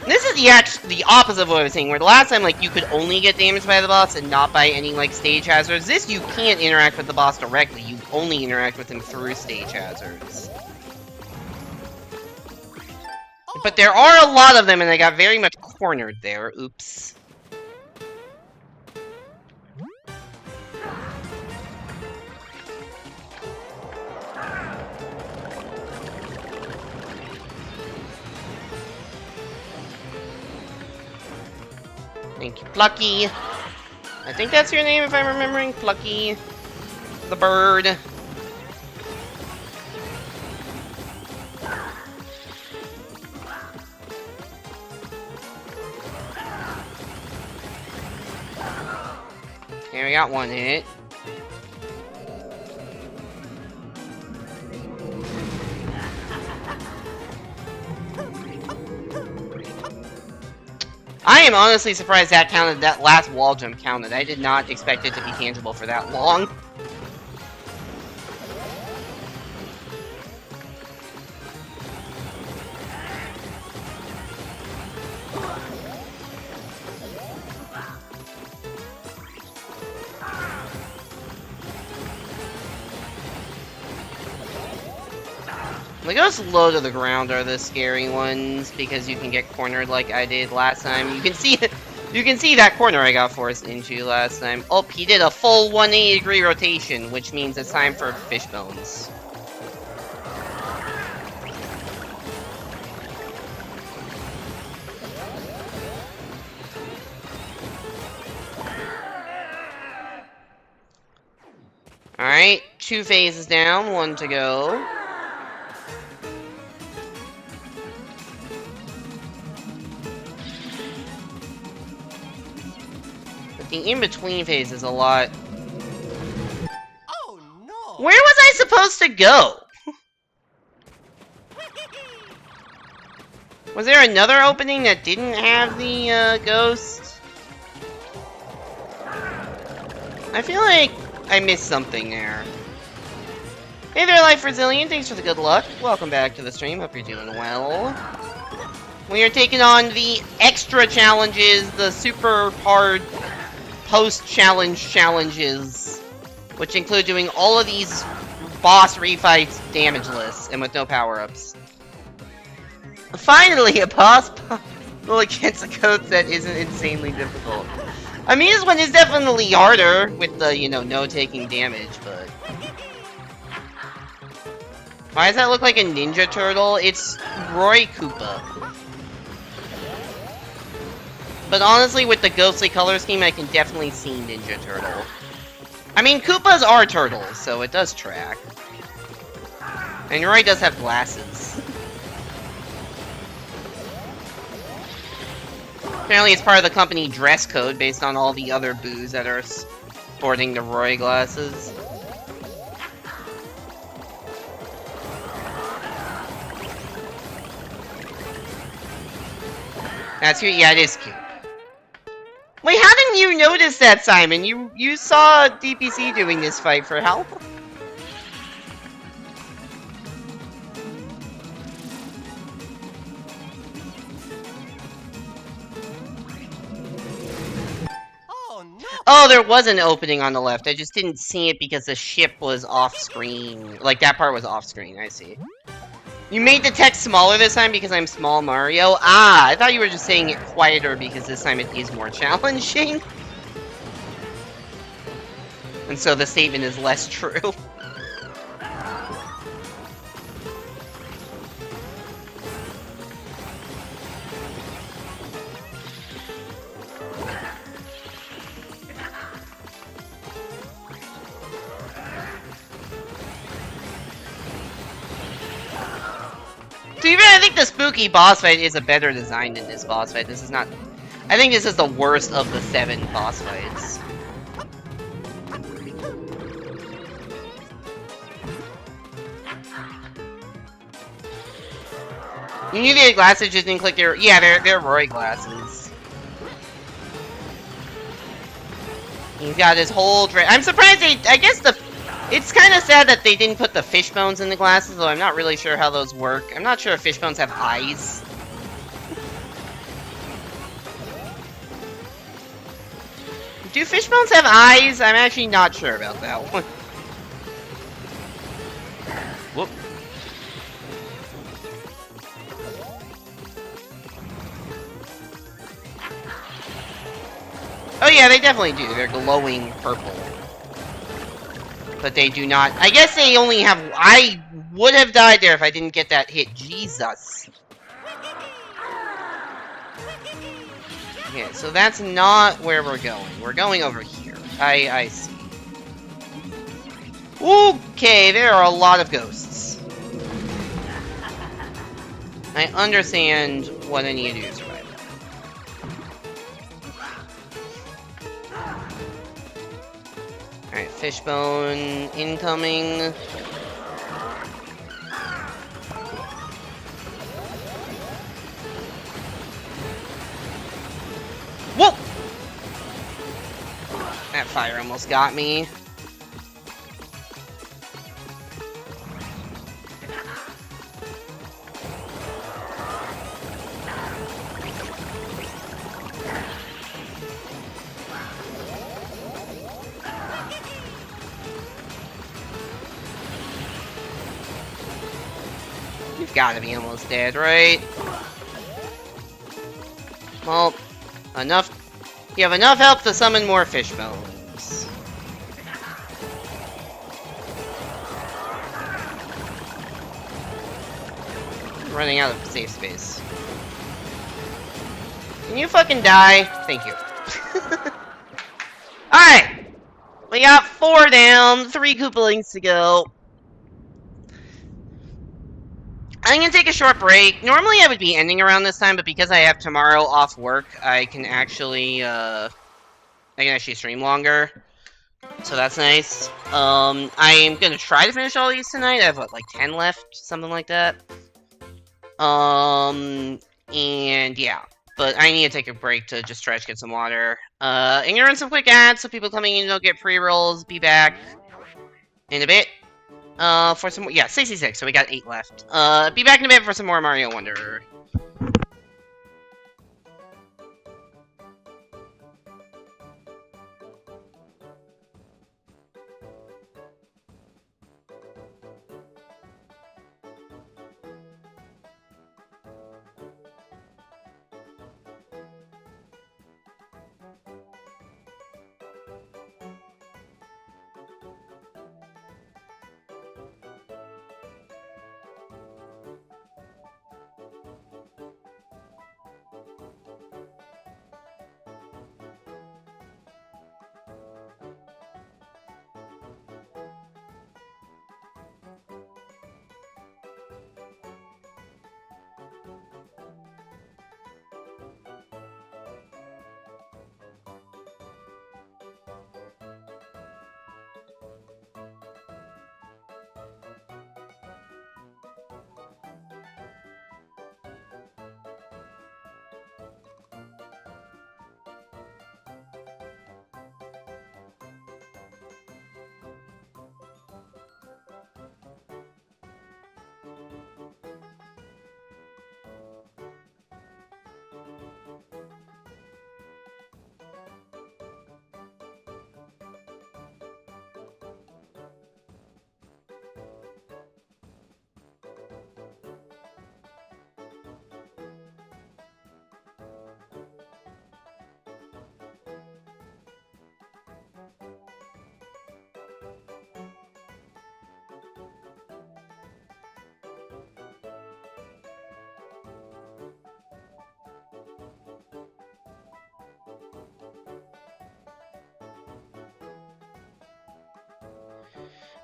this is the opposite of what I was saying, where the last time, like, you could only get damaged by the boss and not by any, like, stage hazards. This, you can't interact with the boss directly. You only interact with him through stage hazards. But there are a lot of them, and I got very much cornered there. Oops. Thank you, Plucky. I think that's your name, if I'm remembering. Plucky. The bird. Okay, we got one hit. I am honestly surprised that counted. That last wall jump counted. I did not expect it to be tangible for that long. The ghosts low to the ground are the scary ones because you can get cornered like I did last time. You can see that corner I got forced into last time. Oh, he did a full 180-degree rotation, which means it's time for fish bones. Alright, 2 phases down, 1 to go. The in-between phase is a lot. Oh no! Where was I supposed to go? Was there another opening that didn't have the ghost? I feel like I missed something there. Hey there, Life Resilient. Thanks for the good luck. Welcome back to the stream. Hope you're doing well. We are taking on the extra challenges, the super hard post-challenge challenges, which include doing all of these boss refights damageless and with no power-ups. Finally, a boss battle against a ghost that isn't insanely difficult. I mean, this one is definitely harder with the, you know, no taking damage, but... Why does that look like a Ninja Turtle? It's Roy Koopa. But honestly, with the ghostly color scheme, I can definitely see Ninja Turtle. I mean, Koopas are turtles, so it does track. And Roy does have glasses. Apparently it's part of the company dress code based on all the other boos that are sporting the Roy glasses. That's cute. Yeah, it is cute. Wait, how didn't you notice that, Simon? You saw DPC doing this fight for how long? Oh, there was an opening on the left. I just didn't see it because the ship was off screen. Like, that part was off screen. I see. You made the text smaller this time because I'm small Mario? Ah, I thought you were just saying it quieter because this time it is more challenging. And so the statement is less true. To be fair, I think the spooky boss fight is a better design than this boss fight. This is not... I think this is the worst of the 7 boss fights. You knew the glasses just didn't click your... Yeah, they're Roy glasses. He's got his whole... I'm surprised they... I guess the... It's kind of sad that they didn't put the fish bones in the glasses, though I'm not really sure how those work. I'm not sure if fish bones have eyes. Do fish bones have eyes? I'm actually not sure about that one. Whoop. Oh yeah, they definitely do. They're glowing purple. But they do not... I guess they only have... I would have died there if I didn't get that hit. Jesus. Okay, so that's not where we're going. We're going over here. I see. Okay, there are a lot of ghosts. I understand what I need to do to survive. Alright, fishbone incoming. Whoa! That fire almost got me. You've got to be almost dead, right? Well, enough. You have enough help to summon more fish bones. I'm running out of safe space. Can you fucking die? Thank you. Alright! We got 4 down, 3 Koopalings to go. I'm gonna take a short break. Normally I would be ending around this time, but because I have tomorrow off work, I can actually stream longer. So that's nice. I'm gonna try to finish all these tonight. I have, what, like 10 left? Something like that. And yeah. But I need to take a break to just try to get some water. I'm gonna run some quick ads so people coming in don't get pre-rolls. Be back in a bit. For some more, yeah, 66, so we got 8 left. Be back in a bit for some more Mario Wonder.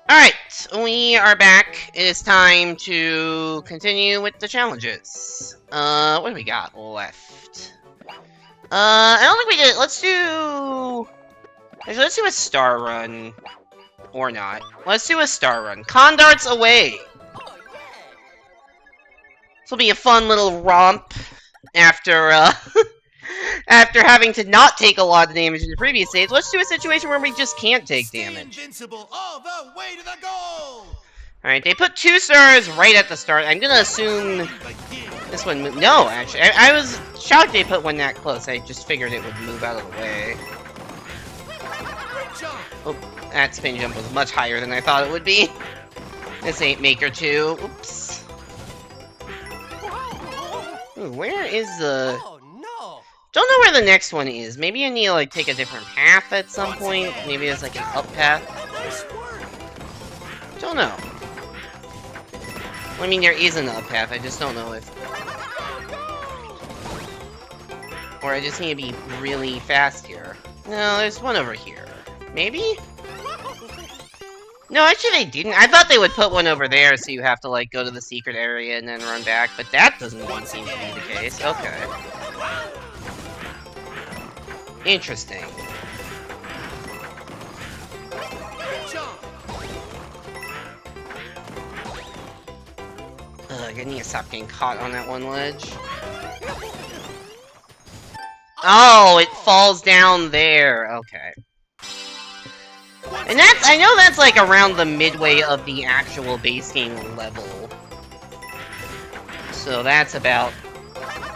Alright, we are back. It is time to continue with the challenges. What do we got left? I don't think we did. Actually, let's do a star run. Or not. Let's do a star run. Condarts away! This will be a fun little romp after, after having to not take a lot of damage in the previous stage. Let's do a situation where we just can't take damage. Invincible all the way to the goal. Alright, they put 2 stars right at the start. I'm gonna assume this one moved. No, actually. I was shocked they put one that close. I just figured it would move out of the way. Oh, that spin jump was much higher than I thought it would be. This ain't Maker 2. Oops. Ooh, where is the... Don't know where the next one is. Maybe I need to, like, take a different path at some point. Maybe it's like an up path. Don't know. Well, I mean, there is an up path. I just don't know if... Or I just need to be really fast here. No, there's one over here. Maybe? No, actually they didn't. I thought they would put one over there so you have to, like, go to the secret area and then run back. But that doesn't seem to be the case. Okay. Interesting. Ugh, I need to stop getting caught on that one ledge. Oh, it falls down there. Okay. And that's, I know that's like around the midway of the actual base game level. So that's about,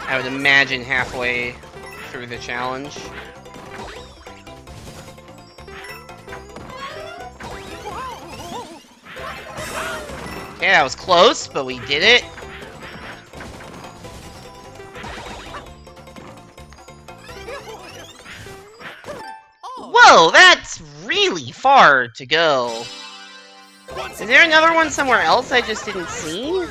I would imagine, halfway through the challenge. Okay, that was close, but we did it. Whoa, that's really far to go. Is there another one somewhere else I just didn't see?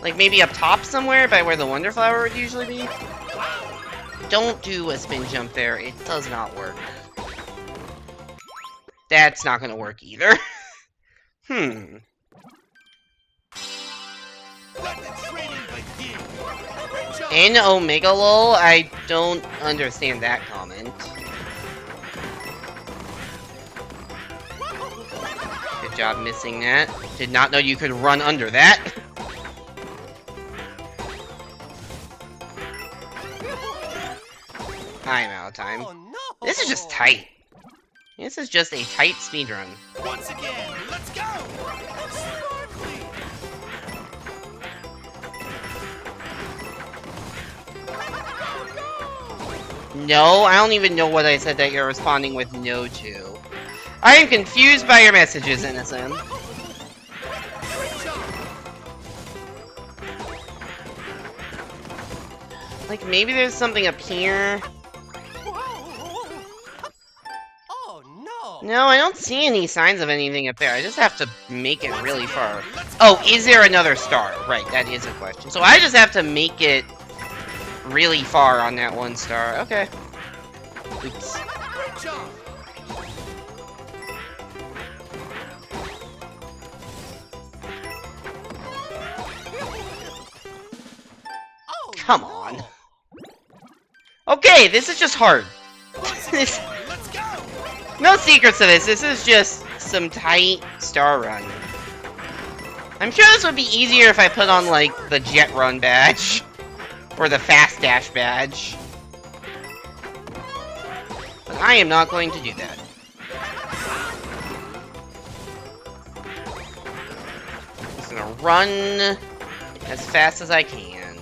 Like maybe up top somewhere by where the Wonder Flower would usually be? Don't do a spin jump there, it does not work. That's not gonna work either. In Omega LOL, I don't understand that comment. Good job missing that. Did not know you could run under that. I'm out of time. Oh, no. This is just tight. This is just a tight speedrun. Once again, let's go. Sparkly. No, I don't even know what I said that you're responding with no to. I am confused by your messages, NSM. Like, maybe there's something up here. No, I don't see any signs of anything up there. I just have to make it really far. Oh, is there another star? Right, that is a question. So I just have to make it really far on that one star. Okay. Oops. Come on. Okay, this is just hard. No secrets to this. This is just some tight star run. I'm sure this would be easier if I put on, like, the jet run badge. Or the fast dash badge. But I am not going to do that. I'm just gonna run as fast as I can.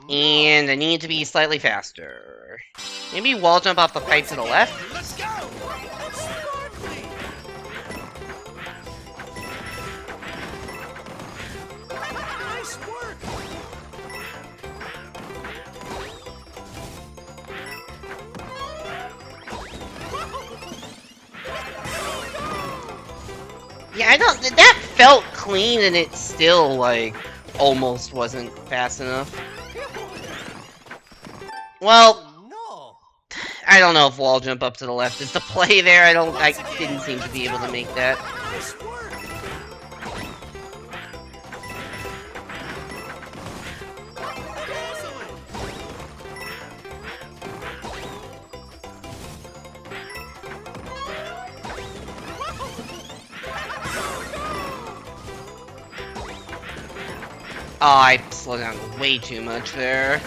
And I need to be slightly faster. Maybe wall jump off the pipe to the left? Let's go. Nice work. Yeah, I don't. That felt clean, and it still, like, almost wasn't fast enough. Well, I don't know if wall jump up to the left is the play there. I didn't seem to be able to make that. Nice work. Excellent. Oh, I slowed down way too much there.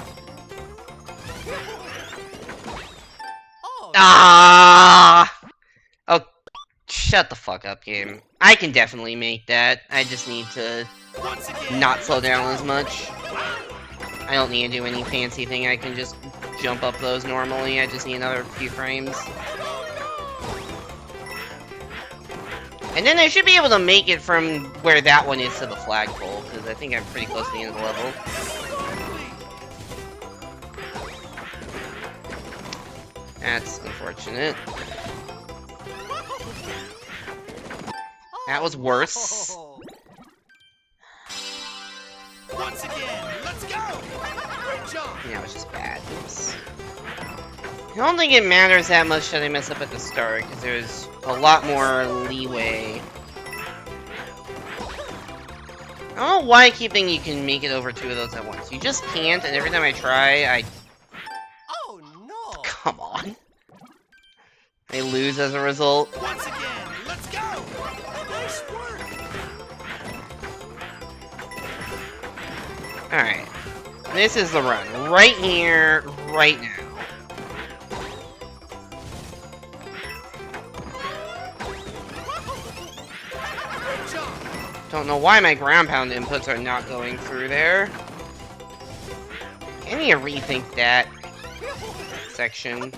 Oh, Ah! Oh, shut the fuck up, game. I can definitely make that. I just need to once again. not slow down as much. I don't need to do any fancy thing. I can just jump up those normally. I just need another few frames. And then I should be able to make it from where that one is to the flagpole, because I think I'm pretty close to the end of the level. That's unfortunate. That was worse. Once again, let's go. Great job. Yeah, it was just bad. Oops. I don't think it matters that much that I mess up at the start, because there's a lot more leeway. I don't know why I keep thinking you can make it over 2 of those at once. You just can't, and every time I try, I... Oh no. Come on. I lose as a result. Once again, let's go. Nice work. Alright. This is the run. Right here, right now. Great job. Don't know why my ground pound inputs are not going through there. I need to rethink that section.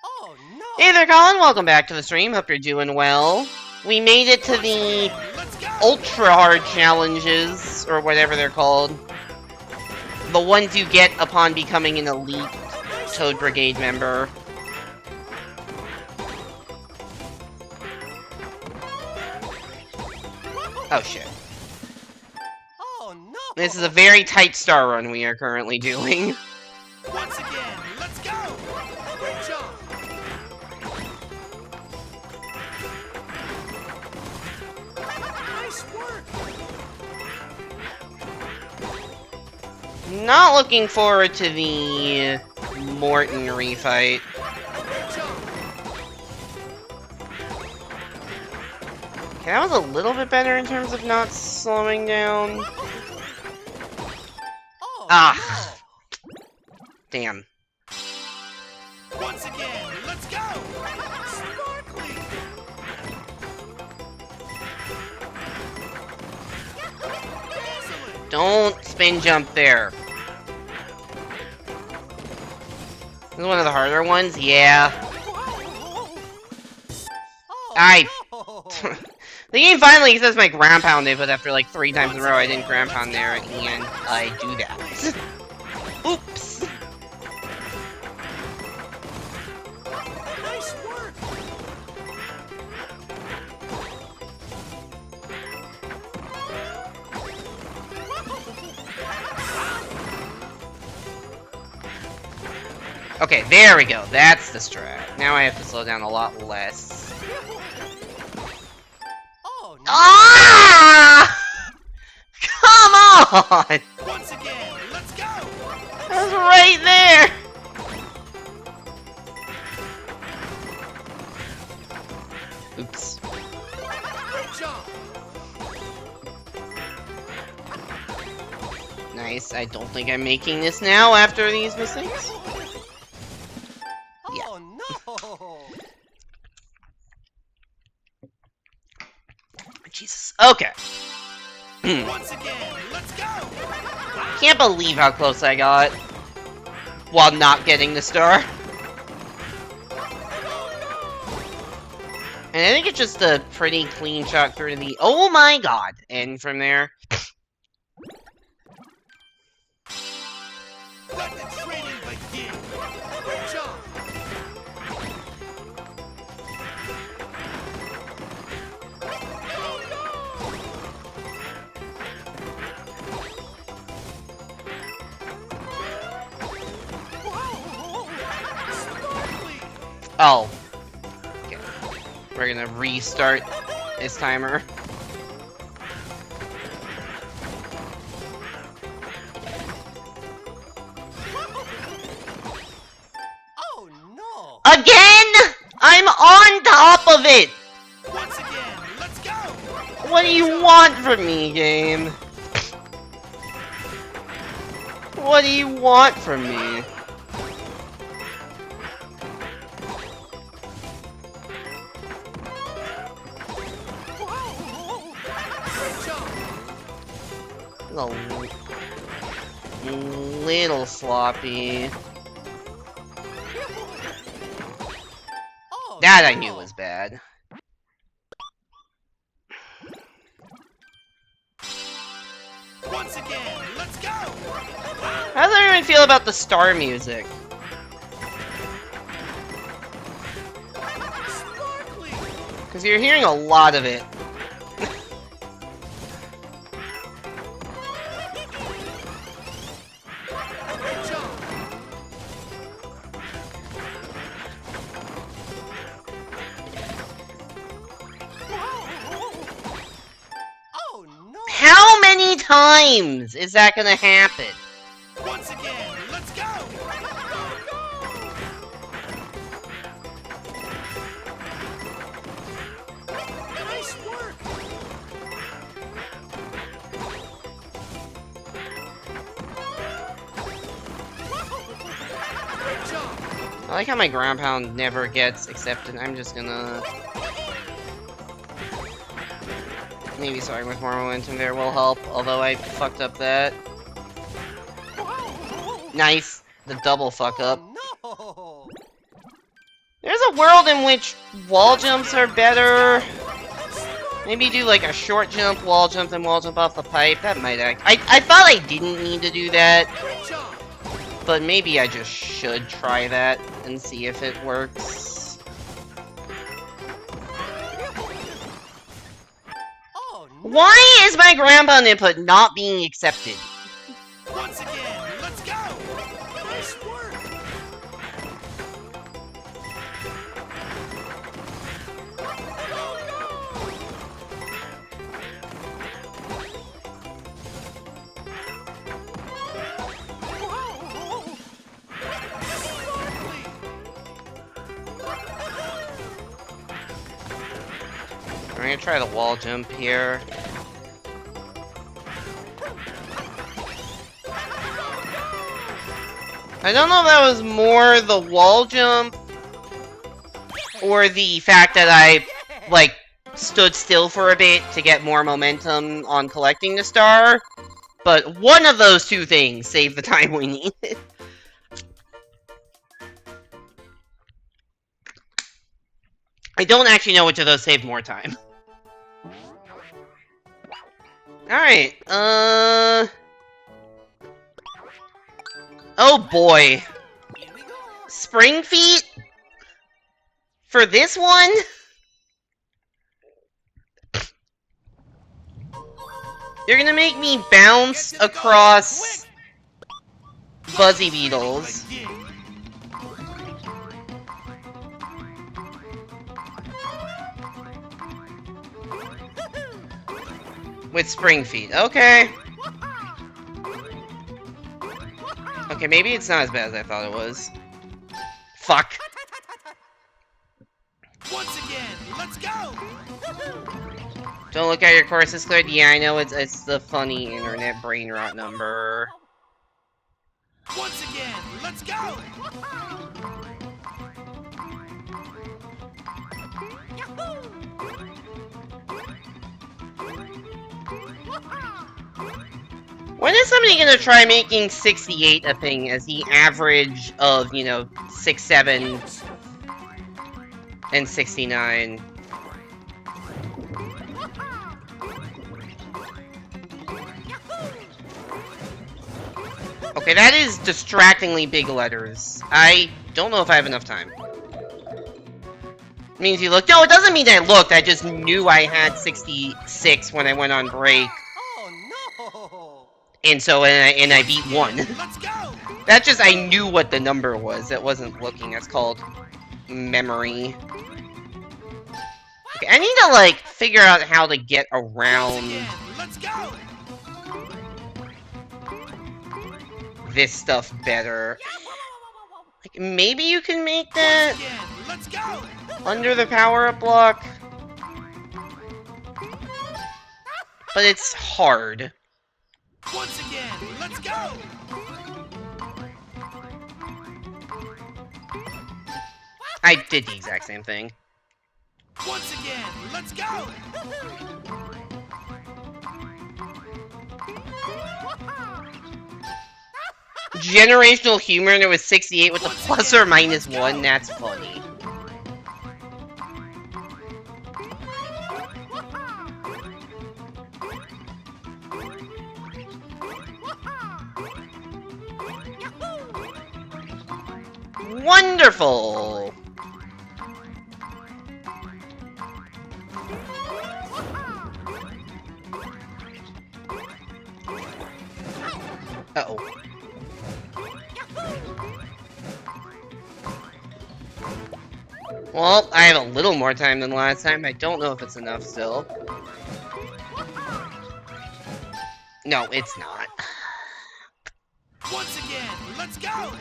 Oh no. Hey there, Colin. Welcome back to the stream. Hope you're doing well. We made it to the Let's go. ultra hard challenges, or whatever they're called. The ones you get upon becoming an elite Toad Brigade member. Oh shit. Oh no. This is a very tight star run we are currently doing. Once again, let's go. Great job. Nice work. Not looking forward to the Morton refight. Great job. Okay, that was a little bit better in terms of not slowing down. Oh Ah. Damn. no. Once again, let's go. Sparkly. Excellent. Don't spin jump there. This is one of the harder ones? Yeah. Oh, I- no. The game finally says my ground pound input after like 3 times in a row I didn't ground pound there, and I do that. Oops. Nice work. Okay, there we go. That's the strat. Now I have to slow down a lot less. Oh no. Ah! Come on! Once again, let's go. That was right there! Oops. Great job. Nice. I don't think I'm making this now after these mistakes. Yeah. Oh no. Jesus. Okay. Once again, let's go. Can't believe how close I got while not getting the star. And I think it's just a pretty clean shot through the... Oh my god! And from there... Let the training begin. Great job. Sparkly. Oh. Okay. We're gonna restart this timer. Oh no! Again? I'm on top of it! Once again, let's go! What do you want from me, game? What do you want from me? A little sloppy. Oh, That I no. knew was bad. Once again, let's go! How does everyone feel about the star music? Sparkly! Because you're hearing a lot of it. Great job! Oh no! How many times is that gonna happen? Once again, let's go! Nice work! Great job! I like how my ground pound never gets accepted. I'm just gonna... Maybe starting with more momentum there will help, although I fucked up that. Nice! The double fuck up. Oh, no! There's a world in which wall jumps are better. Maybe do like a short jump, wall jump, then wall jump off the pipe. That might act... I thought I didn't need to do that, Great job! but maybe I just should try that and see if it works. Oh, no! Why is my ground pound input not being accepted? Once again, let's go! Nice work! I'm gonna try the wall jump here. I don't know if that was more the wall jump or the fact that I, like, stood still for a bit to get more momentum on collecting the star, but one of those two things saved the time we needed. I don't actually know which of those saved more time. Alright, oh boy. Here we go! Spring feet? For this one? You're gonna make me bounce Get to the goal, across quick! Buzzy Beetles. Begin. With spring feet. Okay. Okay, maybe it's not as bad as I thought it was. Fuck. Once again, let's go! Don't look at your course is cleared. Yeah, I know it's the funny internet brain rot number. Once again, let's go! When is somebody gonna try making 68 a thing as the average of, you know, 6, 7, and 69? Okay, that is distractingly big letters. I don't know if I have enough time. It means you looked. No, it doesn't mean I looked. I just knew I had 66 when I went on break. Oh And so, and I beat one. no! Let's go! That's just, I knew what the number was. It wasn't looking, that's called memory. Okay, I need to, like, figure out how to get around Let's go. this stuff better. Like, maybe you can make that Let's go. under the power-up block? But it's hard. Once again, let's go. I did the exact same thing. Once again, let's go. Generational humor, and it was 68 with the plus or minus 1. That's funny. Wonderful! Uh-oh. Well, I have a little more time than last time. I don't know if it's enough still. No, it's not. Once again, let's go.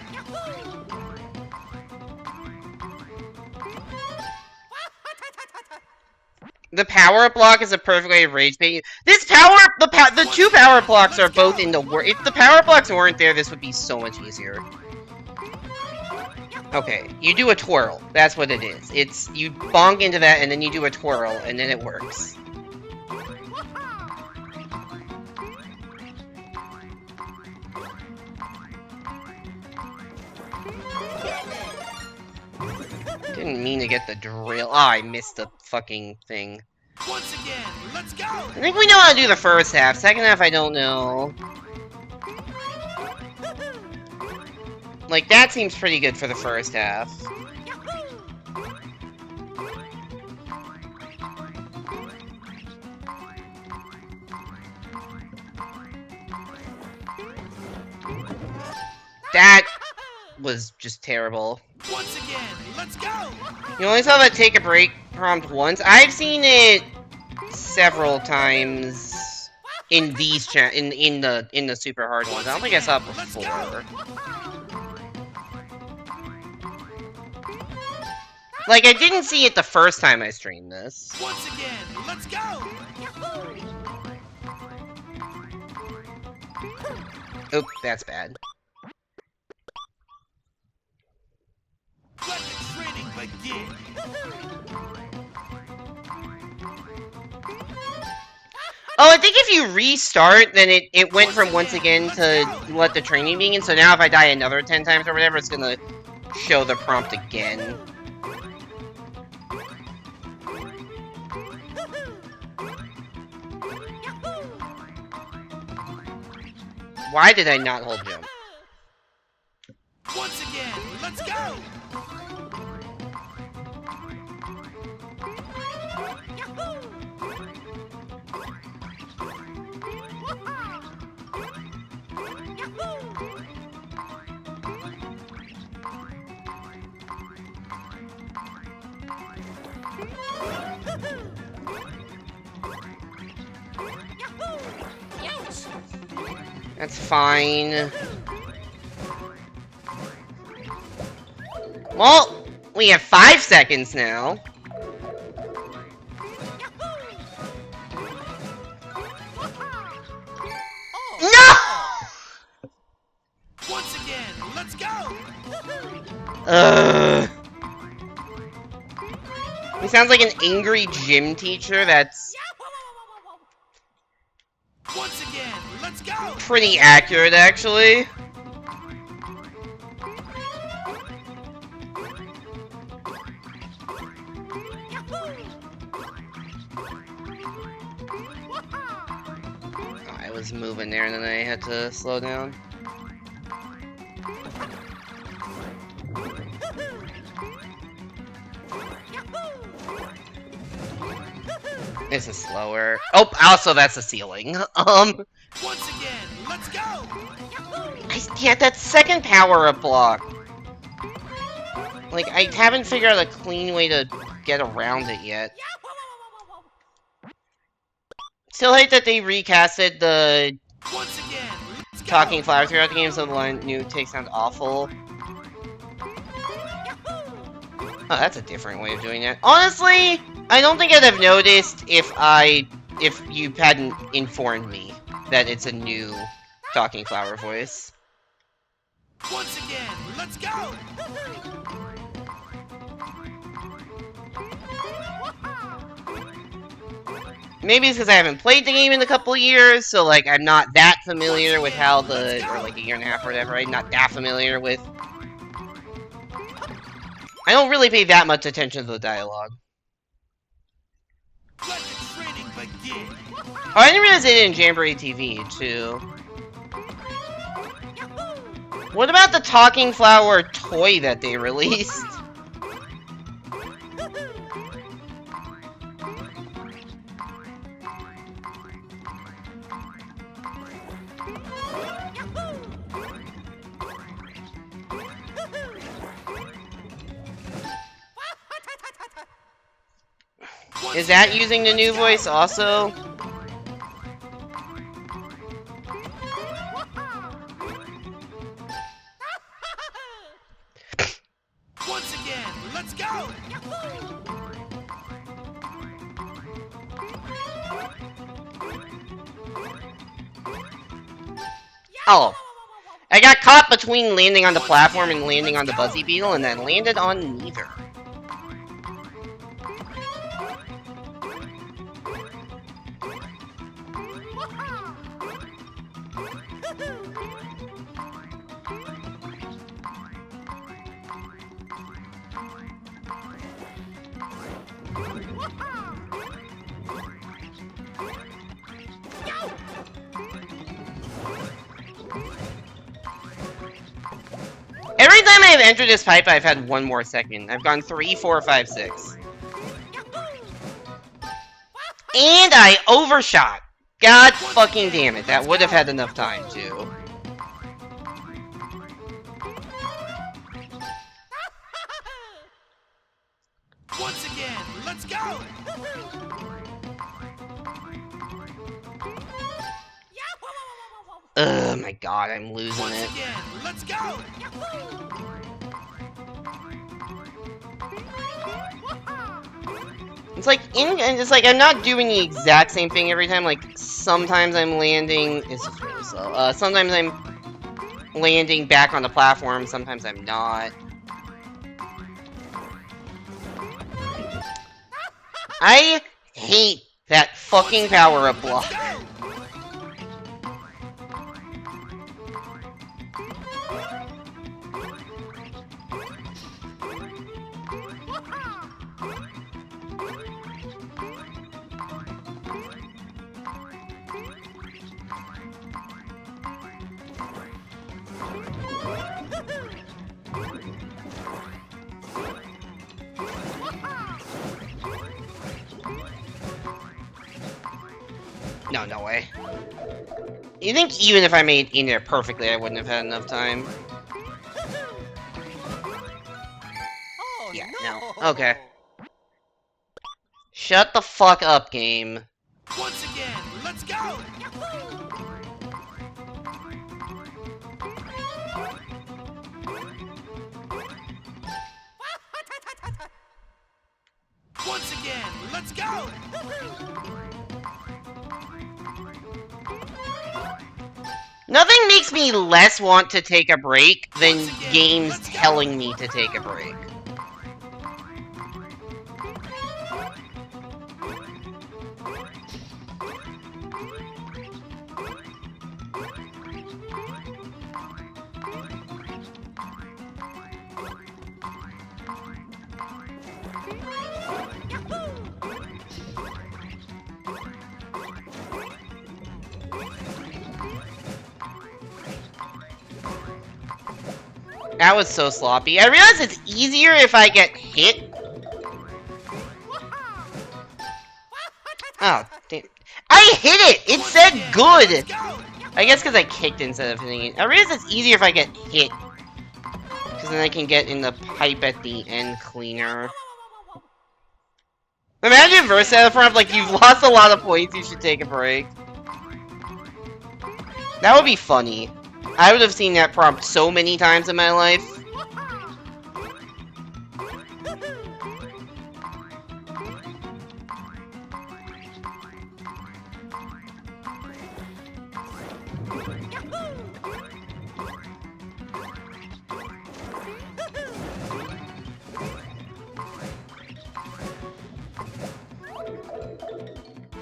The power-up block is a perfect way of rage bait you. This the two power blocks are both in the If the power blocks weren't there, this would be so much easier. Okay, you do a twirl. That's what it is. It's, you bonk into that, and then you do a twirl, and then it works. Didn't mean to get the drill. Oh, I missed the fucking thing. Once again, let's go. I think we know how to do the first half. Second half, I don't know. Like, that seems pretty good for the first half. That was just terrible. Once again, let's go. You only saw that take a break prompt once. I've seen it several times in these in the super hard ones. I don't think I saw it before. Like, I didn't see it the first time I streamed this. Once again, let's go. Oop, that's bad. Let the training begin. Oh, I think if you restart, then it went from once again to let the training begin. So now if I die another 10 times or whatever, it's gonna show the prompt again. Why did I not hold jump? Once again, let's go. That's fine. Well, we have 5 seconds now. No! Once again, let's go. He sounds like an angry gym teacher that's Once again, let's go. pretty accurate, actually. I was moving there and then I had to slow down. This is slower. Oh, also that's the ceiling. Once again, let's go. Yeah, that second power-up block. Like, I haven't figured out a clean way to get around it yet. Still hate that they recasted the talking flower throughout the game, so the new takes sound awful. Oh, that's a different way of doing it. Honestly, I don't think I'd have noticed if you hadn't informed me that it's a new talking flower voice. Once again, let's go! Maybe it's because I haven't played the game in a couple of years, so like I'm not that familiar with how or like a year and a half or whatever, I'm not that familiar with. I don't really pay that much attention to the dialogue. Let the training begin. Oh, I didn't realize they did in Jamboree TV too. What about the talking flower toy that they released? Is that using the new voice also? Once again, let's go! Oh. I got caught between landing on the platform and landing on the Buzzy Beetle, and then landed on neither. Every time I've entered this pipe, I've had one more second. I've gone 3, 4, 5, 6. And I overshot! God fucking damn it, that would have had enough time, too. Once again, let's go! Oh my god, I'm losing it. Again, let's go! It's like I'm not doing the exact same thing every time. Like sometimes I'm landing. It's just really slow. Sometimes I'm landing back on the platform. Sometimes I'm not. I hate that fucking power-up block. No, no way. You think even if I made in there perfectly, I wouldn't have had enough time? Oh, Yeah, no. Okay. Shut the fuck up, game. Once again, let's go! Once again, let's go! Nothing makes me less want to take a break than games telling me to take a break. That was so sloppy. I realize it's easier if I get hit. Oh, damn. I hit it! It said good! I guess because I kicked instead of hitting it. I realize it's easier if I get hit. Because Because then I can get in the pipe at the end cleaner. Imagine Versa at the front, like, you've lost a lot of points, you should take a break. That would be funny. I would have seen that prompt so many times in my life.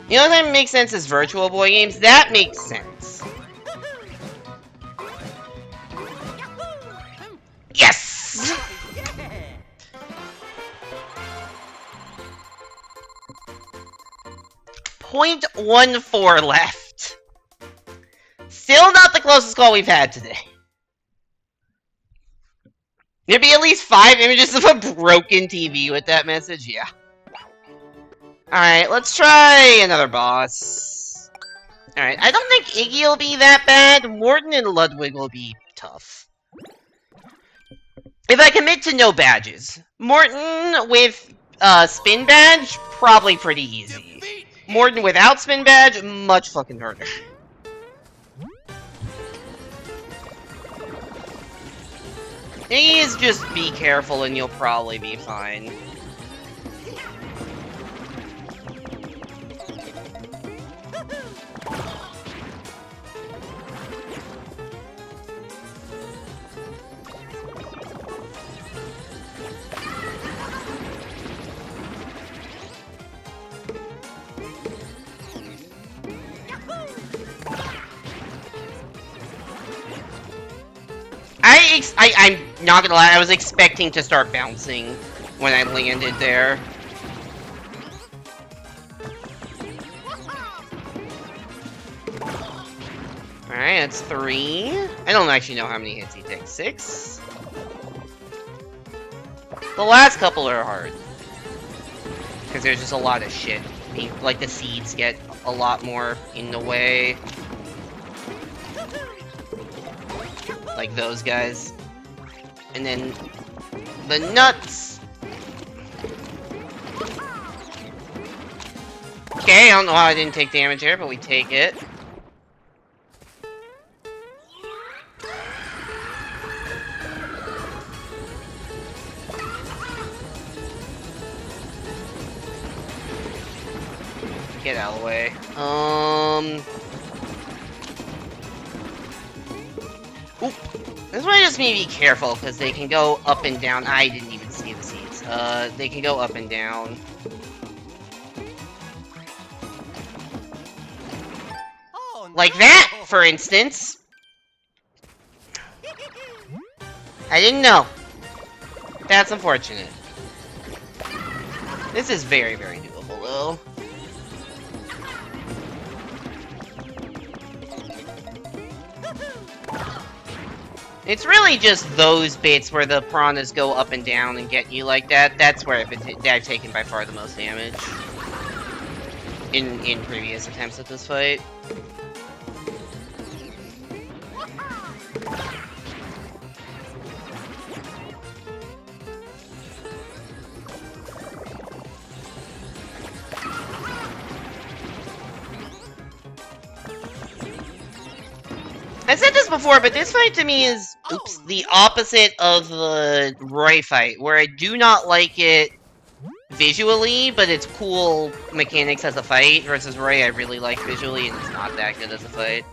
You know that makes sense as Virtual Boy games? That makes sense. Yes! 0.14 left. Still not the closest call we've had today. There'd be at least 5 images of a broken TV with that message, yeah. Alright, let's try another boss. Alright, I don't think Iggy will be that bad. Morton and Ludwig will be tough. If I commit to no badges. Morton with spin badge, probably pretty easy. Morton without spin badge, much fucking harder. Iggy is just be careful and you'll probably be fine. I'm not gonna lie, I was expecting to start bouncing when I landed there. Alright, that's 3. I don't actually know how many hits he takes. 6? The last couple are hard. Because there's just a lot of shit. Like, the seeds get a lot more in the way. Like those guys. And then the nuts. Okay, I don't know how I didn't take damage here, but we take it. Get out of the way. Oop. This might just me be careful, because they can go up and down. I didn't even see the seeds. They can go up and down. Oh, Like that, for instance. I didn't know. That's unfortunate. This is very, very doable, though. It's really just those bits where the piranhas go up and down and get you like that. That's where I've taken by far the most damage. In previous attempts at this fight. I said this before, but this fight to me is, oops, the opposite of the Roy fight, where I do not like it visually, but it's cool mechanics as a fight, versus Roy I really like visually, and it's not that good as a fight.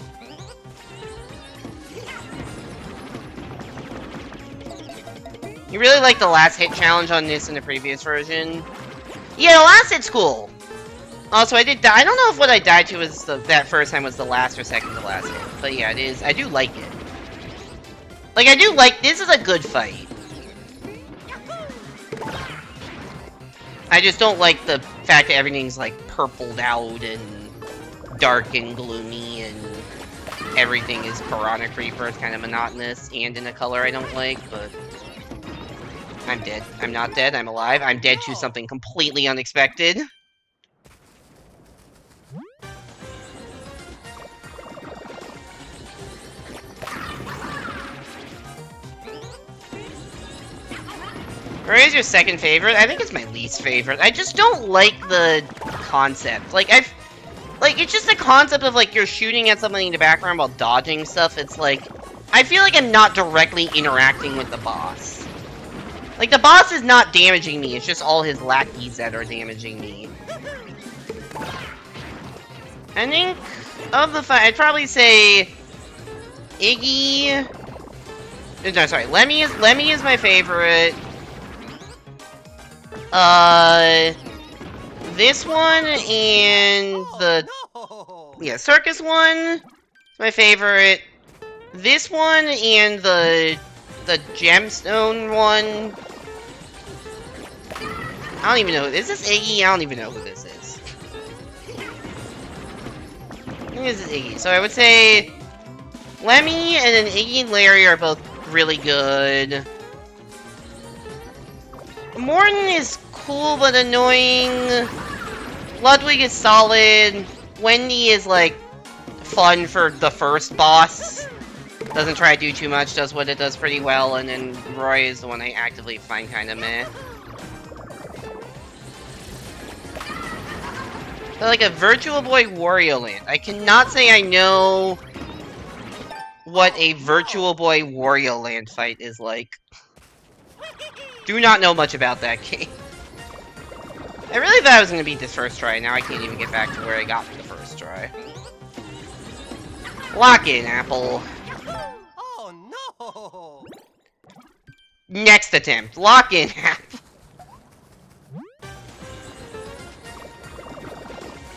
You really like the last hit challenge on this in the previous version? Yeah, the last hit's cool. Also, I did die. I don't know if what I died to was that first time was the last or second to last hit. But yeah, it is. I do like it. Like, I do like... This is a good fight. I just don't like the fact that everything's, like, purpled out and dark and gloomy and everything is Piranha Creeper. It's kind of monotonous and in a color I don't like, but... I'm dead. I'm not dead. I'm alive. I'm dead to something completely unexpected. Where's your second favorite? I think it's my least favorite. I just don't like the concept. Like, it's just the concept of, like, you're shooting at something in the background while dodging stuff. It's like, I feel like I'm not directly interacting with the boss. Like, the boss is not damaging me, it's just all his lackeys that are damaging me. I think, of the five, I'd probably say Iggy... No, sorry, Lemmy is my favorite. This one and the... Yeah, Circus one is my favorite. This one and the Gemstone one... I don't even know. Is this Iggy? I don't even know who this is. I think this is Iggy. So I would say Lemmy and then Iggy and Larry are both really good. Morton is cool but annoying. Ludwig is solid. Wendy is like fun for the first boss. Doesn't try to do too much, does what it does pretty well, and then Roy is the one I actively find kind of meh. But like a Virtual Boy Wario Land. I cannot say I know what a Virtual Boy Wario Land fight is like. Do not know much about that game. I really thought I was going to beat this first try, now I can't even get back to where I got the first try. Lock in, Apple. Oh no! Next attempt. Lock in, Apple.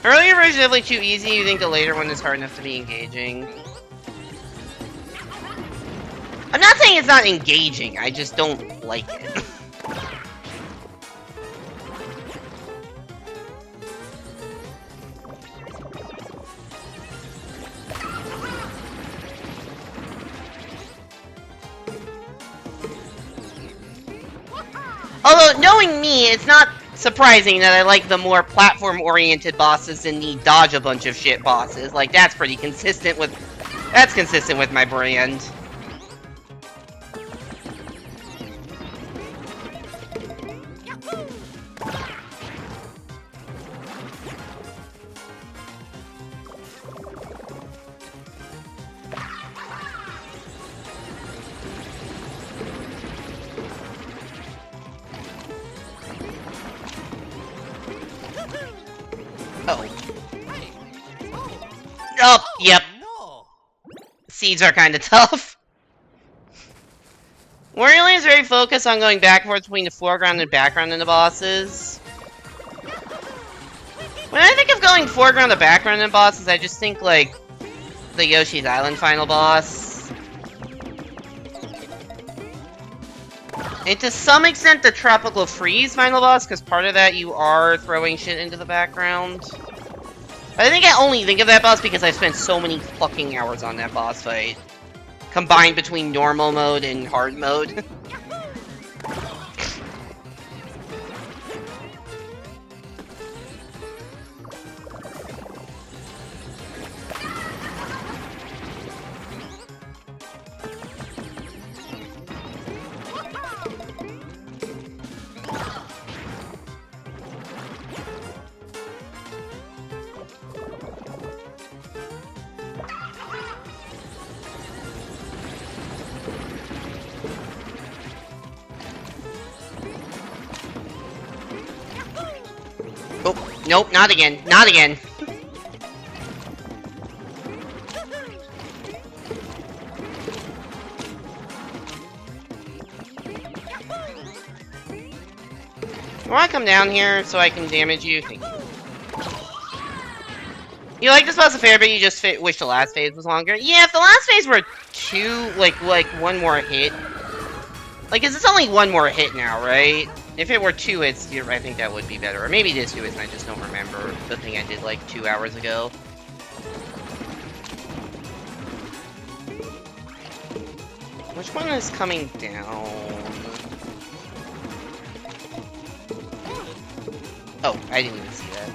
Earlier version is definitely too easy, you think the later one is hard enough to be engaging. I'm not saying it's not engaging, I just don't like it. Although, knowing me, it's not surprising that I like the more platform-oriented bosses than the dodge a bunch of shit bosses. Like, that's pretty consistent with... That's consistent with my brand. Oh, yep. Seeds are kind of tough. Wario Land is very focused on going back and forth between the foreground and background in the bosses. When I think of going foreground to background in bosses, I just think, like, the Yoshi's Island final boss. And to some extent, the Tropical Freeze final boss, because part of that you are throwing shit into the background. But I think I only think of that boss because I've spent so many fucking hours on that boss fight. Combined between normal mode and hard mode. Oh, nope, not again. Not again. You wanna come down here so I can damage you? Thank you. You like this boss a fair bit, you just wish the last phase was longer? Yeah, if the last phase were like one more hit. Like, is this only one more hit now, right? If it were 2 hits, I think that would be better. Or maybe it is 2 hits and I just don't remember the thing I did like 2 hours ago. Which one is coming down? Oh, I didn't even see that.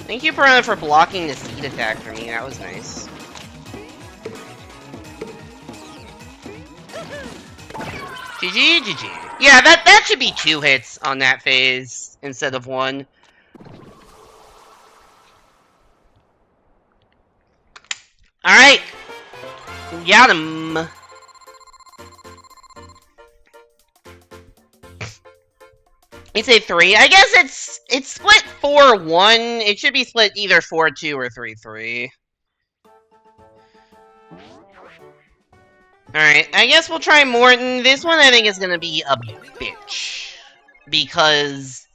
Thank you, Piranha, for blocking the seed attack for me. That was nice. GG, GG. Yeah, that should be 2 hits on that phase instead of 1. Alright. Got him. It's a 3. I guess it's split 4-1. It should be split either 4-2 or 3-3. Alright, I guess we'll try Morton. This one I think is gonna be a bitch. Because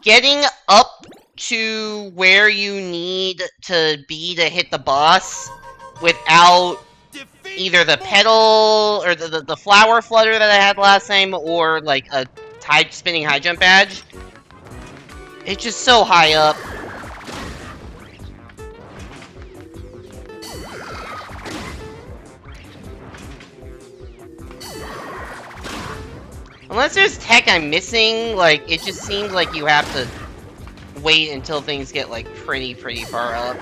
getting up to where you need to be to hit the boss without either the pedal or the flower flutter that I had last time or like a spinning high jump badge. It's just so high up. Unless there's tech I'm missing, like, it just seems like you have to wait until things get, like, pretty far up.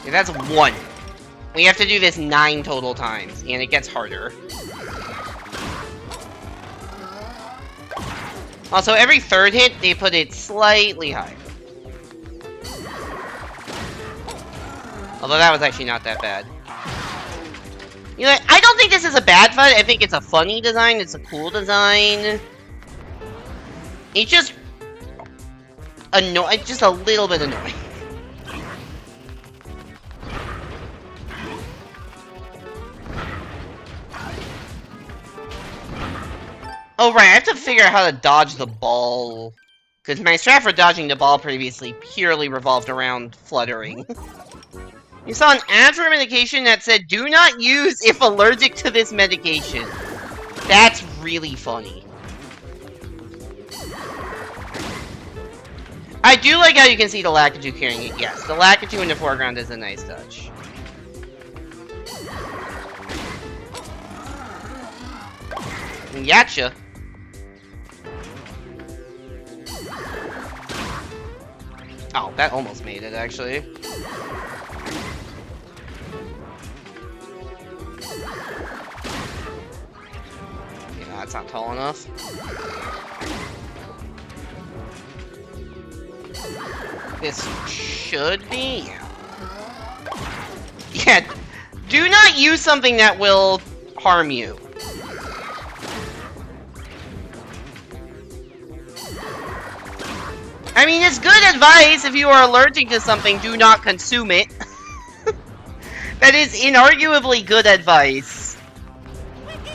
Okay, that's 1. We have to do this 9 total times, and it gets harder. Also, every 3rd hit, they put it slightly higher. Although that was actually not that bad. You know, I don't think this is a bad fight. I think it's a funny design. It's a cool design. It's just just a little bit annoying. Oh, right, I have to figure out how to dodge the ball. Because my strat for dodging the ball previously purely revolved around fluttering. You saw an ad for a medication that said, "Do not use if allergic to this medication." That's really funny. I do like how you can see the Lakitu carrying it. Yes, the Lakitu in the foreground is a nice touch. Gotcha. Oh, that almost made it, actually. Yeah, that's not tall enough. This should be... Yeah, do not use something that will harm you. I mean, it's good advice. If you are allergic to something, do not consume it. That is inarguably good advice.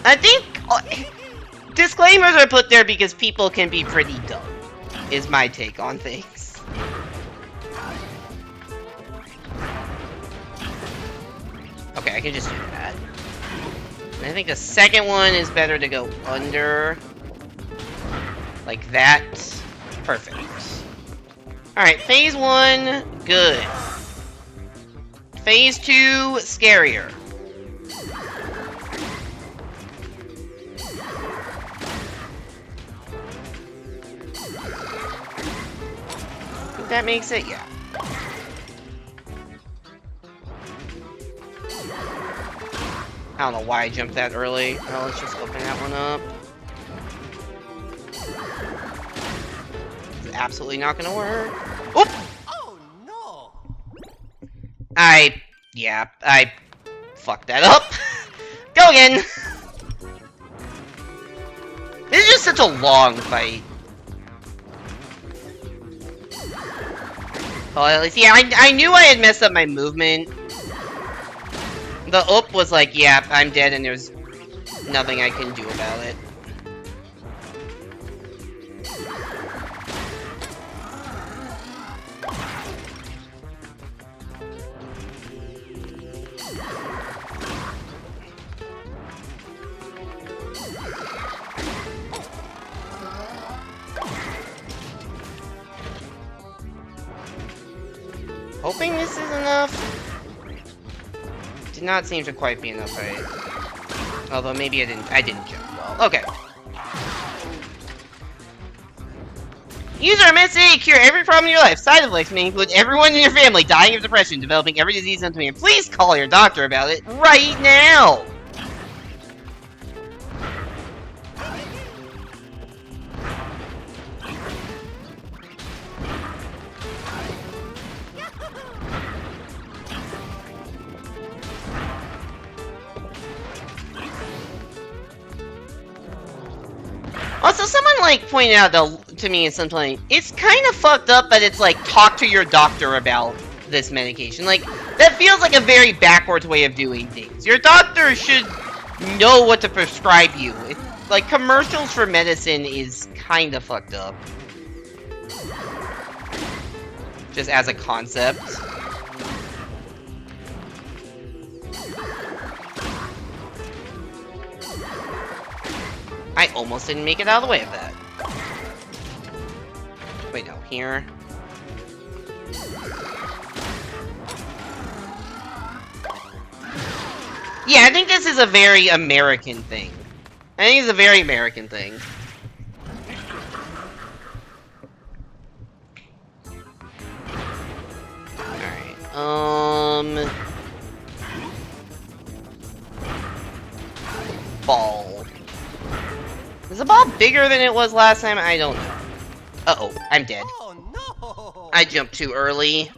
I think disclaimers are put there because people can be pretty dumb, is my take on things. Okay, I can just do that. And I think the second one is better to go under. Like that. Perfect. Alright, phase 1, good. Phase 2, scarier. I think that makes it, yeah. I don't know why I jumped that early. Oh, let's just open that one up. Absolutely not gonna work. Oop! Oh no! I fucked that up. Go again! This is just such a long fight. Oh, at least, yeah, I knew I had messed up my movement. The oop was like, yeah, I'm dead and there's nothing I can do about it. Hoping this is enough. Did not seem to quite be enough, right? Although maybe I didn't jump well. well. Okay. Use our MSA to cure every problem in your life. Side effects may include everyone in your family dying of depression, developing every disease known to man. Please call your doctor about it right now! Also, someone, like, pointed out to me at some point, it's kind of fucked up that it's like, talk to your doctor about this medication. Like, that feels like a very backwards way of doing things. Your doctor should know what to prescribe you. Like, commercials for medicine is kind of fucked up. Just as a concept. I almost didn't make it out of the way of that. Wait, no, here. Yeah, I think this is a very American thing. I think it's a very American thing. Alright, ball. Is the ball bigger than it was last time? I don't know. Uh-oh, I'm dead. Oh no! I jumped too early.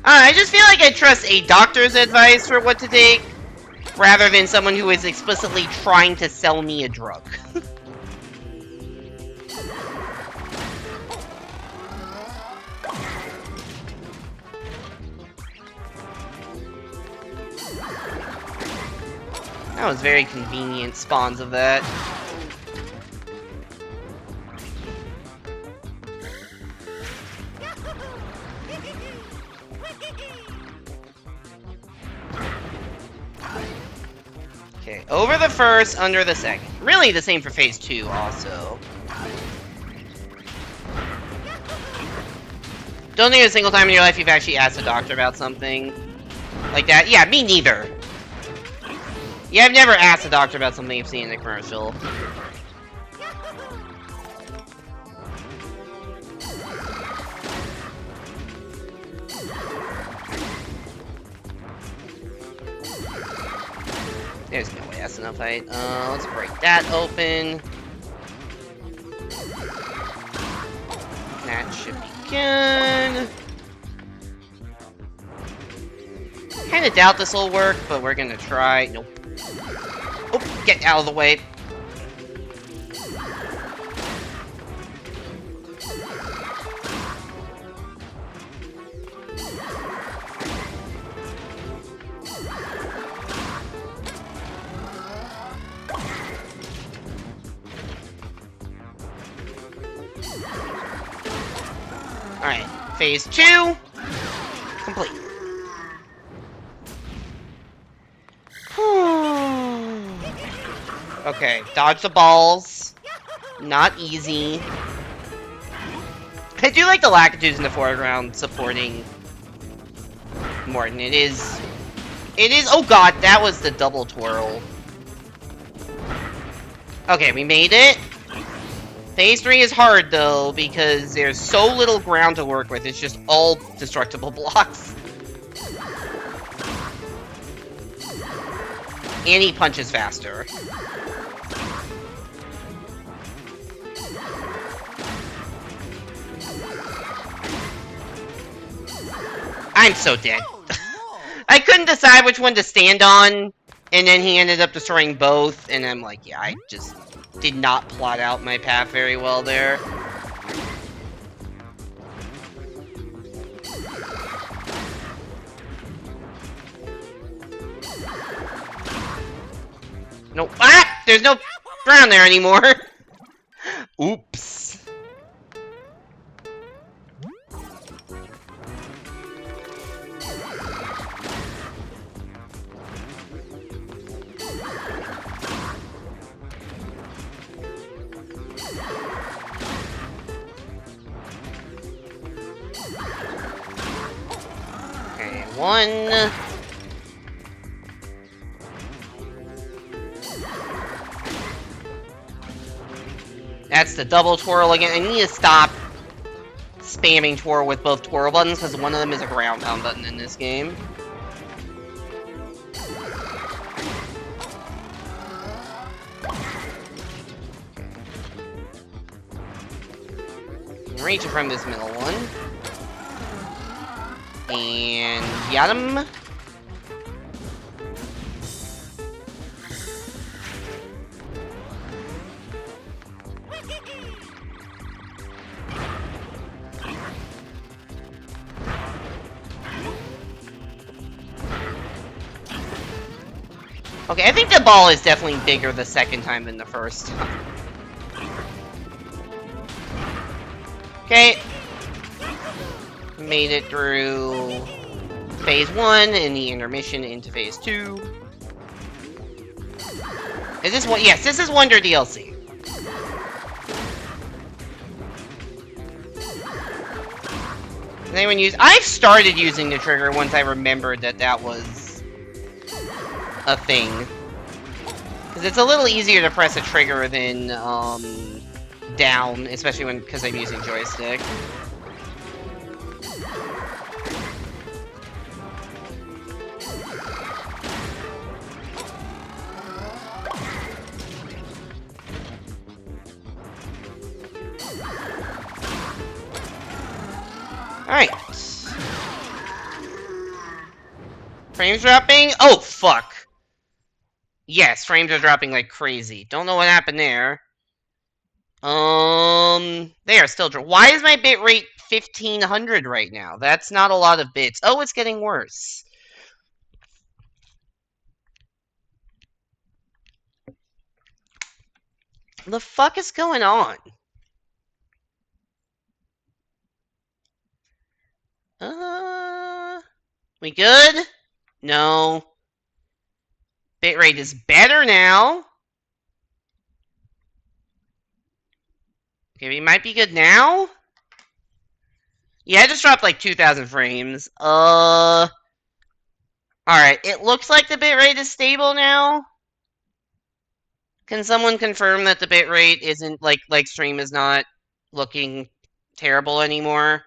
I just feel like I trust a doctor's advice for what to take, rather than someone who is explicitly trying to sell me a drug. That was very convenient spawns of that. Okay, over the first, under the second. Really the same for phase 2 also. Don't think a single time in your life you've actually asked a doctor about something like that. Yeah, me neither. Yeah, I've never asked a doctor about something I've seen in a commercial. There's no way that's enough height. Let's break that open. That should be good. Kinda doubt this will work, but we're gonna try. Nope. Oh, get out of the way. Alright, phase 2 complete. Okay, dodge the balls. Not easy. I do like the Lakitus in the foreground supporting Morton. It is, oh god, that was the double twirl. Okay, we made it. Phase 3 is hard, though, because there's so little ground to work with. It's just all destructible blocks. And he punches faster. I'm so dead. I couldn't decide which one to stand on, and then he ended up destroying both, and I'm like, yeah, I just did not plot out my path very well there. Nope. Ah! There's no ground there anymore. Oops. one. That's the double twirl again. I need to stop spamming twirl with both twirl buttons because one of them is a ground pound button in this game. Reach from this middle one. And got him. Okay, I think the ball is definitely bigger the second time than the first. Okay. Made it through phase 1 and the intermission into phase 2. Is this one? Yes, this is Wonder DLC. Does anyone use? I've started using the trigger once I remembered that that was a thing. Because it's a little easier to press a trigger than down, especially because I'm using joystick. Alright. Frames dropping? Oh, fuck. Yes, frames are dropping like crazy. Don't know what happened there. They are still why is my bitrate 1500 right now? That's not a lot of bits. Oh, it's getting worse. The fuck is going on? We good? No. Bitrate is better now. Okay, we might be good now? Yeah, I just dropped like 2,000 frames. Alright, it looks like the bitrate is stable now. Can someone confirm that the bitrate isn't, like stream is not looking terrible anymore?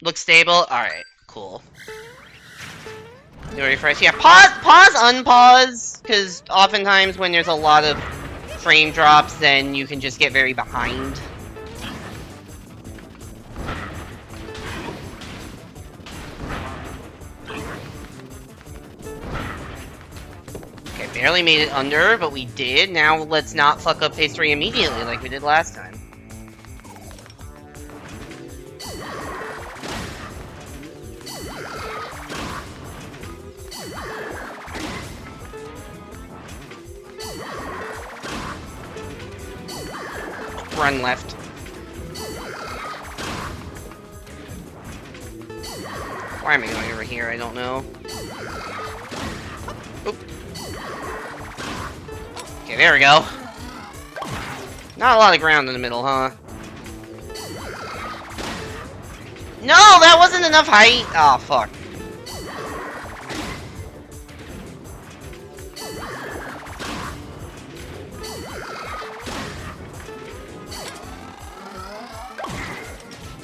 Looks stable? Alright, cool. Do a refresh. Yeah, pause, unpause, because oftentimes when there's a lot of frame drops, then you can just get very behind. Okay, barely made it under, but we did. Now let's not fuck up phase 3 immediately like we did last time. Run left. Why am I going over here? I don't know. Oop. Okay, there we go. Not a lot of ground in the middle, huh? No, that wasn't enough height! Oh, fuck.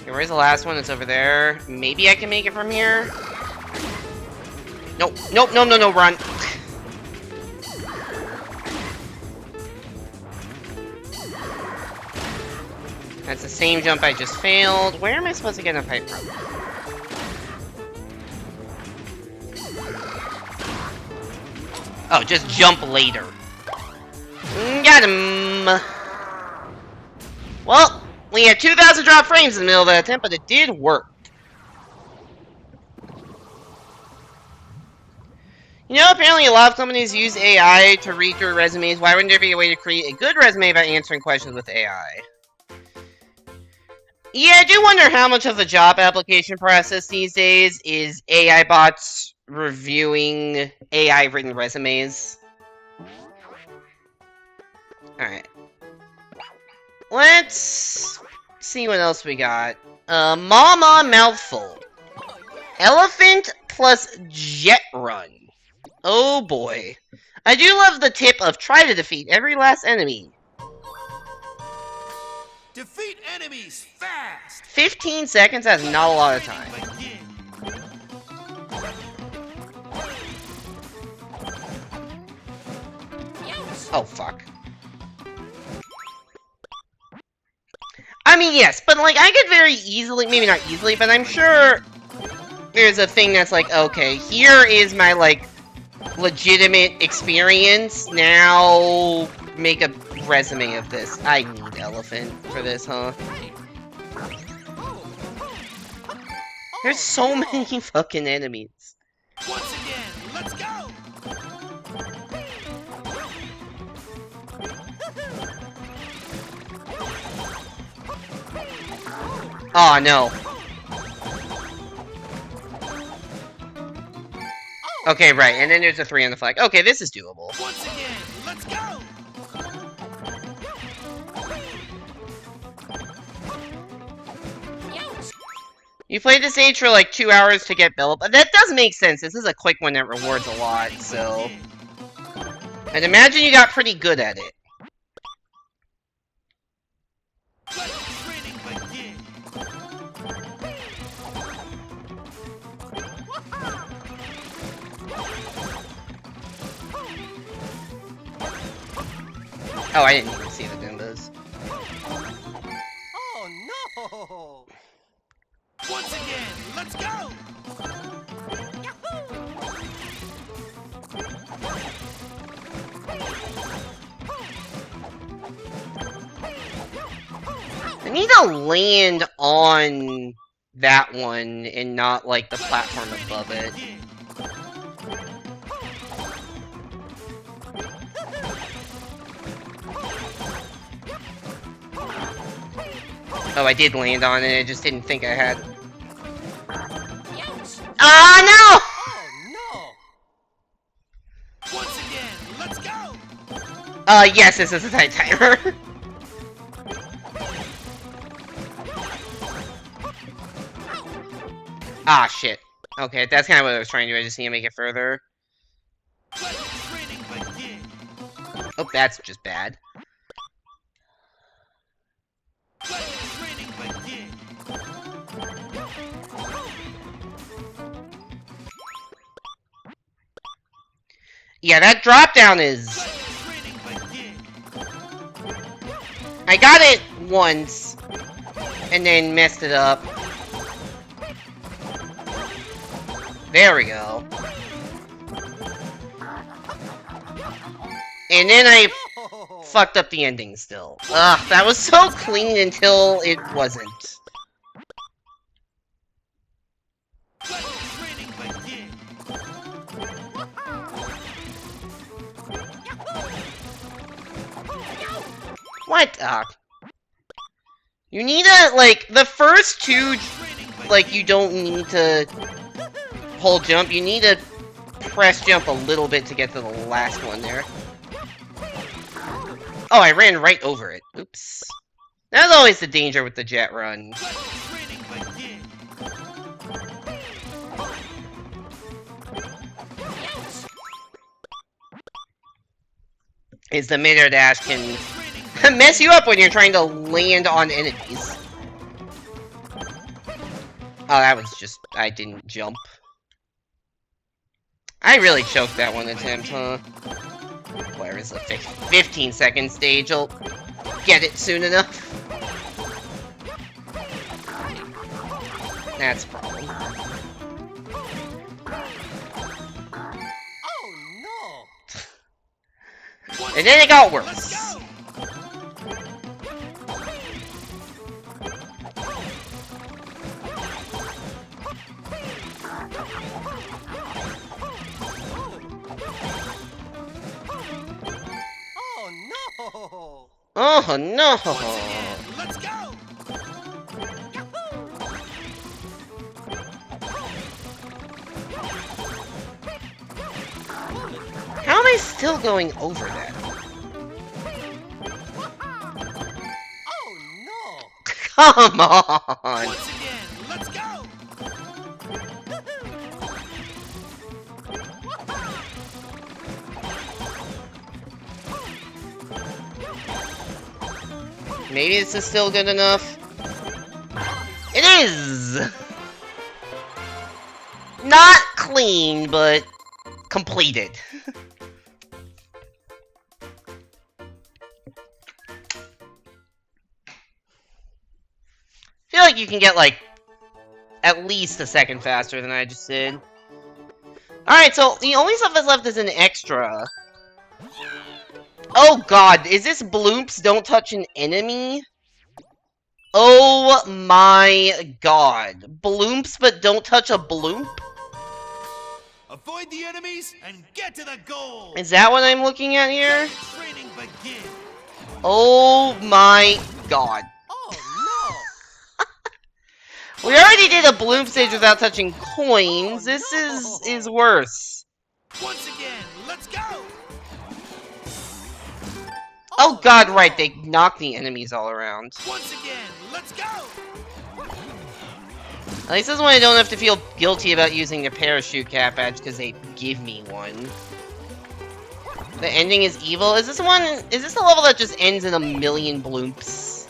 Okay, where's the last one? It's over there. Maybe I can make it from here? Nope, nope, no, no, no, run! That's the same jump I just failed. Where am I supposed to get a pipe from? Oh, just jump later. Got him! Well, we had 2,000 drop frames in the middle of that attempt, but it did work. You know, apparently a lot of companies use AI to read through resumes. Why wouldn't there be a way to create a good resume by answering questions with AI? Yeah, I do wonder how much of the job application process these days is AI bots reviewing AI-written resumes. Alright. Let's see what else we got. Mama Mouthful. Elephant plus Jet Run. Oh boy. I do love the tip of try to defeat every last enemy. Defeat enemies fast. 15 seconds, that's not a lot of time. Oh, fuck. I mean, yes, but, like, I could very easily, maybe not easily, but I'm sure there's a thing that's like, okay, here is my, like, legitimate experience. Now, make a resume of this. I need elephant for this, huh? There's so many fucking enemies. Once again, let's go. Oh, no. Okay, right, and then there's a 3 on the flag. Okay, this is doable. Once again, let's go. You played this stage for like 2 hours to get Bellabel, but that does make sense. This is a quick one that rewards a lot, so... I'd imagine you got pretty good at it. Oh, I didn't even see the Goombas. Oh no! Once again, let's go! I need to land on that one and not, like, the platform above it. Oh, I did land on it, I just didn't think I had... Ah, no! Oh no! Once again, let's go! Yes, this is a tight timer. Ah, shit. Okay, that's kind of what I was trying to do. I just need to make it further. Oh, that's just bad. Yeah, that drop down is... I got it once, and then messed it up. There we go. And then I fucked up the ending still. Ugh, that was so clean until it wasn't. What? You need to, like, the first two, like, you don't need to hold jump. You need to press jump a little bit to get to the last one there. Oh, I ran right over it. Oops. That's always the danger with the jet run. Is the mid-air dash can mess you up when you're trying to land on enemies. Oh, that was just... I didn't jump. I really choked that one attempt, huh? Where is the 15-second stage? I'll get it soon enough. That's a problem. Oh no! And then it got worse. Oh no! Let's go! How am I still going over that? Oh no! Come on! Once again, let's go! Maybe this is still good enough. It is! Not clean, but completed. I feel like you can get, like, at least a second faster than I just did. Alright, so the only stuff that's left is an extra. Oh god, is this bloops don't touch an enemy? Oh my god. Bloops but don't touch a bloop? Avoid the enemies and get to the goal! Is that what I'm looking at here? Let the training begin! Oh my god. Oh We already did a bloom stage without touching coins. This is worse. no! Once again, let's go! Oh god, right, they knock the enemies all around. Once again, let's go! At least this one I don't have to feel guilty about using the parachute cap badge because they give me one. The ending is evil. Is this a level that just ends in a million bloops?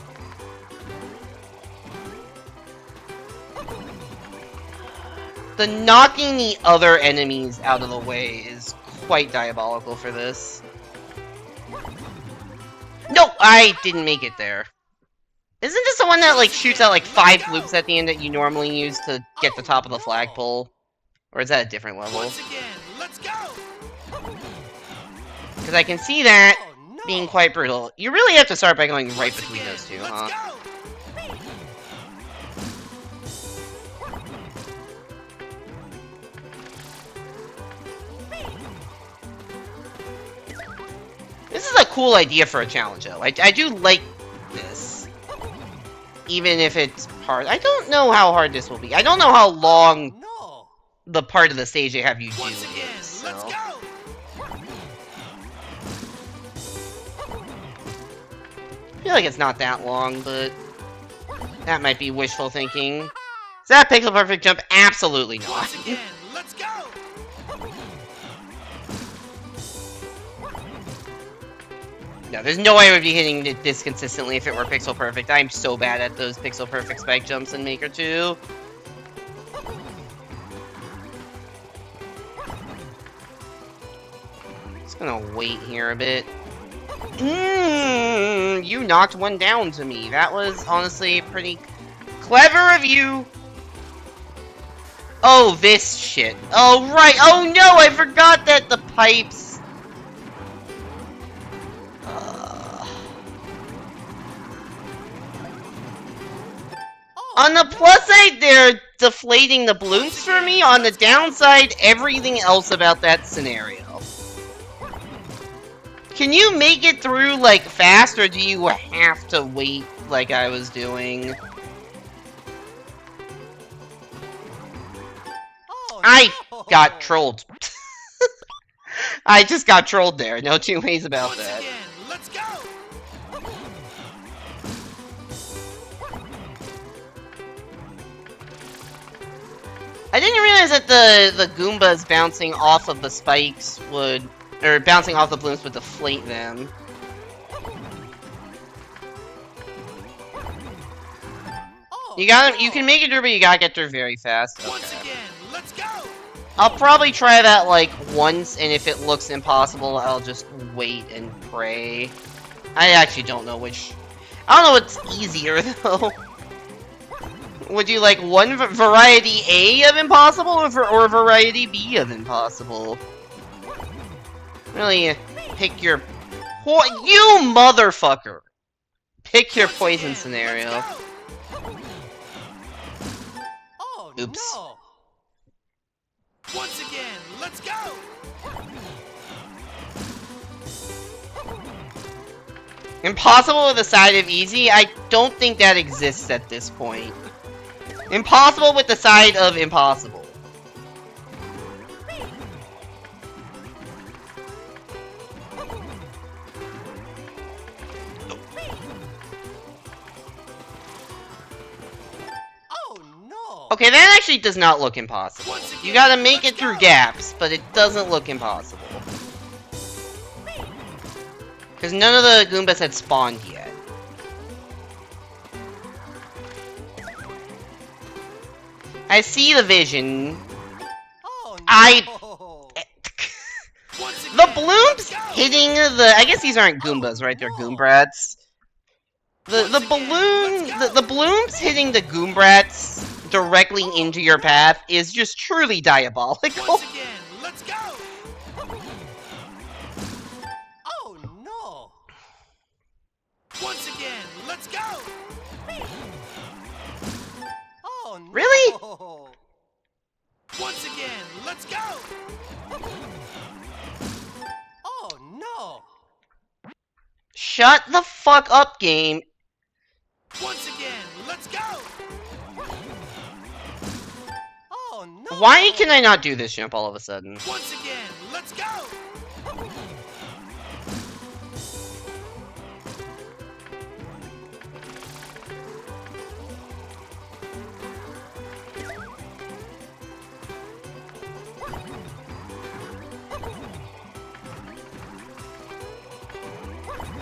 The knocking the other enemies out of the way is quite diabolical for this. No, I didn't make it there. Isn't this the one that, like, shoots out, like, 5 loops at the end that you normally use to get the top of the flagpole? Or is that a different level? Once again, let's go! Because I can see that being quite brutal. You really have to start by going right between those two, huh? This is a cool idea for a challenge, though. I do like this. Even if it's hard. I don't know how hard this will be. I don't know how long the part of the stage they have you do is, so. I feel like it's not that long, but that might be wishful thinking. Is that a pixel perfect jump? Absolutely not. Once again, let's go! No, there's no way I would be hitting this consistently if it were pixel perfect. I'm so bad at those pixel perfect spike jumps in Maker 2. Just gonna wait here a bit. You knocked one down to me. That was honestly pretty clever of you. Oh, this shit. Oh, right. Oh, no, I forgot that the pipes... On the plus side, they're deflating the blooms for me. On the downside, everything else about that scenario. Can you make it through, like, fast, or do you have to wait like I was doing? I got trolled. I just got trolled there. No two ways about that. Again, let's go! I didn't realize that the Goombas bouncing off of the spikes would, or bouncing off the blooms would deflate them. You can make it through, but you gotta get through very fast. Okay. Once again, let's go! I'll probably try that like once, and if it looks impossible, I'll just wait and pray. I actually don't know which. I don't know what's easier though. Would you like one variety A of impossible or variety B of impossible? Really, pick your you motherfucker. Pick your poison scenario. Oops. No. Once again, let's go! Impossible with a side of easy? I don't think that exists at this point. Impossible with the side of impossible. Okay, that actually does not look impossible. You gotta make it through gaps, but it doesn't look impossible. Because none of the Goombas had spawned yet. I see the vision. Oh, no. The blooms hitting the... I guess these aren't Goombas, right? They're Goombrats. The blooms hitting the Goombrats directly into your path is just truly diabolical. Once again, let's go! Oh, no. Once again, let's go! Oh, no. Really? Once again, let's go! Oh, no. Shut the fuck up, game. Once again, let's go! Oh, no. Why can I not do this jump all of a sudden? Once again, let's go!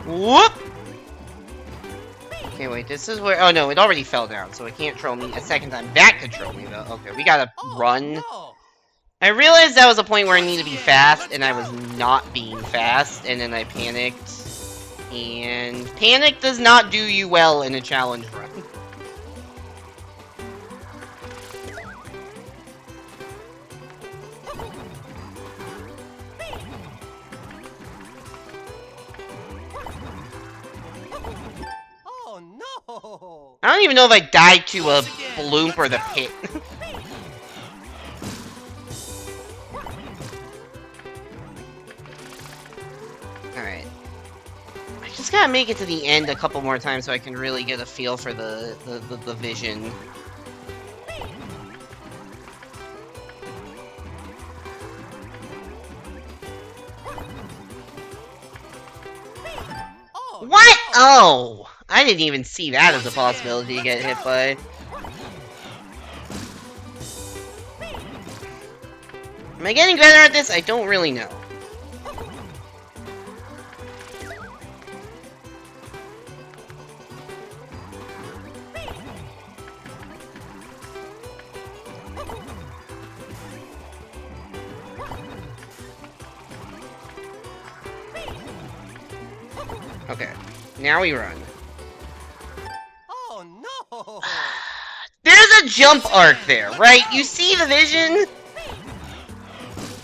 Whoop! Okay, wait, this is where... Oh, no, it already fell down, so it can't troll me a second time. That could troll me, though. Okay, we gotta run. No. I realized that was a point where I needed to be fast, and I was not being fast, and then I panicked. And panic does not do you well in a challenge run. Oh, no. I don't even know if I died to a bloop or the pit. Alright. I just gotta make it to the end a couple more times so I can really get a feel for the vision. Oh, What? no. Oh! I didn't even see that as a possibility to get hit by. Am I getting better at this? I don't really know. Okay, now we run. Oh, no. There's a jump arc there, right? You see the vision?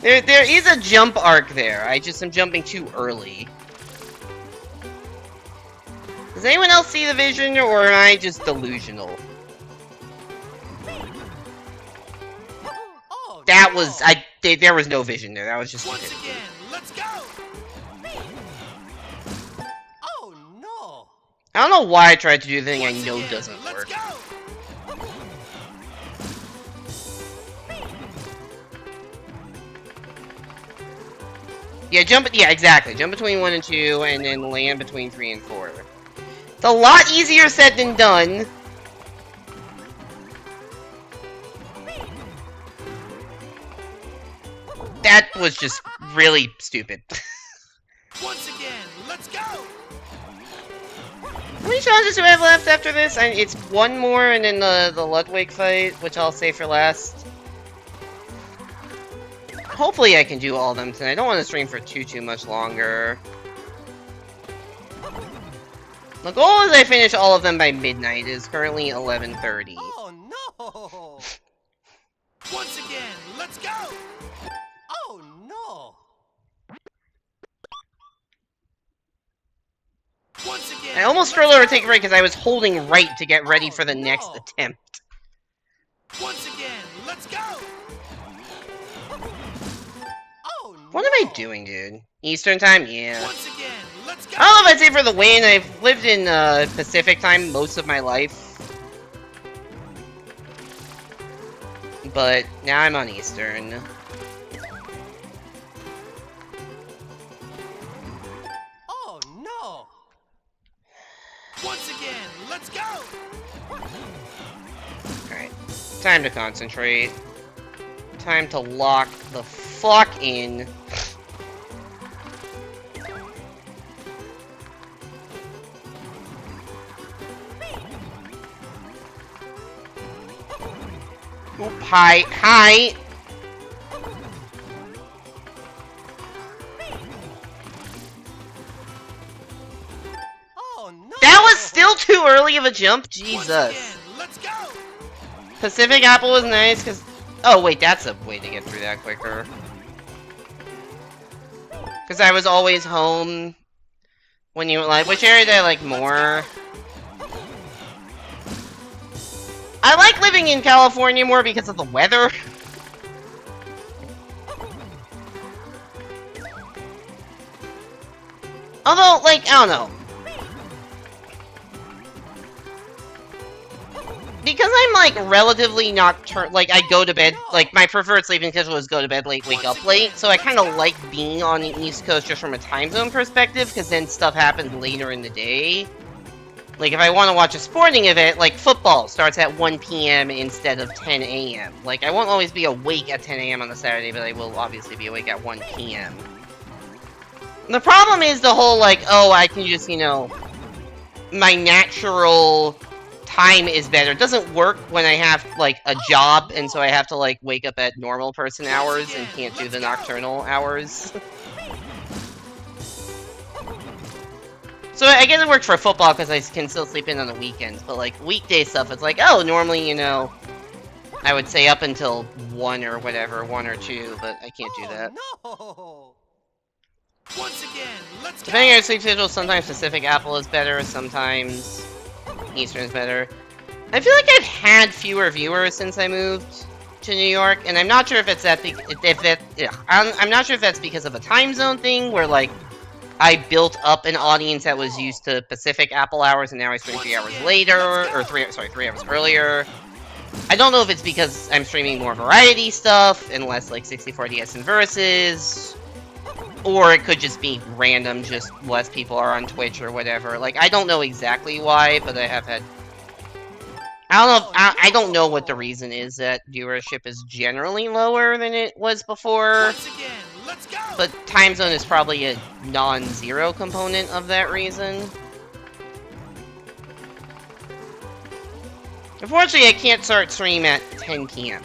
There is a jump arc there. I just am jumping too early. Does anyone else see the vision, or am I just delusional? Oh, That no. was... there was no vision there. That was just... Once again, let's go! Oh, no. I don't know why I tried to do the thing I Once know again, doesn't let's work. go! Yeah, yeah, exactly. Jump between 1 and 2, and then land between 3 and 4. It's a lot easier said than done. That was just really stupid. Once again, let's go! How many challenges do I have left after this? It's one more, and then the Ludwig fight, which I'll save for last. Hopefully I can do all of them tonight. I don't want to stream for too much longer. The goal is I finish all of them by midnight. It is currently 11:30. Oh, no. Once again, let's go! Oh, no. Once again, I almost scrolled over to take a break because I was holding right to get ready for the next no. attempt. Once again, let's go! Oh, What am I no. doing, dude? Eastern time? Yeah. Once again, let's go! I don't know if I'd say for the win. I've lived in Pacific time most of my life. But now I'm on Eastern. Oh, no. Once again, let's go! Alright. Time to concentrate. Time to lock the fuck in. Oop, hi. Oh no! That was still too early of a jump? Once Jesus. again, let's go! Pacific Apple was nice, because... Oh, wait, that's a way to get through that quicker. Because I was always home when you... like, which area did I like more? I like living in California more because of the weather. Although, like, I don't know. Because I'm, like, relatively nocturnal, like, I go to bed, like, my preferred sleeping schedule is go to bed late, wake up late, so I kind of like being on the East Coast just from a time zone perspective, because then stuff happens later in the day. Like, if I want to watch a sporting event, like, football starts at 1 p.m. instead of 10 a.m. Like, I won't always be awake at 10 a.m. on a Saturday, but I will obviously be awake at 1 p.m. The problem is the whole, like, oh, I can just, you know, my natural time is better. It doesn't work when I have, like, a job, and so I have to, like, wake up at normal person hours and can't do the nocturnal hours. So I guess it worked for football because I can still sleep in on the weekends, but, like, weekday stuff, it's like, oh, normally, you know, I would say up until 1 or whatever, 1 or 2, but I can't do that. No! Once again, let's go! Depending on your sleep schedule, sometimes Pacific Apple is better, sometimes Eastern is better. I feel like I've had fewer viewers since I moved to New York, and I'm not sure if it's I'm not sure if that's because of a time zone thing, where, like, I built up an audience that was used to Pacific Apple hours, and now I stream 3 hours later, or 3 hours earlier. I don't know if it's because I'm streaming more variety stuff, and less, like, 64 DS and Versus, or it could just be random, just less people are on Twitch or whatever. Like, I don't know exactly why, but I have had... I don't know what the reason is that viewership is generally lower than it was before. Once again, let's go! But time zone is probably a non-zero component of that reason. Unfortunately, I can't start stream at 10 p.m.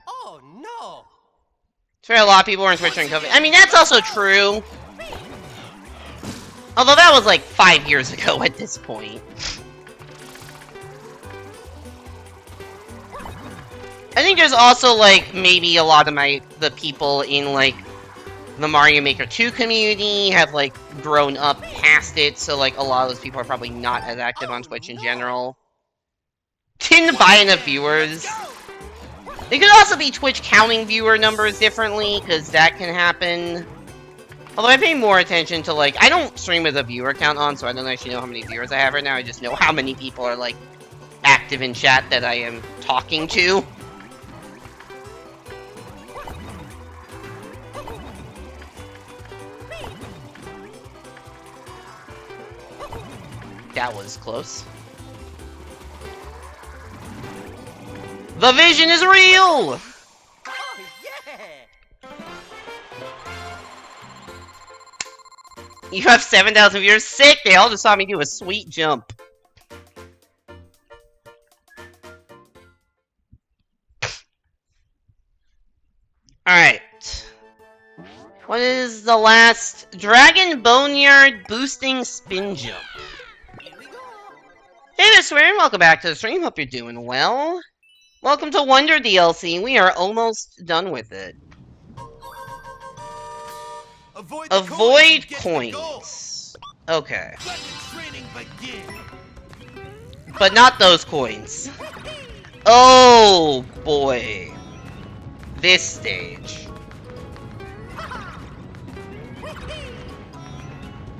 Oh no! It's a lot of people are on Twitch during COVID. I mean, that's also true. Although that was like 5 years ago at this point. I think there's also, like, maybe a lot of the people in, like, the Mario Maker 2 community have, like, grown up past it, so, like, a lot of those people are probably not as active on Twitch in general. Didn't buy enough viewers. It could also be Twitch counting viewer numbers differently, because that can happen. Although I pay more attention to, like, I don't stream with a viewer count on, so I don't actually know how many viewers I have right now. I just know how many people are, like, active in chat that I am talking to. That was close. The vision is real! Oh yeah! You have 7,000 viewers? Sick! They all just saw me do a sweet jump. Alright. What is the last? Dragon Boneyard Boosting Spin Jump. Here we go! Hey there, Swearin, welcome back to the stream. Hope you're doing well. Welcome to Wonder DLC. We are almost done with it. Avoid coins. Okay. Let the training begin. But not those coins. Oh, boy. This stage.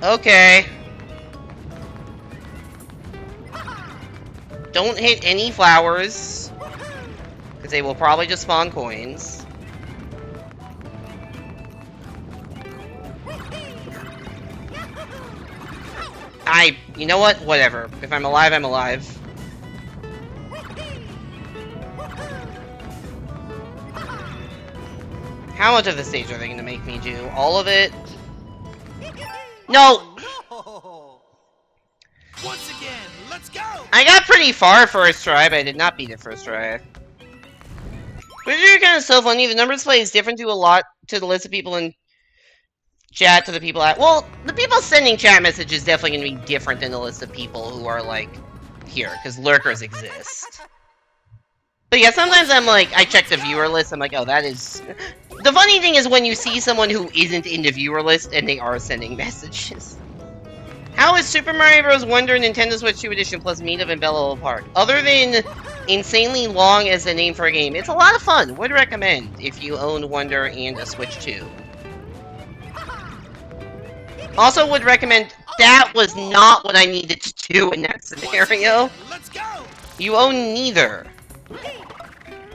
Okay. Don't hit any flowers. Because they will probably just spawn coins. You know what? Whatever. If I'm alive, I'm alive. How much of the stage are they going to make me do? All of it? No! Oh, Once again, let's go! I got pretty far first try, but I did not beat it first try. Which is kind of so funny. The number display is different to the list of people in chat to the people at... Well, the people sending chat messages is definitely going to be different than the list of people who are, like, here, because lurkers exist. But yeah, sometimes I'm like, I check the viewer list, I'm like, oh, that is... The funny thing is when you see someone who isn't in the viewer list and they are sending messages. How is Super Mario Bros. Wonder Nintendo Switch 2 Edition plus Meetup in Bellabel Park? Other than insanely long as the name for a game, it's a lot of fun. Would recommend if you own Wonder and a Switch 2. Also would recommend, that was not what I needed to do in that scenario. Let's go! You own neither.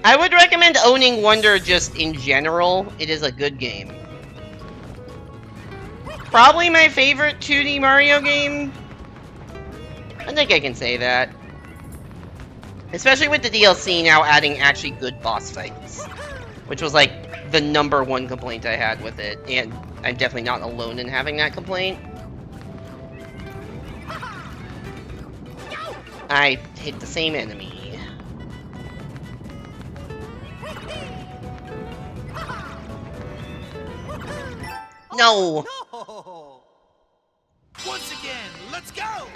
I would recommend owning Wonder just in general. It is a good game. Probably my favorite 2D Mario game. I think I can say that. Especially with the DLC now adding actually good boss fights. Which was like the #1 complaint I had with it. And I'm definitely not alone in having that complaint. I hit the same enemy. No! no! Once again, let's go!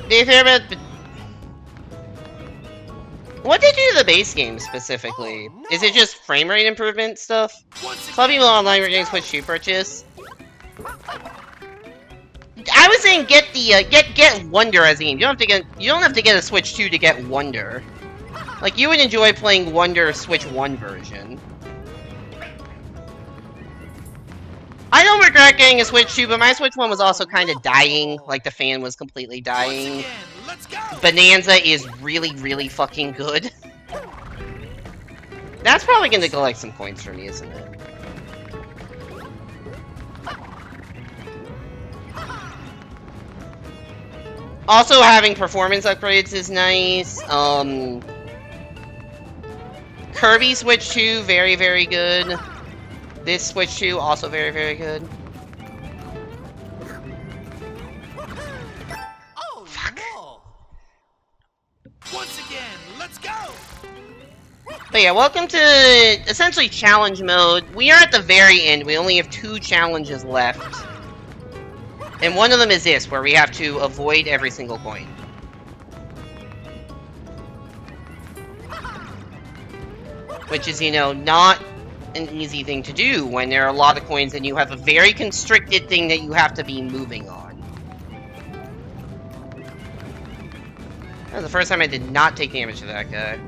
Do you hear about... What did you do to the base game, specifically? Oh, no. Is it just frame rate improvement stuff? Once Some people online were getting Switch 2 purchase. I was saying get the, get Wonder as a game. You don't have to get a Switch 2 to get Wonder. Like, you would enjoy playing Wonder Switch 1 version. I don't regret getting a Switch 2, but my Switch 1 was also kind of dying. Like, the fan was completely dying. Once again, let's go! Bonanza is really, really fucking good. That's probably gonna collect some points for me, isn't it? Also, having performance upgrades is nice. Kirby Switch 2, very, very good. This Switch 2, also very, very good. Oh, no! Once again, let's go! But yeah, welcome to essentially challenge mode. We are at the very end. We only have 2 challenges left. And one of them is this, where we have to avoid every single coin. Which is, you know, not an easy thing to do when there are a lot of coins and you have a very constricted thing that you have to be moving on. That was the first time I did not take damage to that guy.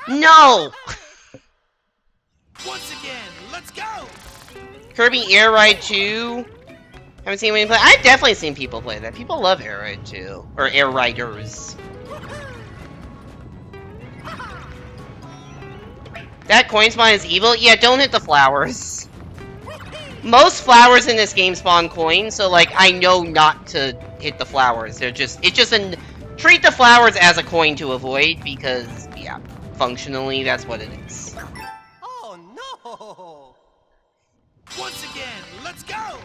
No! Once again, let's go! Kirby Air Ride 2. Haven't seen anyone play. I've definitely seen people play that. People love Air Ride 2. Or Air Riders. That coin spawn is evil? Yeah, don't hit the flowers. Most flowers in this game spawn coins, so like I know not to hit the flowers. They're just treat the flowers as a coin to avoid because yeah, functionally that's what it is. Oh, no! Once again, let's go!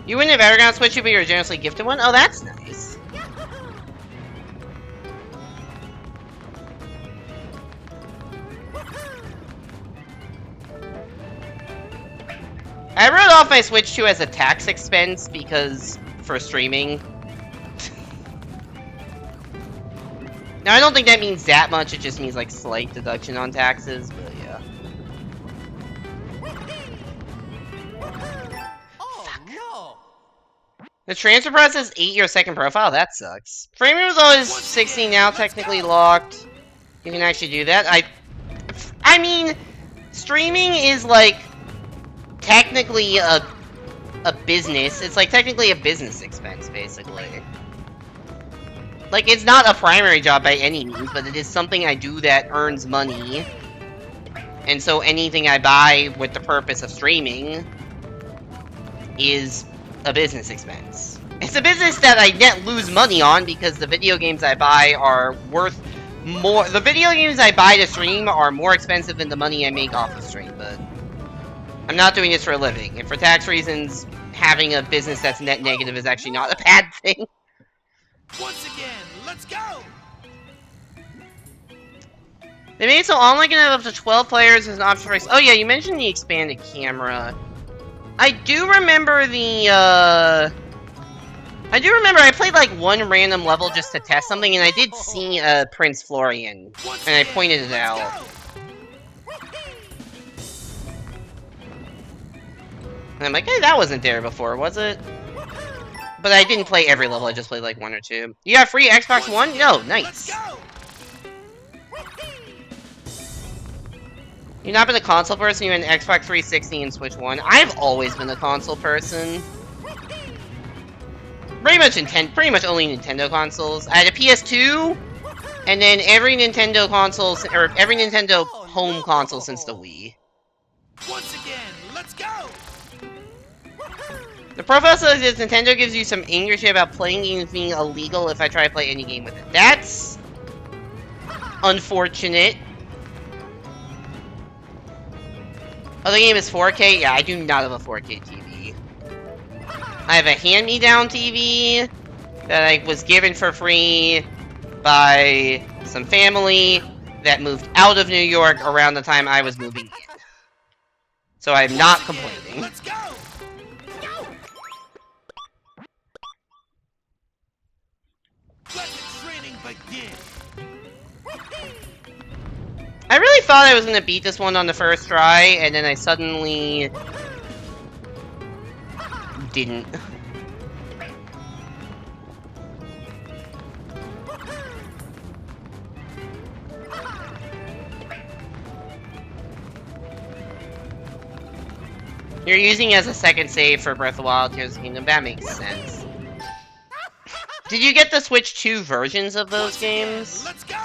You wouldn't have ever gotten a Switch 2, but you were generously gifted one? Oh, that's nice. I wrote off my Switch 2 as a tax expense because for streaming. Now, I don't think that means that much, it just means like slight deduction on taxes, but yeah. Oh, no! The transfer process 8 your second profile? That sucks. Frame rate was always 60 now, technically locked. You can actually do that. I mean, streaming is like technically a a business. It's like technically a business expense, basically. Like, it's not a primary job by any means, but it is something I do that earns money. And so anything I buy with the purpose of streaming is a business expense. It's a business that I net lose money on because the video games I buy are worth more. The video games I buy to stream are more expensive than the money I make off of stream, but I'm not doing this for a living. And for tax reasons, having a business that's net negative is actually not a bad thing. Once again, let's go! They made it so online can have up to 12 players as an option for... Oh yeah, you mentioned the expanded camera. I do remember I played like one random level just to test something, and I did see Prince Florian, and I pointed it out. And I'm like, hey, that wasn't there before, was it? But I didn't play every level, I just played like one or two. You got free Xbox One? No, nice. You've not been a console person, you're an Xbox 360 and Switch 1. I've always been a console person. Pretty much only Nintendo consoles. I had a PS2, and then every Nintendo console, or every Nintendo home console since the Wii. Once again, let's go! The profile says that Nintendo gives you some angry shit about playing games being illegal if I try to play any game with it. That's unfortunate. Oh, the game is 4K? Yeah, I do not have a 4K TV. I have a hand-me-down TV that I was given for free by some family that moved out of New York around the time I was moving in. So I'm not complaining. Let's go! Let the training begin! I really thought I was gonna beat this one on the first try, and then I suddenly didn't. You're using it as a second save for Breath of the Wild, Tears of the Kingdom. That makes sense. Did you get the Switch 2 versions of those games? Let's go!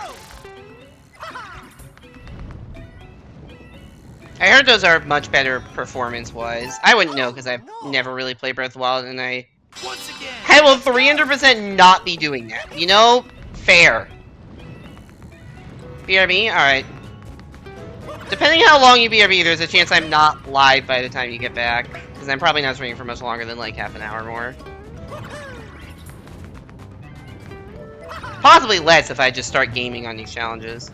I heard those are much better performance-wise. I wouldn't know because I've never really played Breath of the Wild, and I will 300% not be doing that. You know? Fair. BRB? Alright. Depending how long you BRB, there's a chance I'm not live by the time you get back. Because I'm probably not streaming for much longer than like half an hour more. Possibly less if I just start gaming on these challenges.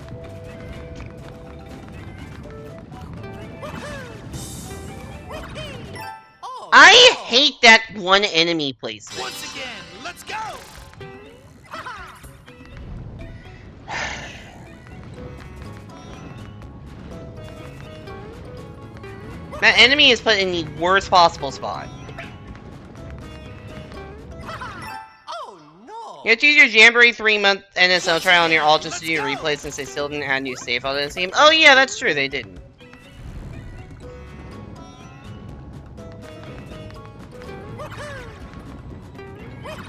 I hate that one enemy placement. Once again, let's go! That enemy is put in the worst possible spot. Oh no! You have to use your Jamboree 3-month NSL trial on your alt just to do your replay since they still didn't add new save on this game. Oh yeah, that's true, they didn't.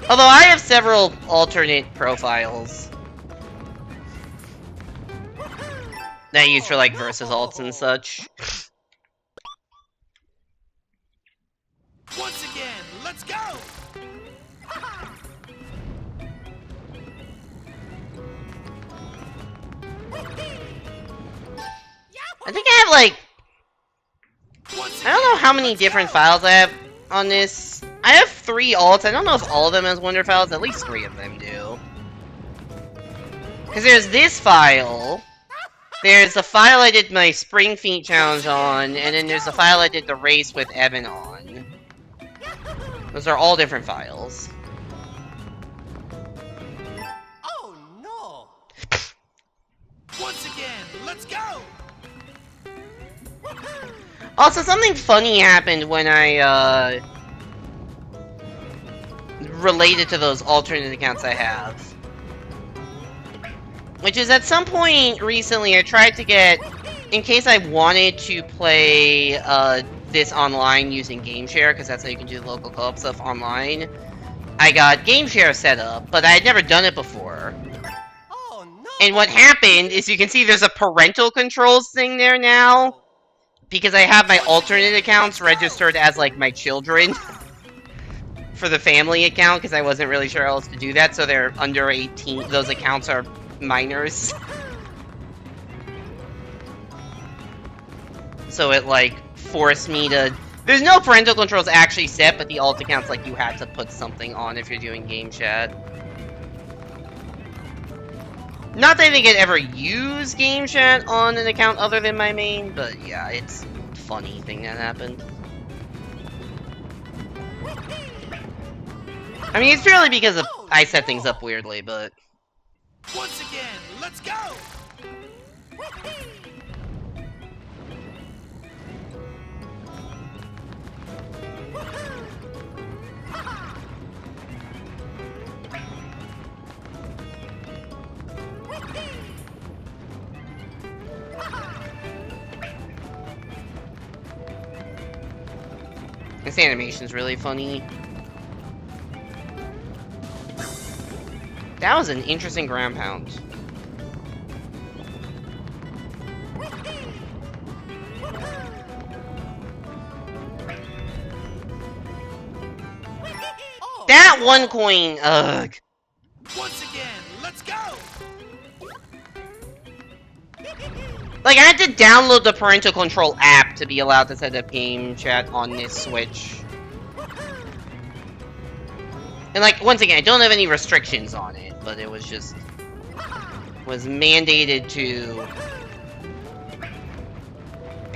Although I have several alternate profiles that I use for like versus alts and such. Once again, let's go! I think I have like, I don't know how many different files I have on this. I have 3 alts. I don't know if all of them has Wonder files. At least 3 of them do. Because there's this file. There's the file I did my Spring Feet challenge on. And then there's the file I did the race with Evan on. Those are all different files. Oh no! Once again, let's go! Also, something funny happened when I, related to those alternate accounts I have. Which is, at some point recently, I tried to get, in case I wanted to play, this online using Game Share, because that's how you can do local co-op stuff online. I got Game Share set up, but I had never done it before. Oh no! And what happened is you can see there's a parental controls thing there now. Because I have my alternate accounts registered as, like, my children. For the family account, because I wasn't really sure how else to do that, so they're under 18. Those accounts are minors. So it, like, forced me to... There's no parental controls actually set, but the alt accounts, like, you had to put something on if you're doing game chat. Not that I think I'd ever use game chat on an account other than my main, but yeah, it's a funny thing that happened. I mean, it's purely because of I set things up weirdly, but... Once again, let's go! This animation's really funny. That was an interesting ground pound. That one coin, ugh. Once again, let's go! Like, I had to download the parental control app to be allowed to set up game chat on this Switch. And, like, once again, I don't have any restrictions on it, but it was just... was mandated to...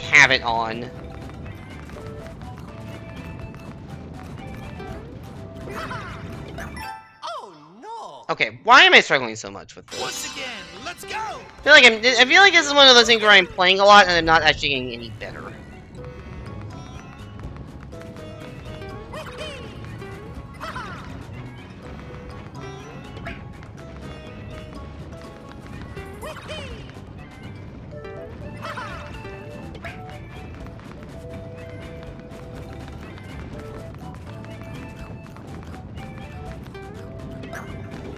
have it on. Oh no! Okay, why am I struggling so much with this? Once again, let's go! I feel like this is one of those things where I'm playing a lot and I'm not actually getting any better.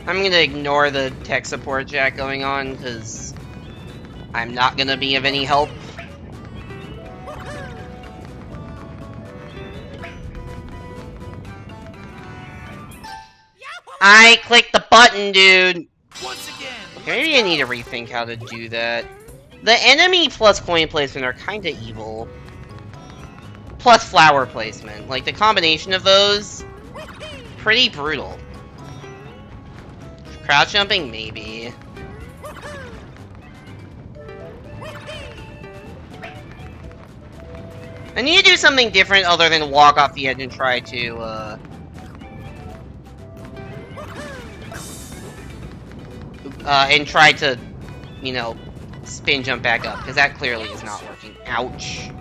I'm gonna ignore the tech support chat going on, because I'm not gonna be of any help. I clicked the button, dude! Once again, Maybe I need to rethink how to do that. The enemy plus coin placement are kinda evil. Plus flower placement. Like, the combination of those, pretty brutal. Crouch jumping? Maybe. I need to do something different other than walk off the edge and try to, you know, spin jump back up, because that clearly is not working. Ouch.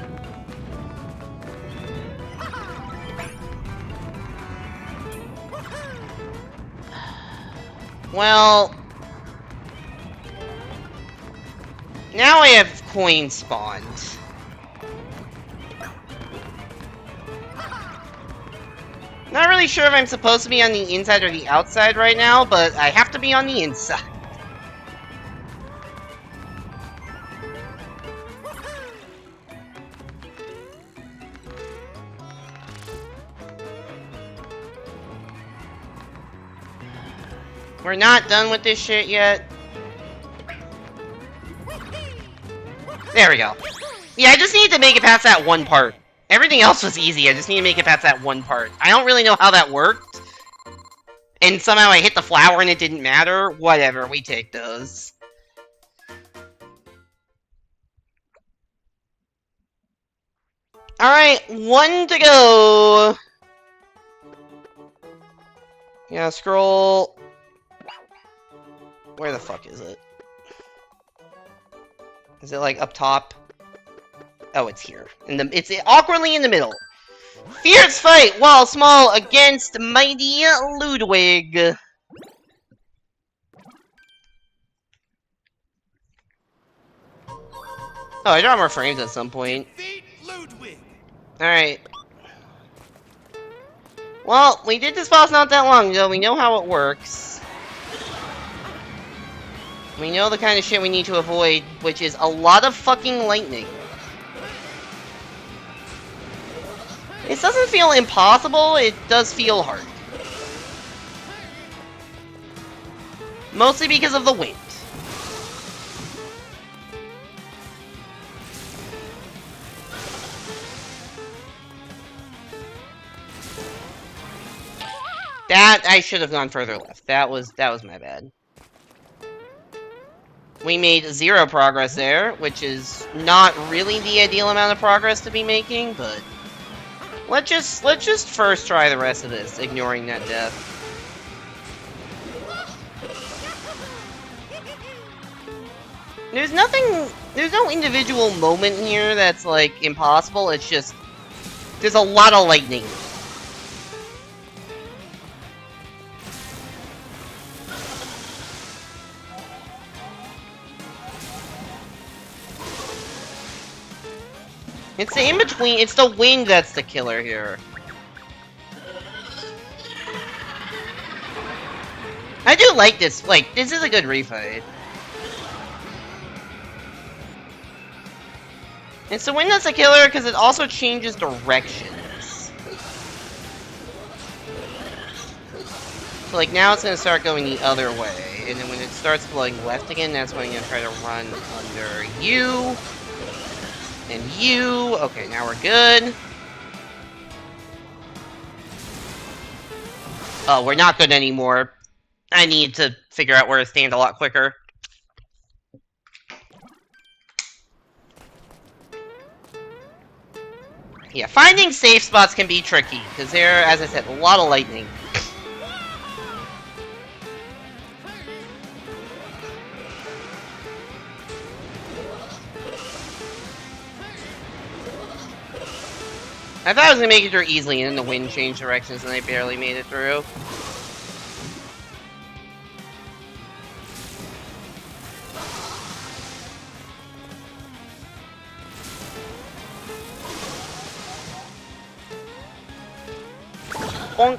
Well... now I have coins spawned. Not really sure if I'm supposed to be on the inside or the outside right now, but I have to be on the inside. We're not done with this shit yet. There we go. Yeah, I just need to make it past that one part. Everything else was easy, I just need to make it past that one part. I don't really know how that worked. And somehow I hit the flower and it didn't matter. Whatever, we take those. Alright, one to go. Yeah, scroll. Where the fuck is it? Is it like up top? Oh, it's here. It's awkwardly in the middle. Fierce fight, while small, against mighty Ludwig. Oh, I draw more frames at some point. Defeat Ludwig! Alright. Well, we did this boss not that long ago. We know how it works. We know the kind of shit we need to avoid, which is a lot of fucking lightning. It doesn't feel impossible, it does feel hard. Mostly because of the wind. That, I should have gone further left. That was my bad. We made 0 progress there, which is not really the ideal amount of progress to be making, but let's just first try the rest of this, ignoring that death. There's no individual moment here that's like impossible, it's just there's a lot of lightning. It's the in-between, it's the wind that's the killer here. I do like this, like, this is a good refight. It's the wind that's the killer because it also changes directions. So like now it's gonna start going the other way, and then when it starts blowing left again, that's when I'm gonna try to run under you. And you. Okay, now we're good. Oh, we're not good anymore. I need to figure out where to stand a lot quicker. Yeah, finding safe spots can be tricky, because there, as I said, a lot of lightning. I thought I was gonna make it through easily, and then the wind changed directions, and I barely made it through. Bonk.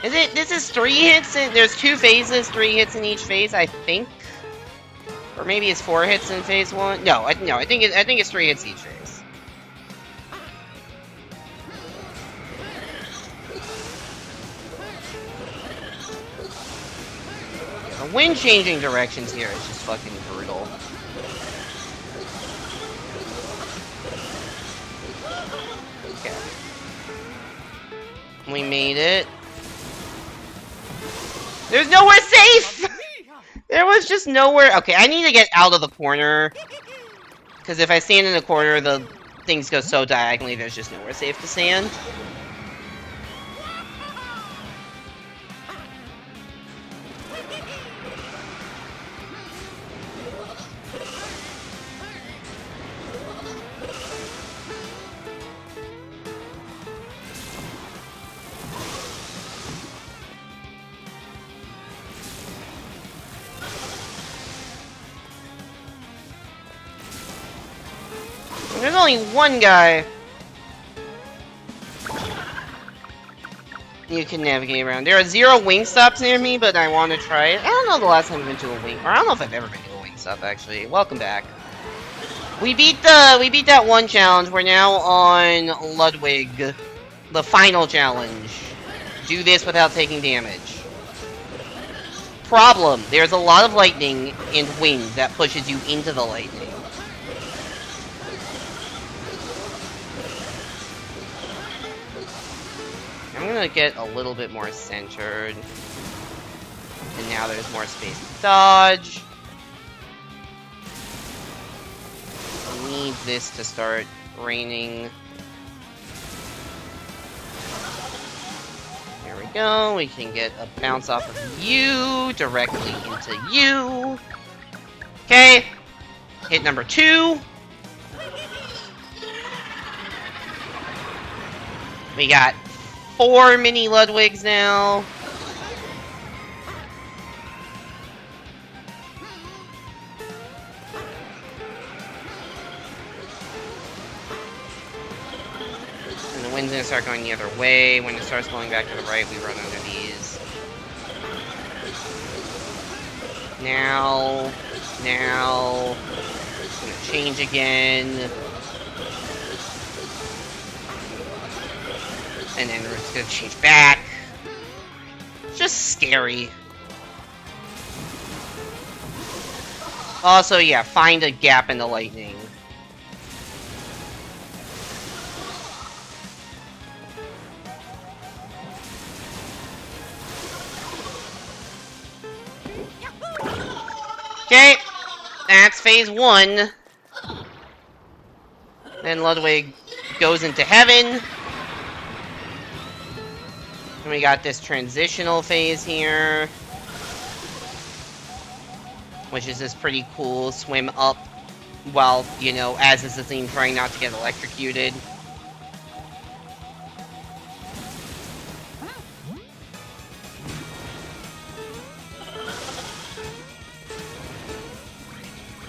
This is 3 hits, there's 2 phases, 3 hits in each phase, I think. Or maybe it's 4 hits in phase 1. No, I think it's 3 hits each phase. The wind changing directions here is just fucking brutal. Okay. We made it. There's nowhere safe! There was just nowhere. Okay, I need to get out of the corner. Because if I stand in the corner, the things go so diagonally, there's just nowhere safe to stand. There's only one guy you can navigate around. There are 0 wing stops near me, but I want to try it. I don't know the last time I've been to a wing, or I don't know if I've ever been to a wing stop actually. Welcome back. We beat that one challenge. We're now on Ludwig, the final challenge. Do this without taking damage. Problem: there's a lot of lightning and wind that pushes you into the lightning. I'm gonna get a little bit more centered. And now there's more space to dodge. I need this to start raining. There we go. We can get a bounce off of you directly into you. Okay. Hit number 2. We got 4 mini Ludwigs now. gonna start going the other way. When it starts going back to the right, we run under these. Now. It's gonna change again. And then it's gonna change back. It's just scary. Also, yeah, find a gap in the lightning. Okay, that's phase 1. Then Ludwig goes into heaven. And we got this transitional phase here. Which is this pretty cool swim up while, you know, as is the theme, trying not to get electrocuted.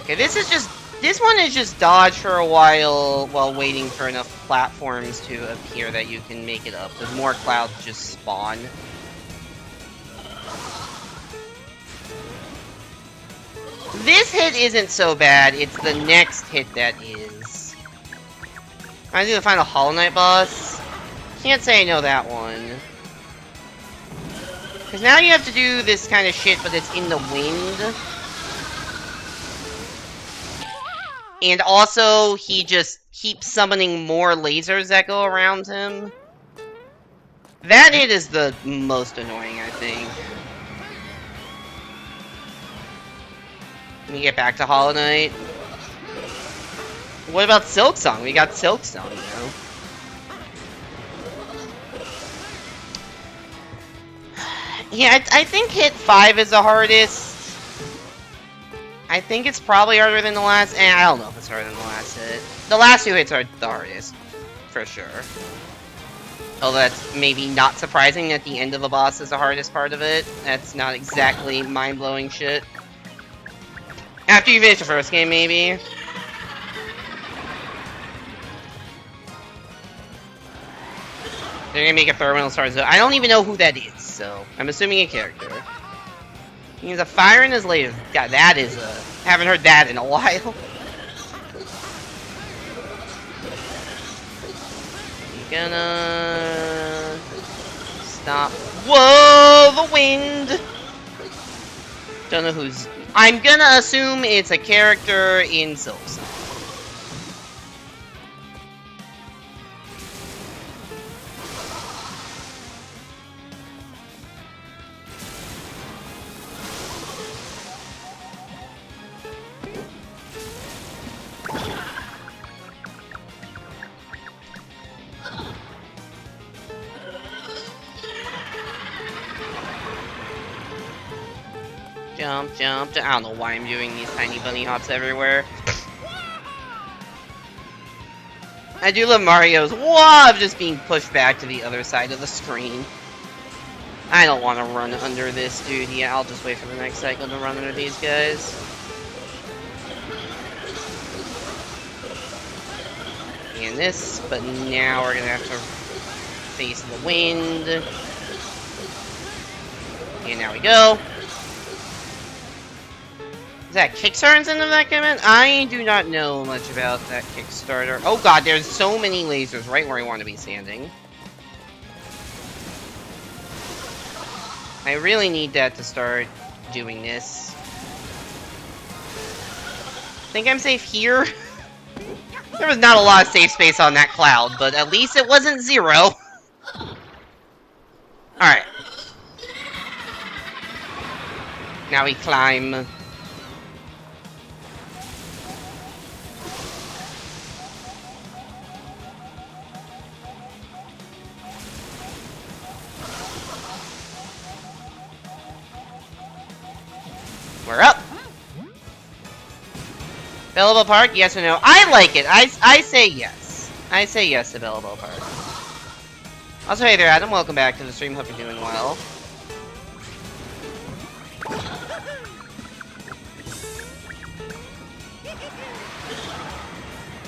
Okay, this one is just dodge for a while waiting for enough platforms to appear that you can make it up. Because more clouds just spawn. This hit isn't so bad, it's the next hit that is. I do the final Hollow Knight boss. Can't say I know that one. Because now you have to do this kind of shit, but it's in the wind. And also, he just keeps summoning more lasers that go around him. That hit is the most annoying, I think. Let me get back to Hollow Knight. What about Silksong? We got Silksong, you know? Yeah, I think hit 5 is the hardest. I think it's probably harder than the last. I don't know if it's harder than the last hit. The last 2 hits are the hardest, for sure. Although that's maybe not surprising that the end of a boss is the hardest part of it. That's not exactly mind-blowing shit. After you finish the first game, maybe. They're gonna make a third one start. I don't even know who that is, so I'm assuming a character. He's a fire in his latest. God, that is a... Haven't heard that in a while. You gonna... Stop. Whoa! The wind! Don't know who's... I'm gonna assume it's a character in Silksong. Jump, jump. I don't know why I'm doing these tiny bunny hops everywhere. I do love Mario's wah of just being pushed back to the other side of the screen. I don't want to run under this dude. Yeah, I'll just wait for the next cycle to run under these guys. And this, but now we're gonna have to face the wind. And now we go. Is that Kickstarter's end of that comment? I do not know much about that Kickstarter. Oh god, there's so many lasers right where I want to be standing. I really need that to start doing this. Think I'm safe here? There was not a lot of safe space on that cloud, but at least it wasn't 0. Alright. Now we climb. We're up. Bellabel Park, yes or no? I like it. I say yes. I say yes to Bellabel Park. Also, hey there, Adam. Welcome back to the stream. Hope you're doing well.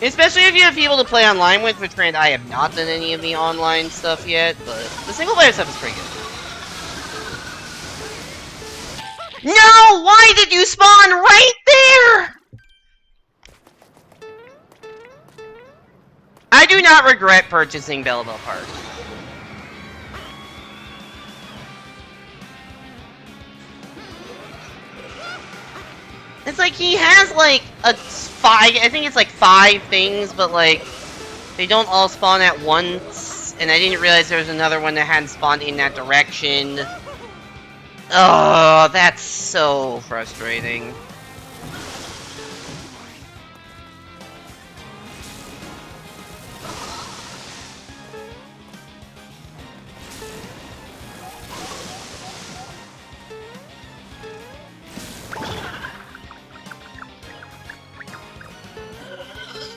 Especially if you have people to play online with, which granted I have not done any of the online stuff yet, but the single player stuff is pretty good. No! Why did you spawn right there? I do not regret purchasing Bellabel Park. It's like he has like I think it's like 5 things, but like they don't all spawn at once, and I didn't realize there was another one that hadn't spawned in that direction. Oh, that's so frustrating.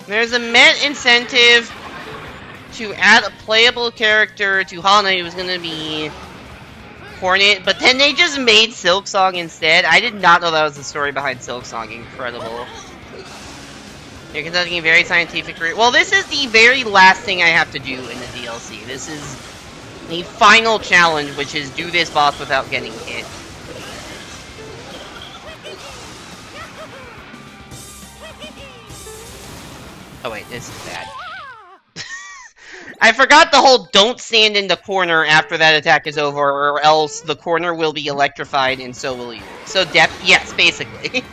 There's a met incentive to add a playable character to Hollow Knight who was gonna be Hornet, but then they just made Silksong instead. I did not know that was the story behind Silksong. Incredible. You're conducting a very scientific well, this is the very last thing I have to do in the DLC. This is the final challenge, which is do this boss without getting hit. Oh wait, this is bad. I forgot the whole don't stand in the corner after that attack is over, or else the corner will be electrified and so will you. So yes, basically.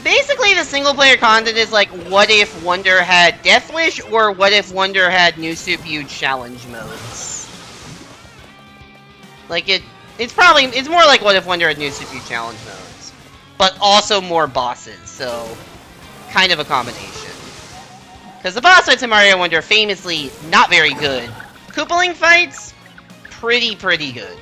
Basically, the single-player content is like, what if Wonder had Death Wish, or what if Wonder had New Subhuge challenge modes? Like, it's more like what if Wonder had New Subhuge challenge modes, but also more bosses, so kind of a combination. Because the boss fights in Mario Wonder famously not very good. Koopaling fights, pretty good.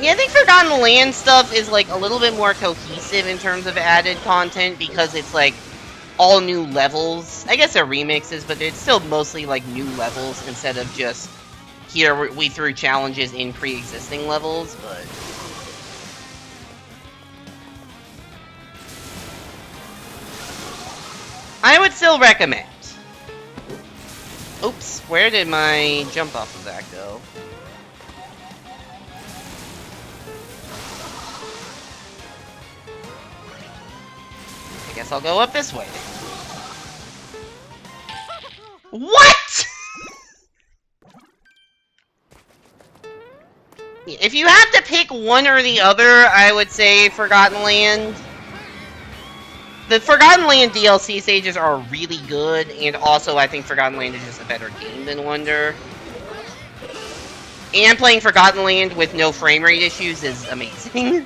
Yeah, I think Forgotten Land stuff is like a little bit more cohesive in terms of added content because it's like all new levels. I guess they're remixes, but it's still mostly like new levels instead of just here we threw challenges in pre-existing levels, but I would still recommend. Oops, where did my jump off of that go? I guess I'll go up this way. What?! If you have to pick one or the other, I would say Forgotten Land. The Forgotten Land DLC stages are really good, and also I think Forgotten Land is just a better game than Wonder. And playing Forgotten Land with no frame rate issues is amazing.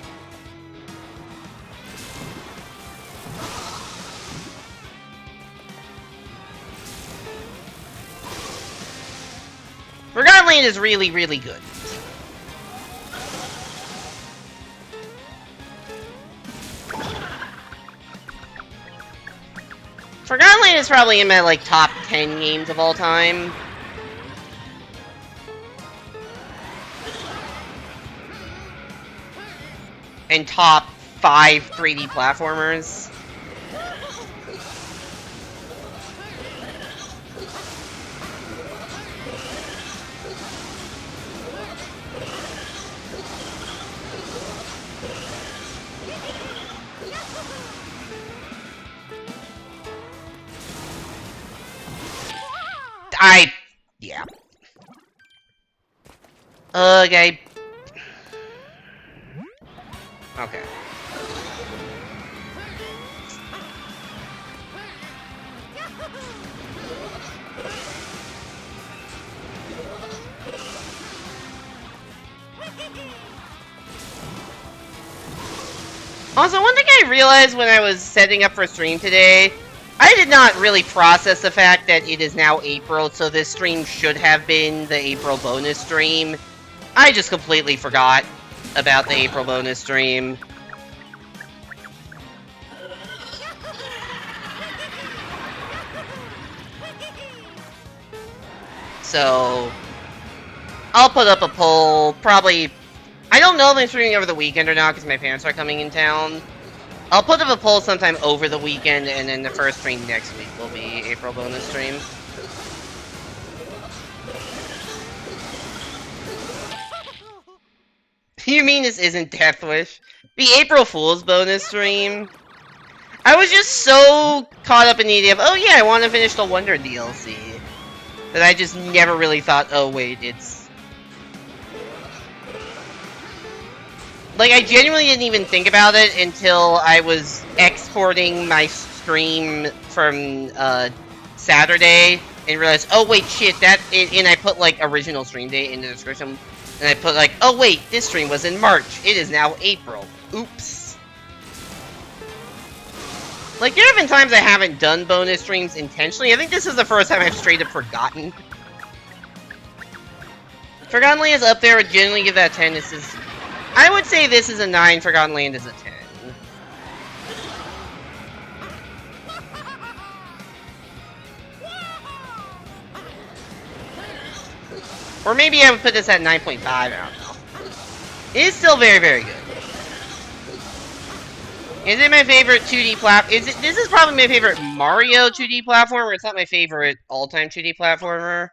Forgotten Land is really good. Forgotten Land is probably in my, like, top 10 games of all time. And top 5 3D platformers. Yeah. Okay. Okay. Also, one thing I realized when I was setting up for stream today, I did not really process the fact that it is now April, so this stream should have been the April bonus stream. I just completely forgot about the April bonus stream. So, I'll put up a poll, probably... I don't know if I'm streaming over the weekend or not, because my parents are coming in town. I'll put up a poll sometime over the weekend, and then the first stream next week will be April bonus stream. You mean this isn't Death Wish? The April Fool's bonus stream? I was just so caught up in the idea of, oh yeah, I want to finish the Wonder DLC, that I just never really thought, oh wait, it's... Like, I genuinely didn't even think about it until I was exporting my stream from, Saturday, and realized, oh wait, shit, and I put, like, original stream date in the description, and I put, like, oh wait, this stream was in March, it is now April. Oops. Like, there have been times I haven't done bonus streams intentionally. I think this is the first time I've straight up forgotten. Forgotten Land is up there, would generally give that a 10. This is... I would say this is a 9, Forgotten Land is a 10. Or maybe I would put this at 9.5, I don't know. It is still very, very good. Is it my favorite 2D platform? This is probably my favorite Mario 2D platformer. It's not my favorite all-time 2D platformer.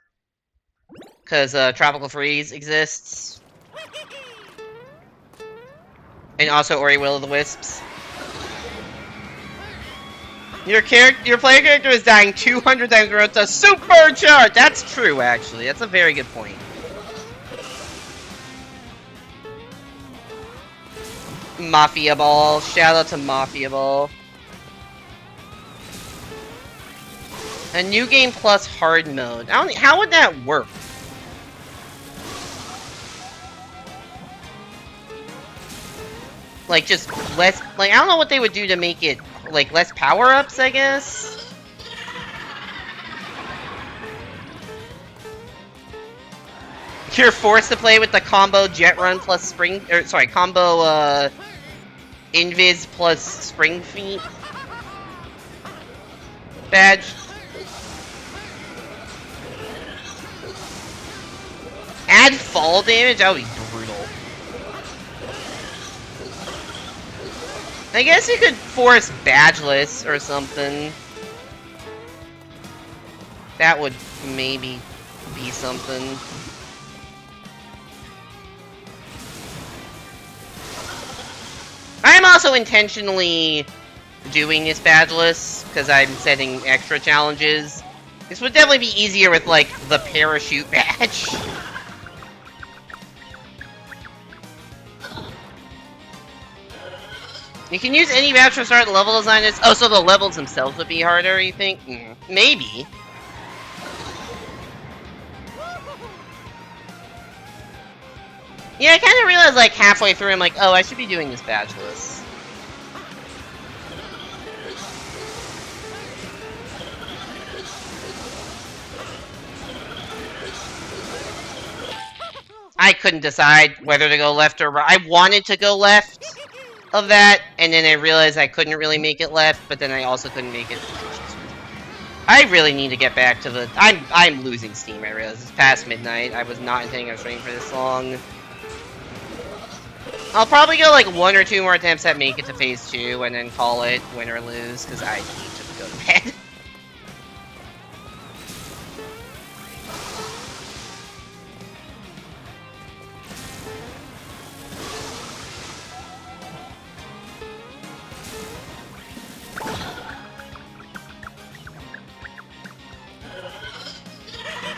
Because Tropical Freeze exists. And also Ori Will of the Wisps. Your player character is dying 200 times road to supercharge! That's true, actually. That's a very good point. Mafia Ball. Shout out to Mafia Ball. A new game plus hard mode. How would that work? Like, just less... Like, I don't know what they would do to make it, like, less power-ups, I guess? You're forced to play with the combo Jet Run plus Spring... Or, sorry, combo, Invis plus Spring Feet badge. Add fall damage? That would be brutal. I guess you could force badgeless or something. That would maybe be something. I'm also intentionally doing this badgeless because I'm setting extra challenges. This would definitely be easier with, like, the parachute badge. You can use any badge to start level designers. Oh, so the levels themselves would be harder, you think? Maybe. Yeah, I kind of realized, like, halfway through, I'm like, oh, I should be doing this badgeless. I couldn't decide whether to go left or right. I wanted to go left of that, and then I realized I couldn't really make it left, but then I also couldn't make it... I really need to get back to the... I'm losing steam, I realize. It's past midnight. I was not intending on streaming for this long. I'll probably go like 1 or 2 more attempts at make it to phase 2, and then call it win or lose, because I need to go to bed.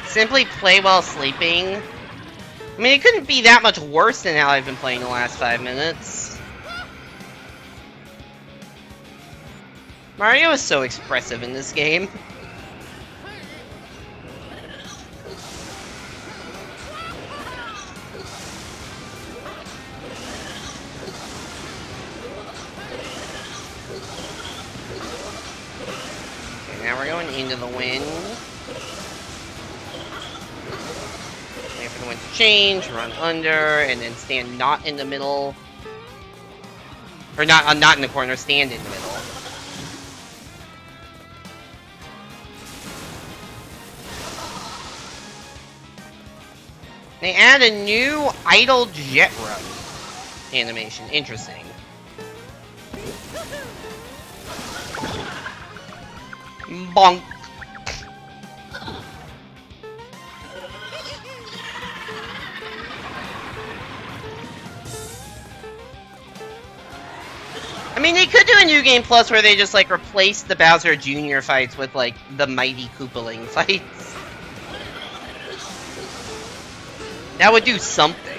Simply play while sleeping. I mean, it couldn't be that much worse than how I've been playing the last 5 minutes. Mario is so expressive in this game. down into the wind. Wait for the wind to change, run under, and then stand not in the middle. Or not in the corner, stand in the middle. They add a new idle jet run animation. Interesting. Bonk. I mean, they could do a New Game Plus where they just, like, replace the Bowser Jr. fights with, like, the Mighty Koopaling fights. That would do something.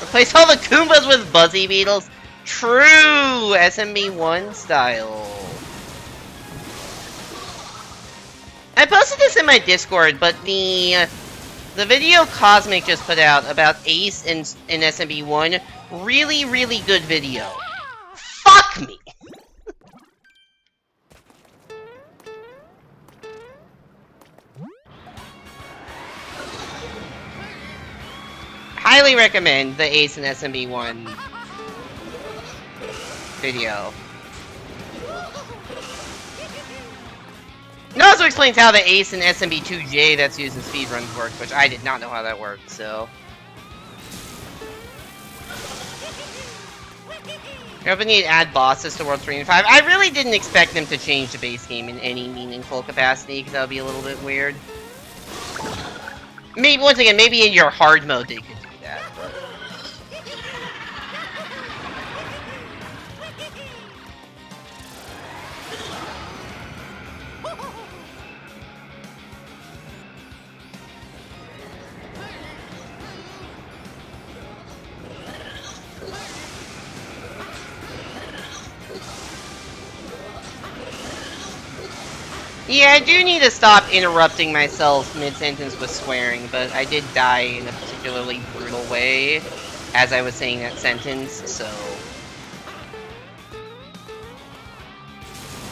Replace all the Goombas with Buzzy Beetles. True! SMB1 style. I posted this in my Discord, but the video Cosmic just put out about Ace in SMB1, really, really good video. Fuck me! Highly recommend the Ace in SMB1 video. It also explains how the Ace and SMB2J that's used in speedruns works, which I did not know how that worked, so. I hope I need to add bosses to World 3 and 5. I really didn't expect them to change the base game in any meaningful capacity, because that would be a little bit weird. Maybe, once again, maybe in your hard mode they could do that, but. Yeah, I do need to stop interrupting myself mid-sentence with swearing, but I did die in a particularly brutal way as I was saying that sentence, so.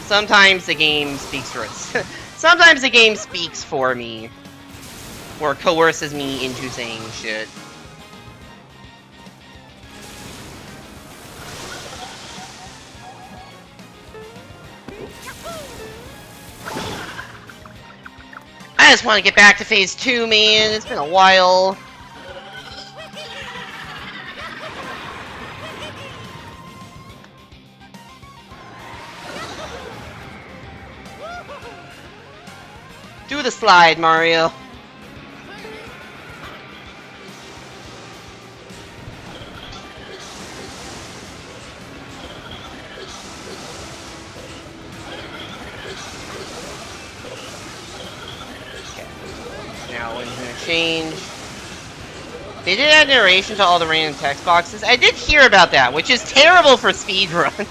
Sometimes the game speaks for us. Sometimes the game speaks for me. Or coerces me into saying shit. I just want to get back to phase 2, man. It's been a while. Do the slide, Mario. Change. They did add narration to all the random text boxes. I did hear about that, which is terrible for speedruns.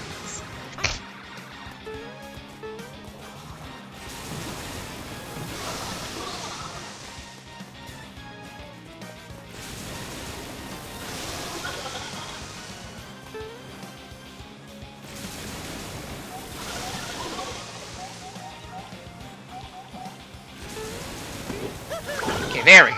There we go.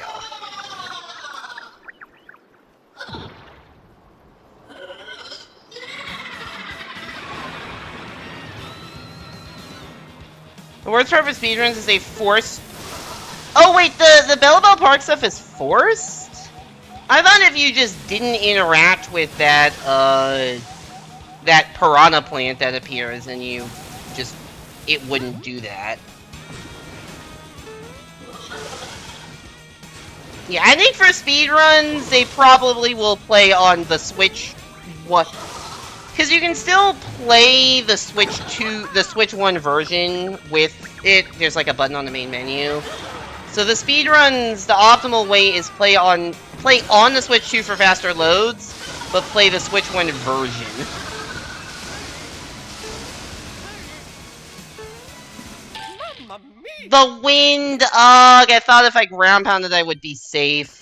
The worst part for speedruns is they force... Oh wait, the Bellabel Park stuff is forced? I thought if you just didn't interact with that, that piranha plant that appears, and you just... it wouldn't do that. Yeah, I think for speedruns, they probably will play on the Switch 1. Because you can still play the Switch 1 version with it. There's like a button on the main menu. So the speedruns, the optimal way is play on the Switch 2 for faster loads, but play the Switch 1 version. The wind! Ugh, I thought if I ground pounded I would be safe.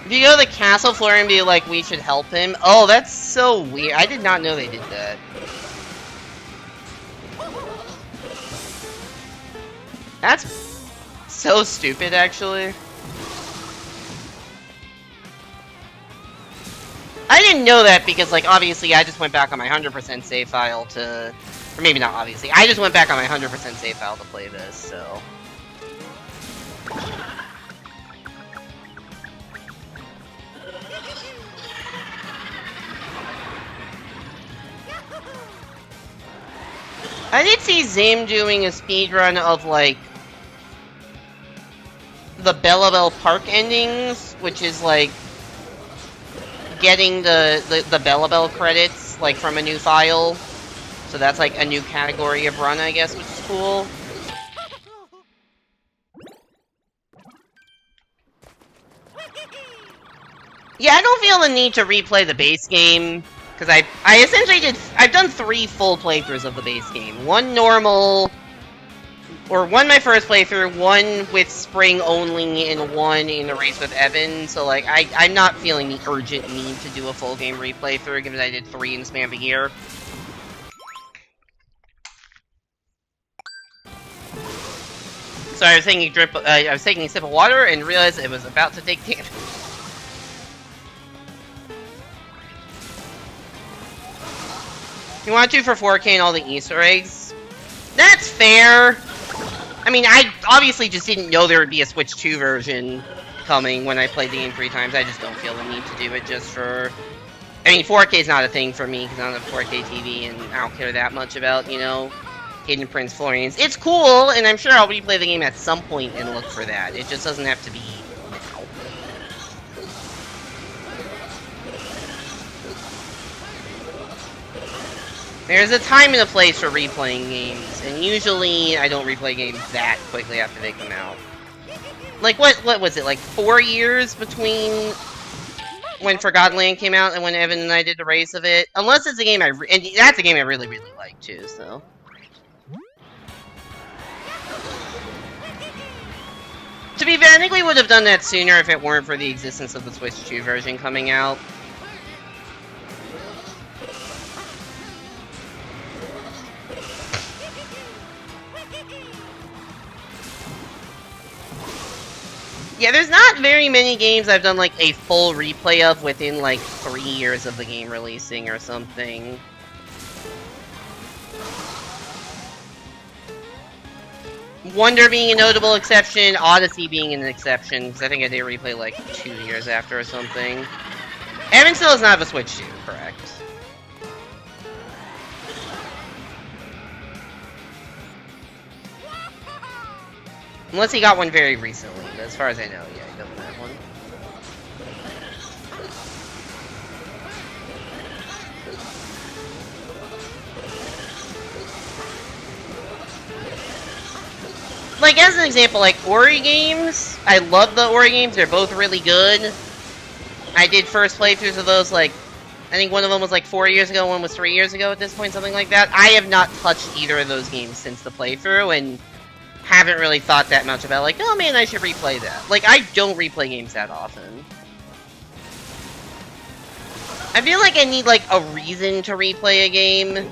If you go to the castle floor and be like, we should help him. Oh, that's so weird. I did not know they did that. That's so stupid, actually. I didn't know that because, like, obviously I just went back on my 100% save file to... Or maybe not obviously. I just went back on my 100% save file to play this, so... I did see Zim doing a speedrun of, like, the Bellabel Park endings, which is, like, getting the Bellabel credits, like, from a new file. So that's, like, a new category of run, I guess, which is cool. Yeah, I don't feel the need to replay the base game. Because I essentially I've done 3 full playthroughs of the base game. One normal, or one my first playthrough, one with Spring only, and one in a race with Evan. So, like, I'm not feeling the urgent need to do a full game replay through, given that I did 3 in the span of a year. So I was taking a sip of water and realized it was about to take damage. You want to for 4K and all the Easter eggs? That's fair! I mean, I obviously just didn't know there would be a Switch 2 version coming when I played the game 3 times. I just don't feel the need to do it just for... I mean, 4K is not a thing for me, because I don't have 4K TV, and I don't care that much about, you know, Hidden Prince Florians. It's cool, and I'm sure I'll replay the game at some point and look for that. It just doesn't have to be now. There's a time and a place for replaying games, and usually I don't replay games that quickly after they come out. Like, what was it, like 4 years between when Forgotten Land came out and when Evan and I did the race of it? Unless it's a game and that's a game I really, really like, too, so... To be fair, I think we would have done that sooner if it weren't for the existence of the Switch 2 version coming out. Yeah, there's not very many games I've done, like, a full replay of within, like, 3 years of the game releasing or something. Wonder being a notable exception, Odyssey being an exception, because I think I did replay, like, 2 years after or something. Evan still does not have a Switch 2, correct? Unless he got one very recently, but as far as I know, yeah, he doesn't have one. Like, as an example, like, Ori games, I love the Ori games, they're both really good. I did first playthroughs of those, like, I think one of them was like 4 years ago, one was 3 years ago at this point, something like that. I have not touched either of those games since the playthrough, and haven't really thought that much about, like, oh man, I should replay that. Like, I don't replay games that often. I feel like I need, like, a reason to replay a game.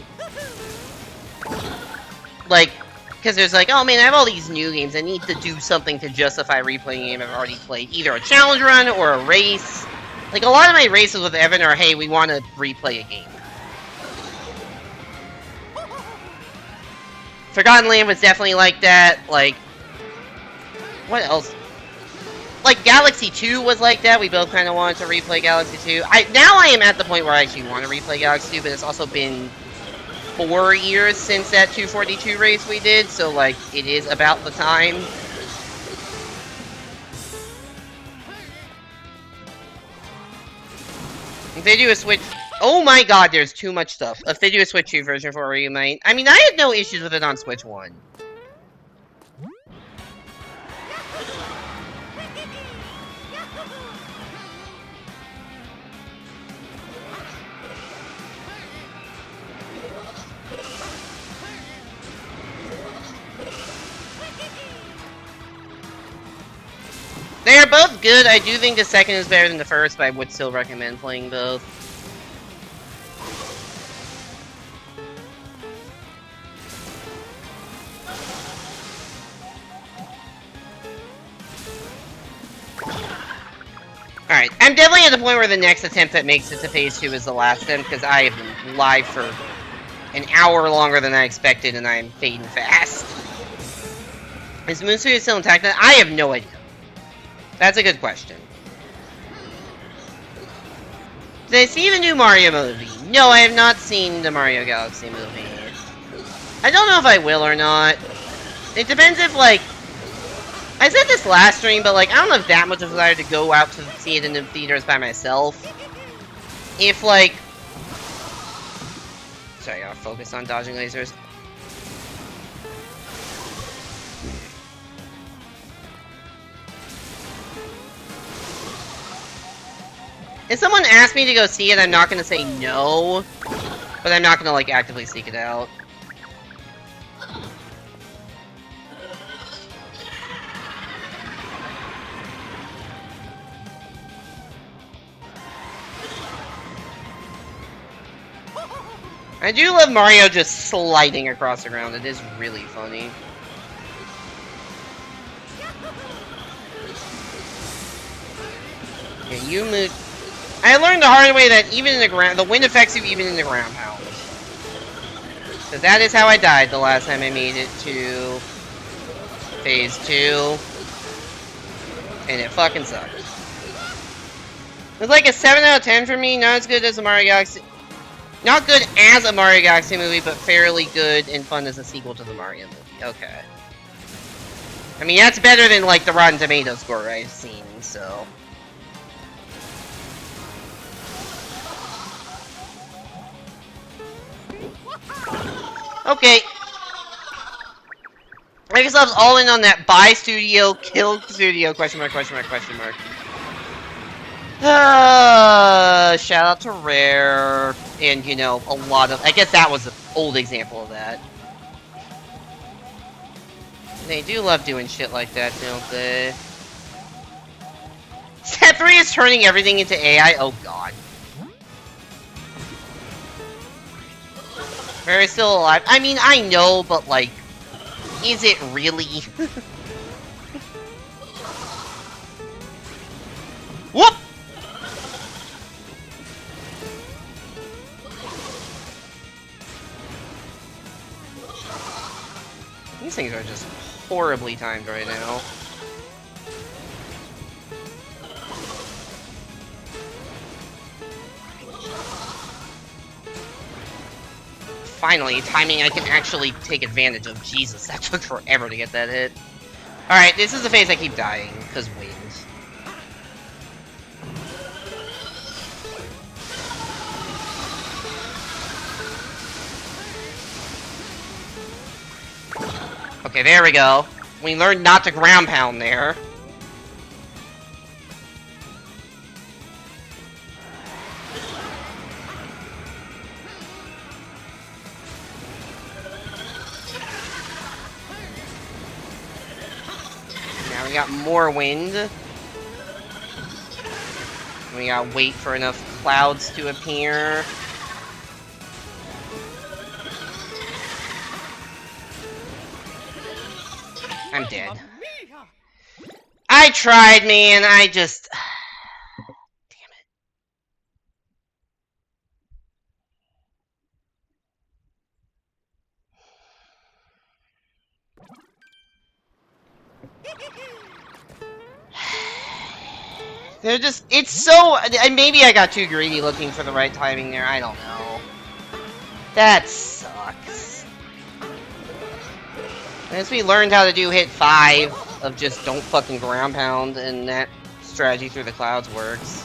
Like, because there's like, oh man, I have all these new games, I need to do something to justify replaying a game I've already played. Either a challenge run or a race. Like, a lot of my races with Evan are, hey, we want to replay a game. Forgotten Land was definitely like that, like... What else? Like, Galaxy 2 was like that, we both kind of wanted to replay Galaxy 2. Now I am at the point where I actually want to replay Galaxy 2, but it's also been 4 years since that 242 race we did, so, like, it is about the time. If they do a Switch... Oh my god, there's too much stuff. If they do a Switch 2 version for Reunite... I mean, I had no issues with it on Switch 1. They're both good. I do think the second is better than the first, but I would still recommend playing both. Alright, I'm definitely at the point where the next attempt that makes it to phase 2 is the last attempt, because I have been live for an hour longer than I expected, and I'm fading fast. Is Moonsuit still intact? I have no idea. That's a good question. Did I see the new Mario movie? No, I have not seen the Mario Galaxy movie. I don't know if I will or not. It depends if, like... I said this last stream, but, like, I don't have that much of a desire to go out to see it in the theaters by myself. If, like... Sorry, I gotta focus on dodging lasers. If someone asks me to go see it, I'm not gonna say no. But I'm not gonna, like, actively seek it out. I do love Mario just sliding across the ground. It is really funny. Okay, you move. I learned the hard way that even in the ground, the wind affects you even in the ground pound. So that is how I died the last time I made it to phase 2. And it fucking sucked. It was like a 7 out of 10 for me. Not as good as a Mario Galaxy. Not good as a Mario Galaxy movie, but fairly good and fun as a sequel to the Mario movie. Okay. I mean, that's better than, like, the Rotten Tomatoes score I've seen, so... Okay. Microsoft's all in on that buy studio, kill studio, question mark, question mark, question mark. Shout out to Rare, and, you know, a lot of... I guess that was an old example of that. They do love doing shit like that, don't they? Step 3 is turning everything into AI? Oh god. Rare's still alive. I mean, I know, but, like... Is it really? Whoop! These things are just horribly timed right now. Finally, timing I can actually take advantage of. Jesus, that took forever to get that hit. Alright, this is the phase I keep dying, because wind. Okay, there we go. We learned not to ground pound there. Now we got more wind. We gotta wait for enough clouds to appear. I'm dead. I tried, man. I just... Damn it. They're just... It's so... Maybe I got too greedy looking for the right timing there. I don't know. That sucks. As we learned how to do hit 5 of just don't fucking ground pound, and that strategy through the clouds works.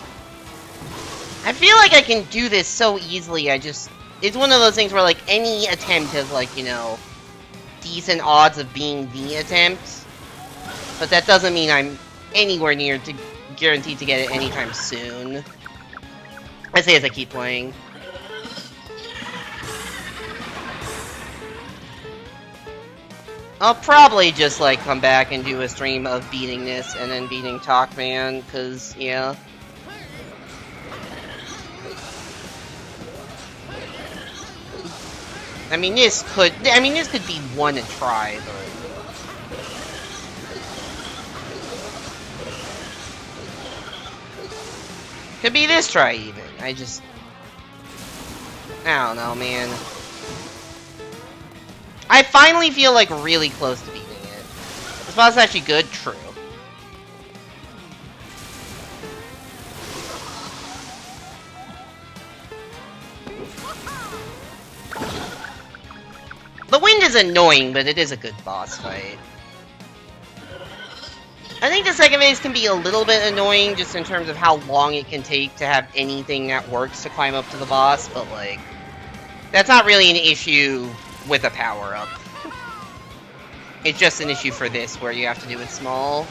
I feel like I can do this so easily, it's one of those things where, like, any attempt has, like, you know, decent odds of being the attempt. But that doesn't mean I'm anywhere near to guaranteed to get it anytime soon. I say as I keep playing. I'll probably just, like, come back and do a stream of beating this and then beating Talkman, because, yeah. I mean, this could be one a try, but... Could be this try, even. I don't know, man. I finally feel, like, really close to beating it. This boss is actually good? True. The wind is annoying, but it is a good boss fight. I think the second phase can be a little bit annoying, just in terms of how long it can take to have anything that works to climb up to the boss, but, like... That's not really an issue with a power-up. It's just an issue for this, where you have to do it small.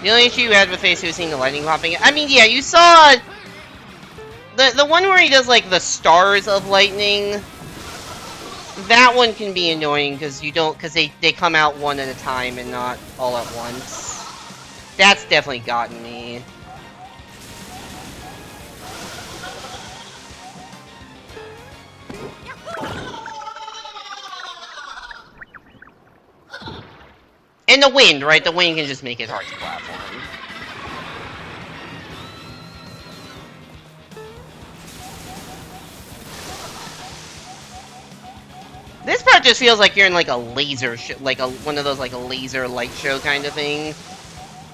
The only issue you had with phase 2 is seeing the lightning popping. I mean, yeah, you saw... The one where he does, like, the stars of lightning... That one can be annoying, because you don't... Because they come out one at a time and not all at once. That's definitely gotten me. And the wind, right? The wind can just make it hard to platform. This part just feels like you're in like a laser show, like one of those like a laser light show kind of thing.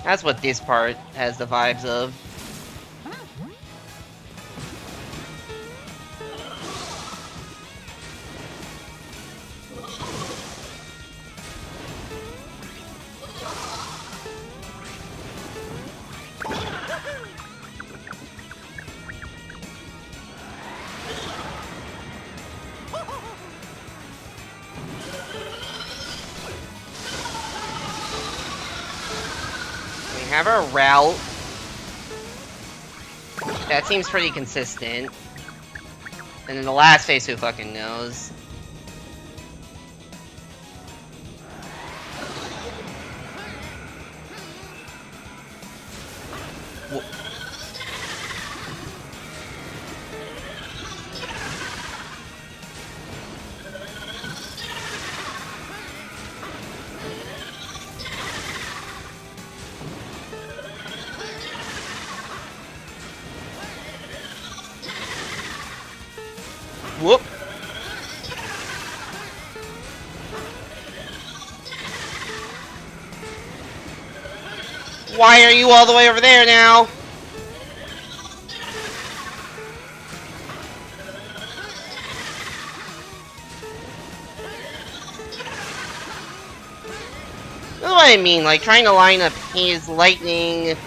That's what this part has the vibes of. Have a route. That seems pretty consistent. And then the last phase, who fucking knows? Whoop. Why are you all the way over there now? That's what I mean, like trying to line up his lightning.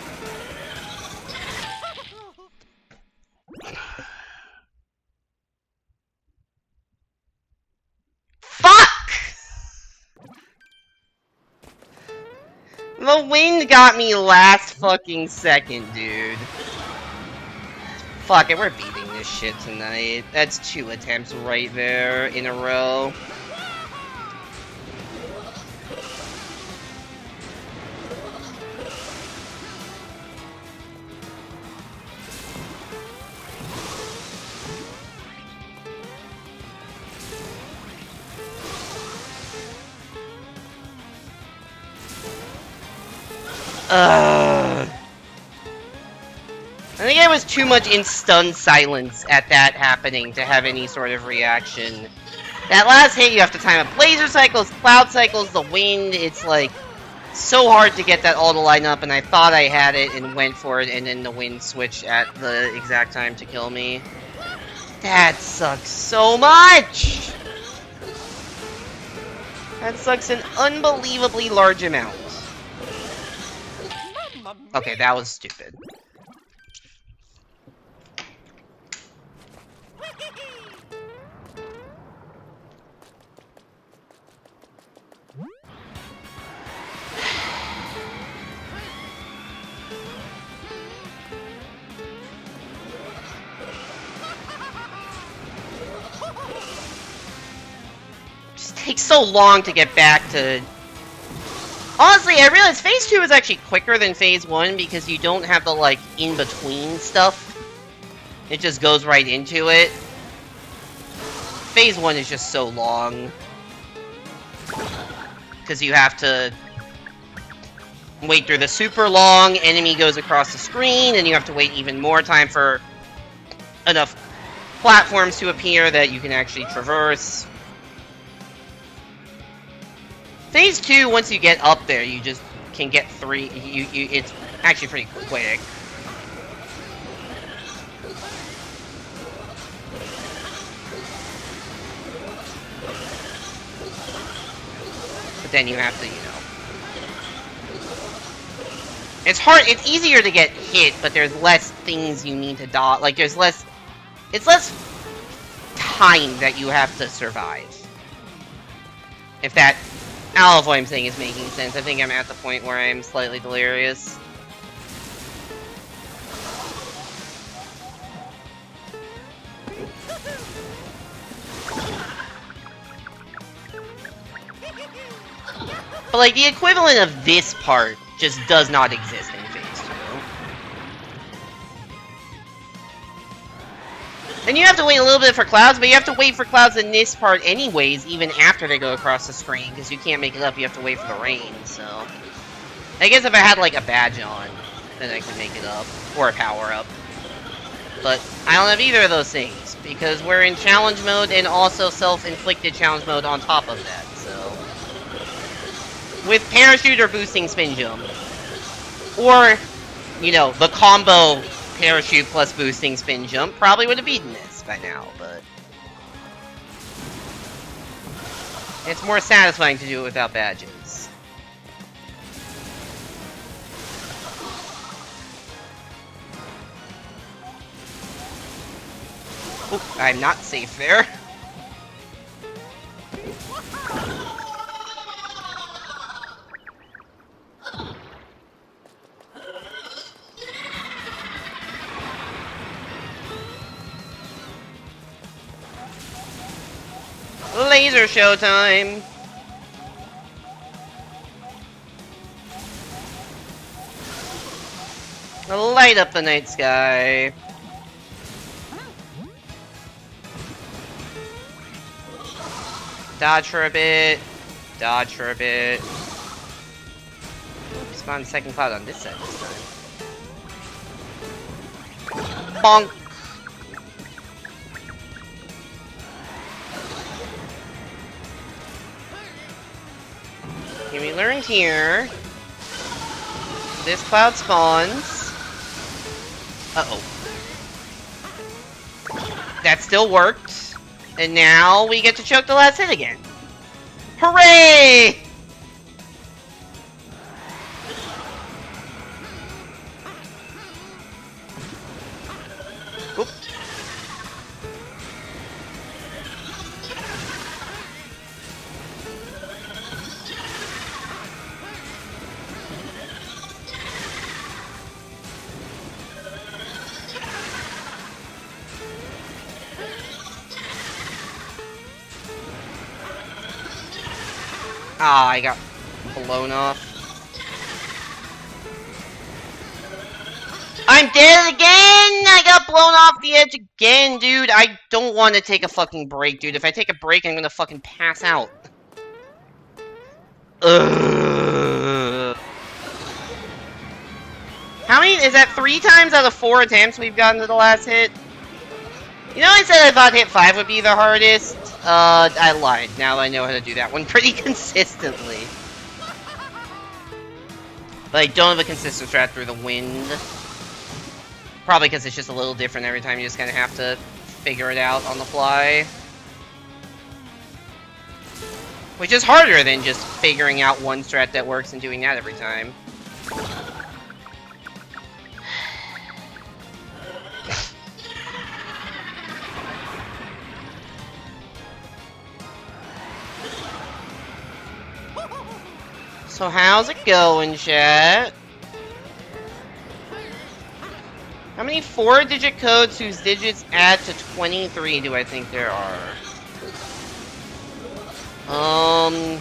The wind got me last fucking second, dude. Fuck it, we're beating this shit tonight. That's 2 attempts right there in a row. I think I was too much in stunned silence at that happening to have any sort of reaction. That last hit, you have to time up laser cycles, cloud cycles, the wind. It's like so hard to get that all to line up, and I thought I had it and went for it, and then the wind switched at the exact time to kill me. That sucks so much! That sucks an unbelievably large amount. Okay, that was stupid. takes so long to get back to... Honestly, I realized Phase 2 is actually quicker than Phase 1 because you don't have the, like, in-between stuff. It just goes right into it. Phase 1 is just so long. Because you have to wait through the super long enemy goes across the screen, and you have to wait even more time for enough platforms to appear that you can actually traverse. Phase 2, once you get up there, you just can get three. It's actually pretty quick. But then you have to, you know. It's hard. It's easier to get hit, but there's less things you need to dodge. Like, there's less. It's less time that you have to survive. If that. I don't know if what I'm saying is making sense. I think I'm at the point where I'm slightly delirious. But, like, the equivalent of this part just does not exist in Phase 2. And you have to wait a little bit for clouds, but you have to wait for clouds in this part anyways, even after they go across the screen, because you can't make it up, you have to wait for the rain, so... I guess if I had, like, a badge on, then I could make it up, or a power-up. But I don't have either of those things, because we're in challenge mode and also self-inflicted challenge mode on top of that, so... With parachute or boosting spin jump. Or, you know, the combo parachute plus boosting spin jump probably would have beaten this by now, but... It's more satisfying to do it without badges. Oop, I'm not safe there. Laser show time! Light up the night sky. Dodge for a bit. Dodge for a bit. Spawn second cloud on this side this time. Bonk! We learned here. This cloud spawns. Uh-oh. That still worked. And now we get to choke the last hit again. Hooray! Oop. Ah, I got blown off. I'm dead again! I got blown off the edge again, dude! I don't want to take a fucking break, dude. If I take a break, I'm gonna fucking pass out. Ugh. How many? Is that 3 times out of 4 attempts we've gotten to the last hit? You know, I said I thought hit 5 would be the hardest. I lied. Now I know how to do that one pretty consistently. But I don't have a consistent strat through the wind. Probably because it's just a little different every time. You just kind of have to figure it out on the fly. Which is harder than just figuring out one strat that works and doing that every time. So how's it going, chat? How many 4-digit codes whose digits add to 23 do I think there are? Um...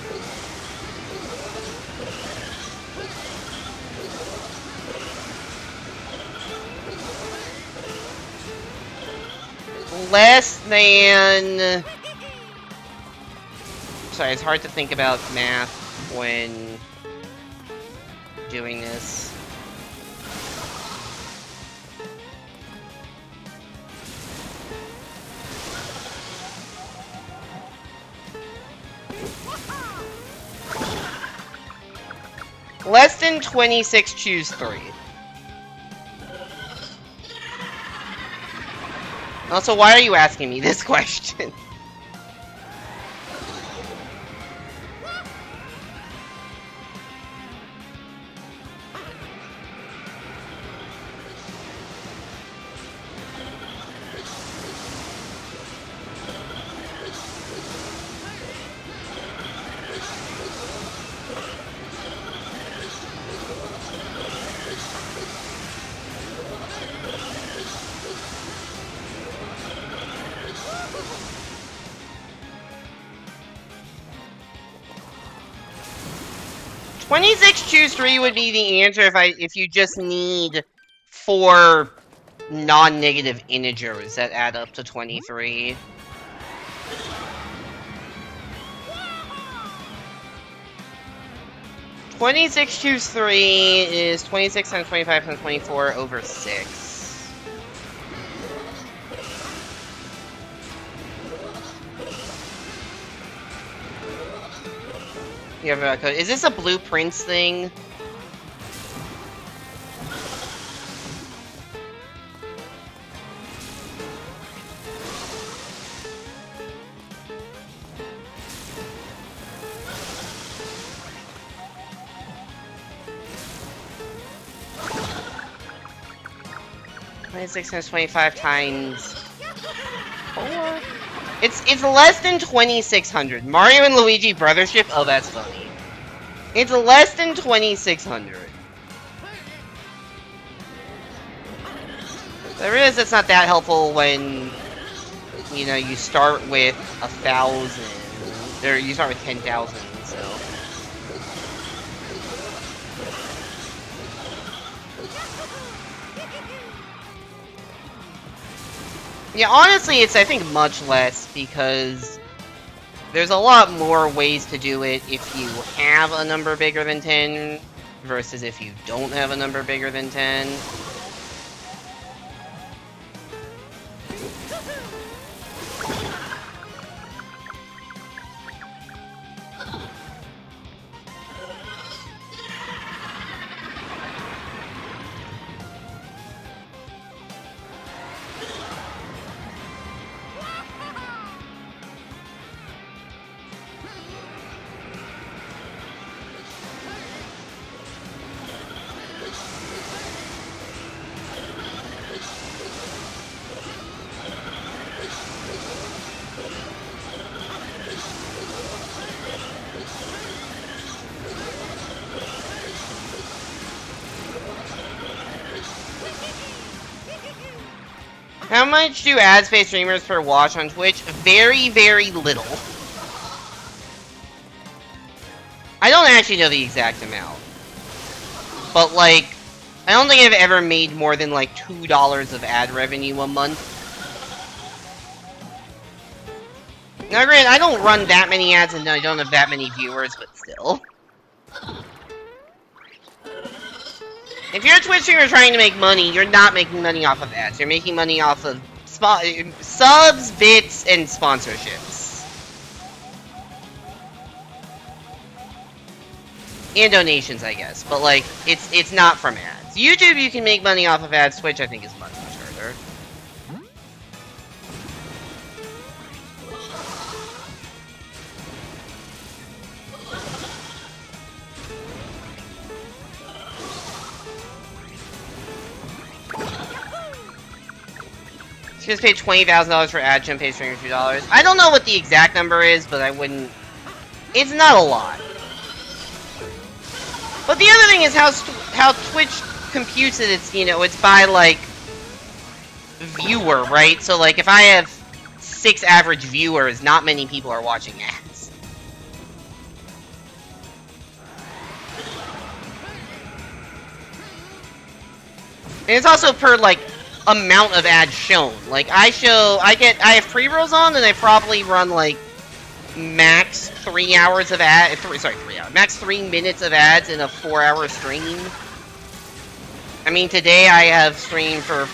Less than... Sorry, it's hard to think about math when doing this. Less than 26, choose 3. Also, why are you asking me this question? "26 choose 3 would be the answer if you just need 4 non-negative integers that add up to 23. "26 choose 3 is 26 times 25 times 24 over 6. You have a code. Is this a blueprints thing? Times 25 times 4. It's less than 2600. Mario and Luigi Brothership? Oh, that's funny. It's less than 2600. I realize it's not that helpful when, you know, you start with 1,000. Or you start with 10,000, so. Yeah, honestly, it's, I think, much less, because there's a lot more ways to do it if you have a number bigger than 10, versus if you don't have a number bigger than 10. How much do ad space streamers per watch on Twitch? Very, very little. I don't actually know the exact amount. But, like, I don't think I've ever made more than, like, $2 of ad revenue a month. Now, granted, I don't run that many ads and I don't have that many viewers, but still. If you're a Twitch streamer trying to make money, you're not making money off of ads. You're making money off of subs, bits, and sponsorships. And donations, I guess. But, like, it's not from ads. YouTube, you can make money off of ads. Twitch, I think, is much, much harder. She just paid $20,000 for ad gem, paid streamer $2. I don't know what the exact number is, but I wouldn't... It's not a lot. But the other thing is how Twitch computes it. It's, you know, it's by, like, viewer, right? So, like, if I have 6 average viewers, not many people are watching ads. And it's also per, like, amount of ads shown. Like, I have pre-rolls on, and I probably run, like, max 3 hours of ad, 3 hours, max 3 minutes of ads in a 4-hour stream. I mean, today I have streamed for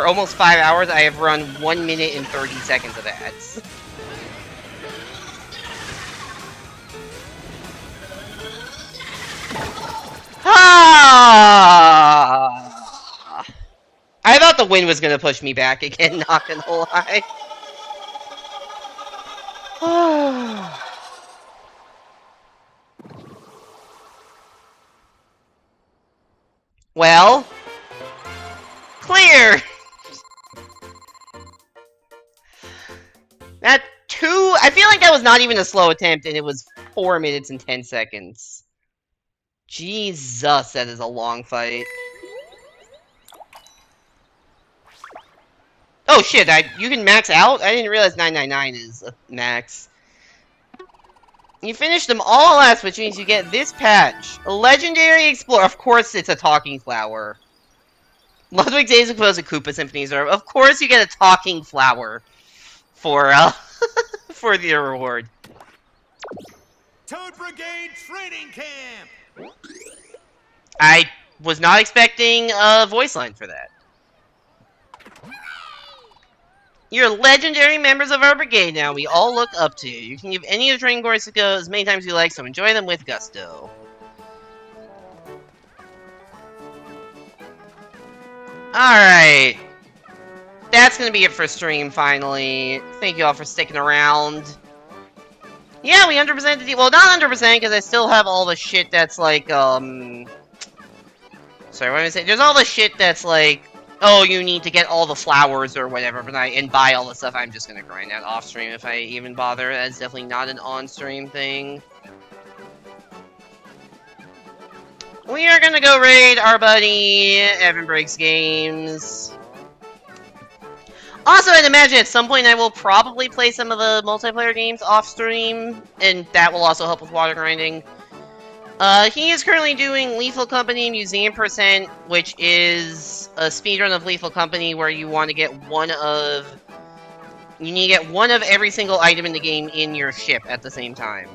almost 5 hours. I have run 1 minute and 30 seconds of ads. I thought the wind was gonna push me back again, not gonna lie. Well, clear! I feel like that was not even a slow attempt, and it was 4 minutes and 10 seconds. Jesus, that is a long fight. Oh shit, you can max out? I didn't realize 999 is max. You finished them all last, which means you get this patch. A Legendary Explorer. Of course it's a talking flower. Ludwig Days of Koopa Symphonies are. Of course you get a talking flower for for the reward. Toad Brigade Training Camp! I was not expecting a voice line for that. You're legendary members of our brigade now. We all look up to you. You can give any of the training courses a go as many times as you like, so enjoy them with gusto. Alright. That's gonna be it for stream, finally. Thank you all for sticking around. Yeah, we 100%'d the... Well, not 100%, because I still have all the shit that's like, Sorry, what am I saying? There's all the shit that's like... Oh, you need to get all the flowers or whatever, and buy all the stuff. I'm just gonna grind that off stream if I even bother. That's definitely not an on-stream thing. We are gonna go raid our buddy Evan Breaks Games. Also, I'd imagine at some point I will probably play some of the multiplayer games off stream, and that will also help with water grinding. He is currently doing Lethal Company Museum Percent, which is a speedrun of Lethal Company where you want to get one of every single item in the game in your ship at the same time.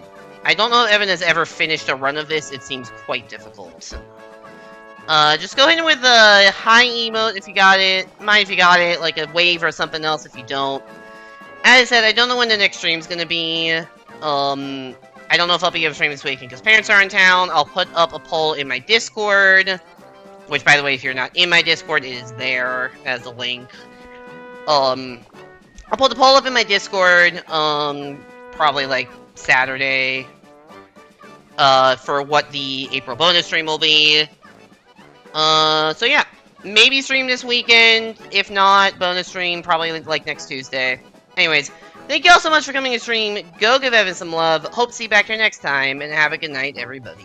I don't know if Evan has ever finished a run of this. It seems quite difficult. Just go in with a high emote if you got it. Mine if you got it, like a wave or something else if you don't. As I said, I don't know when the next stream's gonna be. I don't know if I'll be able to stream this weekend because parents are in town. I'll put up a poll in my Discord. Which, by the way, if you're not in my Discord, it is there as a link. I'll put the poll up in my Discord, probably like Saturday, for what the April bonus stream will be. So yeah, maybe stream this weekend. If not, bonus stream probably like next Tuesday. Anyways, thank you all so much for coming to stream. Go give Evan some love. Hope to see you back here next time, and have a good night, everybody.